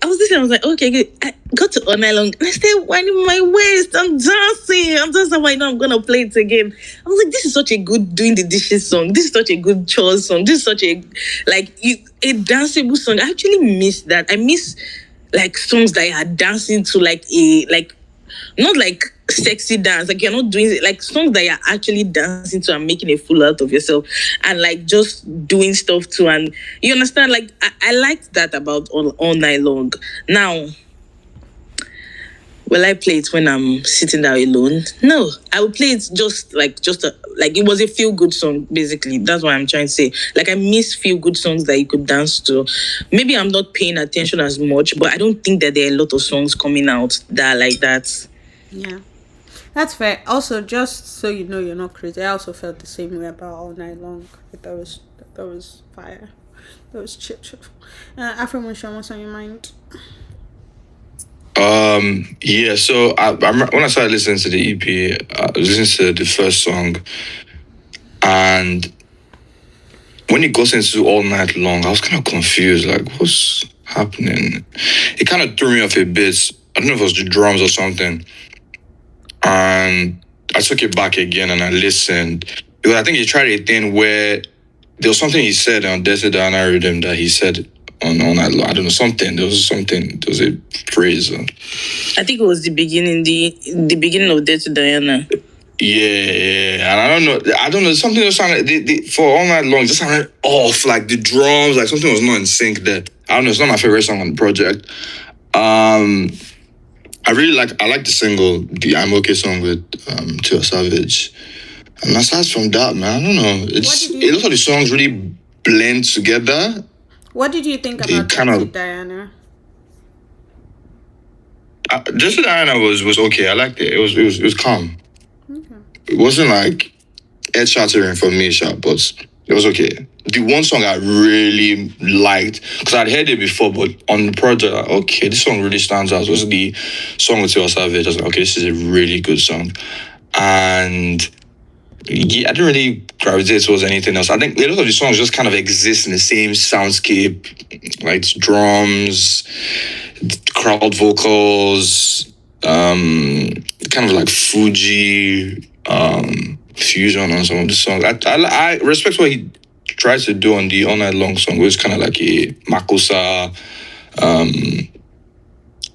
listening, I was like, okay, good. I got to All Night Long and I started winding my waist. I'm dancing. I know I'm going to play it again. I was like, this is such a good doing the dishes song. This is such a good chores song. This is such a danceable song. I actually miss that. I miss like songs that are dancing to not like sexy dance, like you're not doing it, like songs that you're actually dancing to and making a fool out of yourself and like just doing stuff too. And you understand, like I liked that about all Night Long. Now, will I play it when I'm sitting down alone? No, I will play it like it was a feel good song, basically. That's what I'm trying to say. Like I miss feel good songs that you could dance to. Maybe I'm not paying attention as much, but I don't think that there are a lot of songs coming out that are like that. Yeah, that's fair. Also, just so you know, you're not crazy. I also felt the same way about All Night Long. That was fire. That was chip. Affirmation, what's on your mind? Yeah. So when I started listening to the EP, I was listening to the first song, and when it goes into All Night Long, I was kind of confused. Like, what's happening? It kind of threw me off a bit. I don't know if it was the drums or something. And I took it back again and I listened. Because I think he tried a thing where there was something he said on Desert Diana Rhythm that he said on I don't know, something. There was a phrase. I think it was the beginning of Desert Diana. Yeah, and I don't know, something that sounded, for All Night Long, it just sounded off, like the drums, like something was not in sync there. I don't know, it's not my favorite song on the project. I like the single, the I'm Okay song with Tio Savage. And aside from that, man, I don't know. A lot of the songs really blend together. What did you think about Desert Diana? Desert Diana was okay. I liked it. It was calm. Okay. It wasn't like head shattering for me, but it was okay. The one song I really liked, because I'd heard it before, but on the project, okay, this song really stands out. It was the song with Tio Savage. I was like, okay, this is a really good song. And yeah, I didn't really gravitate towards anything else. I think a lot of the songs just kind of exist in the same soundscape, like drums, crowd vocals, kind of like Fuji fusion on some of the songs. I respect what he tries to do on the All Night Long song, which is kind of like a Makusa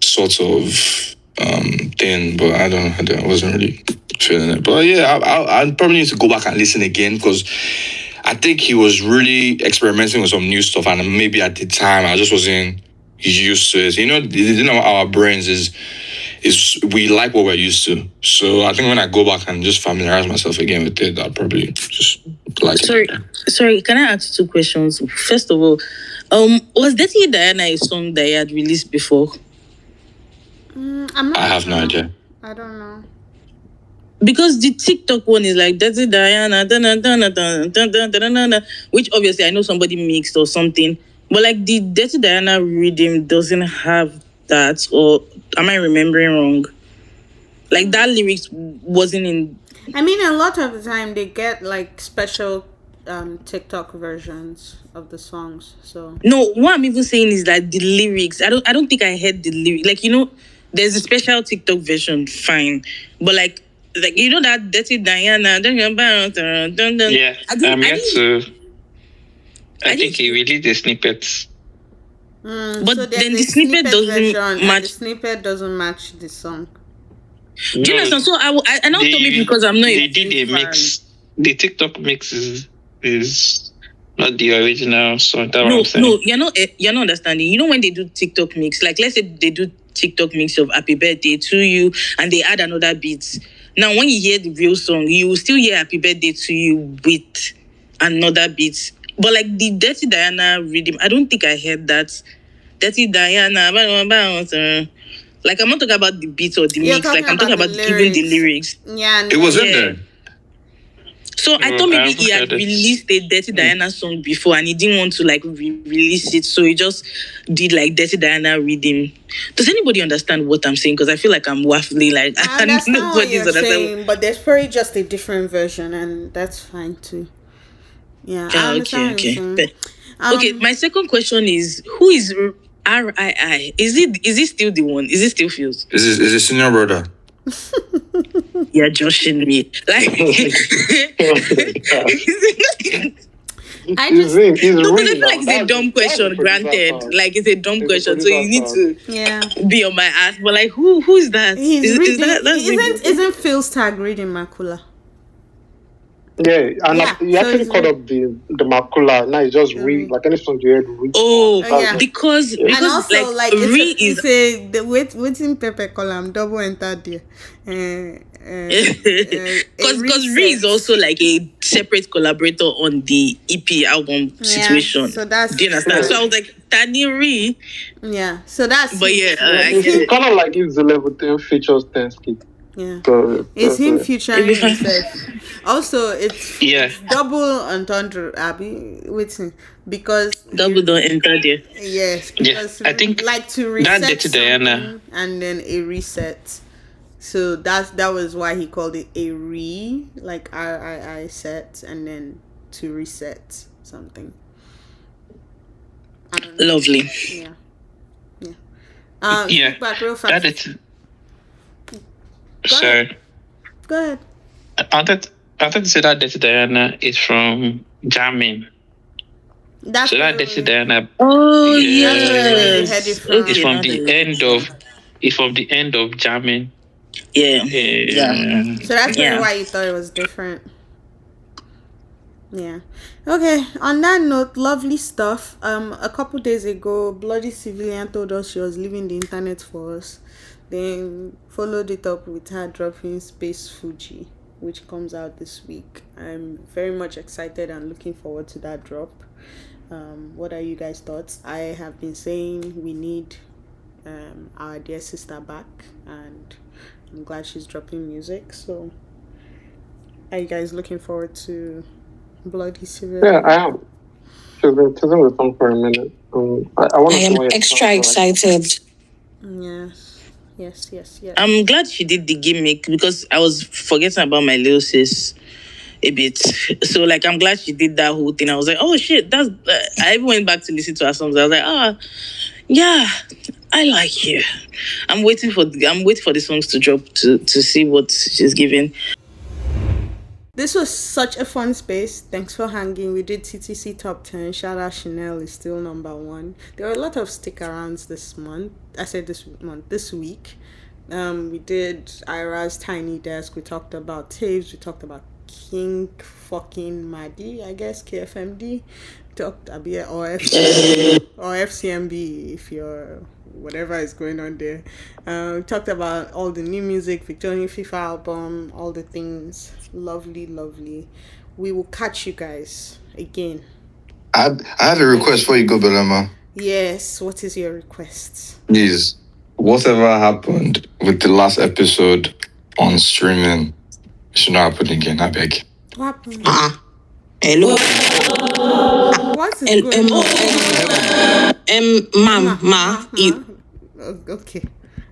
sort of thing, but I wasn't really feeling it. But yeah, I probably need to go back and listen again, because I think he was really experimenting with some new stuff, and maybe at the time I just wasn't used to it. You know, our brains is we like what we're used to. So I think when I go back and just familiarize myself again with it, I'll probably just like it. Sorry, can I ask 2 questions? First of all, was Dirty Diana a song that you had released before? I'm not I have no sure. idea. I don't know. Because the TikTok one is like Dirty Diana, which obviously I know somebody mixed or something. But like the Dirty Diana rhythm doesn't have that, or am I remembering wrong? Like that lyrics wasn't in. I mean, a lot of the time they get like special TikTok versions of the songs. So No, what I'm even saying is that the lyrics. I don't think I heard the lyrics. Like there's a special TikTok version, fine, but like that Dirty Diana. Yeah, I'm yet to. I think he released the snippets. But so then the snippet doesn't version, and the match. snippet doesn't match the song. Do you understand? So I now told me because I'm not They a did a fan. mix. The TikTok mix is not the original song. That's what No, I'm saying. no, you're not understanding. You know when they do TikTok mix, like let's say they do TikTok mix of Happy Birthday to You, and they add another beat. Now, when you hear the real song, you will still hear Happy Birthday to You with another beat. But like the Dirty Diana rhythm, I don't think I heard that. Dirty Diana, like I'm not talking about the beat or the You're mix. Like I'm talking talking about about the even the lyrics. lyrics. Yeah, It was in Yeah. there. So I No, thought I maybe haven't he had heard it. released a Dirty Diana song before and he didn't want to like release it, so he just did like Dirty Diana rhythm. Does anybody understand what I'm saying? Because I feel like I'm waffling, like I understand what nobody's you're understanding. saying, but there's probably just a different version, and that's fine too. Yeah, I Yeah, understand what you're saying. Okay, my second question is, who is RII? Is it still the one? Is it still Fuse? Is a senior brother? You're joshing me. Like I He's just in. He's no, because I real feel like it's now. a dumb question, granted. Like it's a dumb question, so you need to be on my ass. But like who is that? he's Is reading. that Isn't Phil's tag reading Makula? Yeah, and Yeah, you so actually he's caught up the Makula. Now it's just read like any song you heard read. Oh, yeah. because And also like Re it's a the waiting Pepe column double entered there. because Re is also like a separate collaborator on the EP album situation. So that's do you understand? So I was like, Tani Re. Yeah, so that's But yeah, I get It's it. kind of like if the level 10 features 10 skip. Yeah, So it's him so- featuring himself. Also, it's Yeah. double entendre, Abby. Waiting because Double don't enter there. yes, Yeah, because I think like to that reset Dirty Diana- something and then a reset. So that was why he called it a like RII set, and then to reset something. Lovely. Yeah. Yeah. Back real fast. That is. Go ahead. So Go ahead. I wanted to say that Dirty Diana is from Jamming. That's So that where Dirty we- Diana Oh Yeah. yes. Had it from. is from now the that- end of. It's from the end of Jamming. Yeah. Yeah. So that's Yeah. maybe why you thought it was different. Yeah. Okay. On that note, lovely stuff. A couple days ago, Bloody Civilian told us she was leaving the internet for us. Then followed it up with her dropping Space Fuji, which comes out this week. I'm very much excited and looking forward to that drop. What are you guys' thoughts? I have been saying we need our dear sister back, and I'm glad she's dropping music. So, are you guys looking forward to Bloody Civilian? Yeah, I am. She's been teasing with song for a minute. I want I to am know your extra thoughts, like- excited. Yes. I'm glad she did the gimmick because I was forgetting about my little sis a bit. So like I'm glad she did that whole thing. I was like, oh shit, that's. I even went back to listen to her songs. I was like, yeah, I like you. I'm waiting for the songs to drop to see what she's giving. This was such a fun space. Thanks for hanging. We did TTC Top 10. Shout out Chanel is still number 1. There were a lot of stick-arounds this month. I said this week. We did Ira's Tiny Desk. We talked about Taves. We talked about King fucking Madi, I guess, KFMD. We talked about or FCMB if you're whatever is going on there. We talked about all the new music, Victorian FIFA album, all the things. Lovely. We will catch you guys again. I have a request for you, go, Belema. Yes, what is your request? Please, whatever happened with the last episode on streaming should not happen again, I beg. What happened? Hello. What is going on? Okay.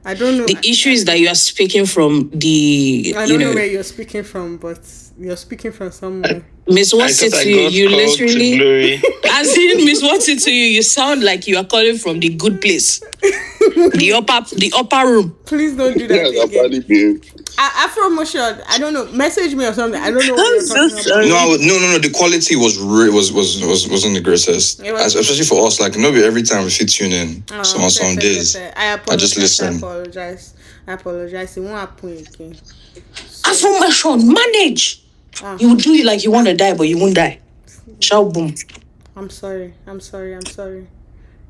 I don't know. The issue is that you are speaking from the. I don't know where you're speaking from, but you're speaking from somewhere. Miss What's it to you? You literally, as in Miss What's it to you? You sound like you are calling from the good place, the upper room. Please don't do that again. Afro Motion, I don't know. Message me or something. I don't know what you're talking about. No. The quality wasn't the greatest, especially for us. Like maybe every time we fit tune in. So on some days, I just listen. I apologize. It won't happen again. Afro Motion, manage. You do it like you want to die, but you won't die. Shout boom. I'm sorry.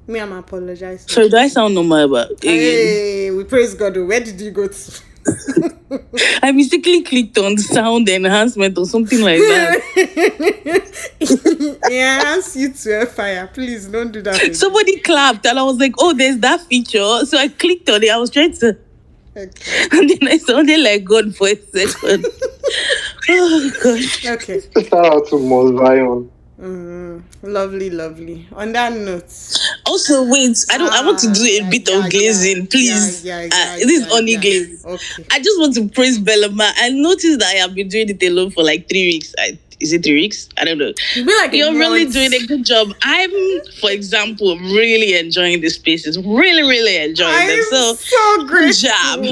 Me, I'm apologizing. So do I sound normal about again? Hey, we praise God. Where did you go to? I mistakenly clicked on sound enhancement or something like that. Enhance you to fire. Please don't do that. Somebody clapped and I was like, oh, there's that feature. So I clicked on it. I was trying to. Okay. And then I sounded like God for a second. Oh, gosh. Okay. Shout out to Mo Zion. Lovely. On that note. Also, wait. I want to do a bit of glazing, please. This is only glaze. Okay. I just want to praise Bellama. I noticed that I have been doing it alone for like 3 weeks. Is it 3 weeks? I don't know. You're really doing a good job. I'm, for example, really enjoying the spaces. Really enjoying them. So great. Good job.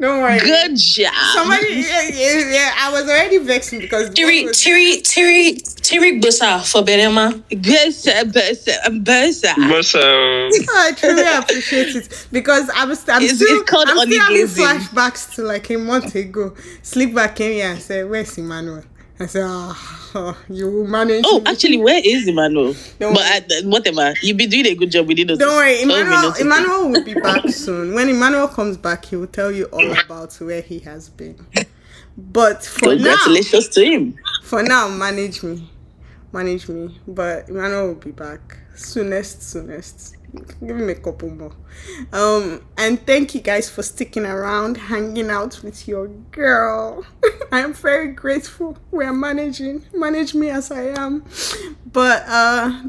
Don't worry. Good job. Somebody, I was already vexing because Terry Busa for Berema. Busa. I truly appreciate it because I'm still having flashbacks to like a month ago. Sleepback came here and said, "Where's Emmanuel?" I said, you will manage. Oh, actually, where is Emmanuel? Whatever. You've been doing a good job. We didn't Don't worry. Emmanuel will be back soon. When Emmanuel comes back, he will tell you all about where he has been. But congratulations to him. For now, manage me. But Emmanuel will be back soonest. Give him a couple more. And thank you guys for sticking around, hanging out with your girl. I am very grateful. We are manage me as I am. But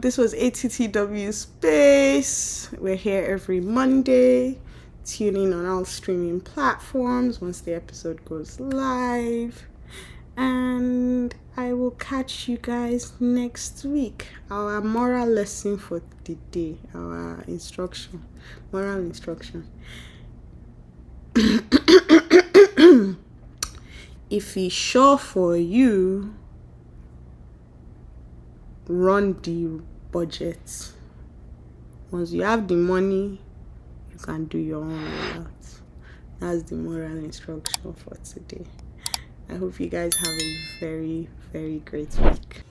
this was ATTW Space. We're here every Monday. Tune in on all streaming platforms once the episode goes live. And I will catch you guys next week. Our moral lesson for the day, our moral instruction. If it's sure for you, run the budget. Once you have the money, you can do your own rollout. That's the moral instruction for today. I hope you guys have a very, very great week.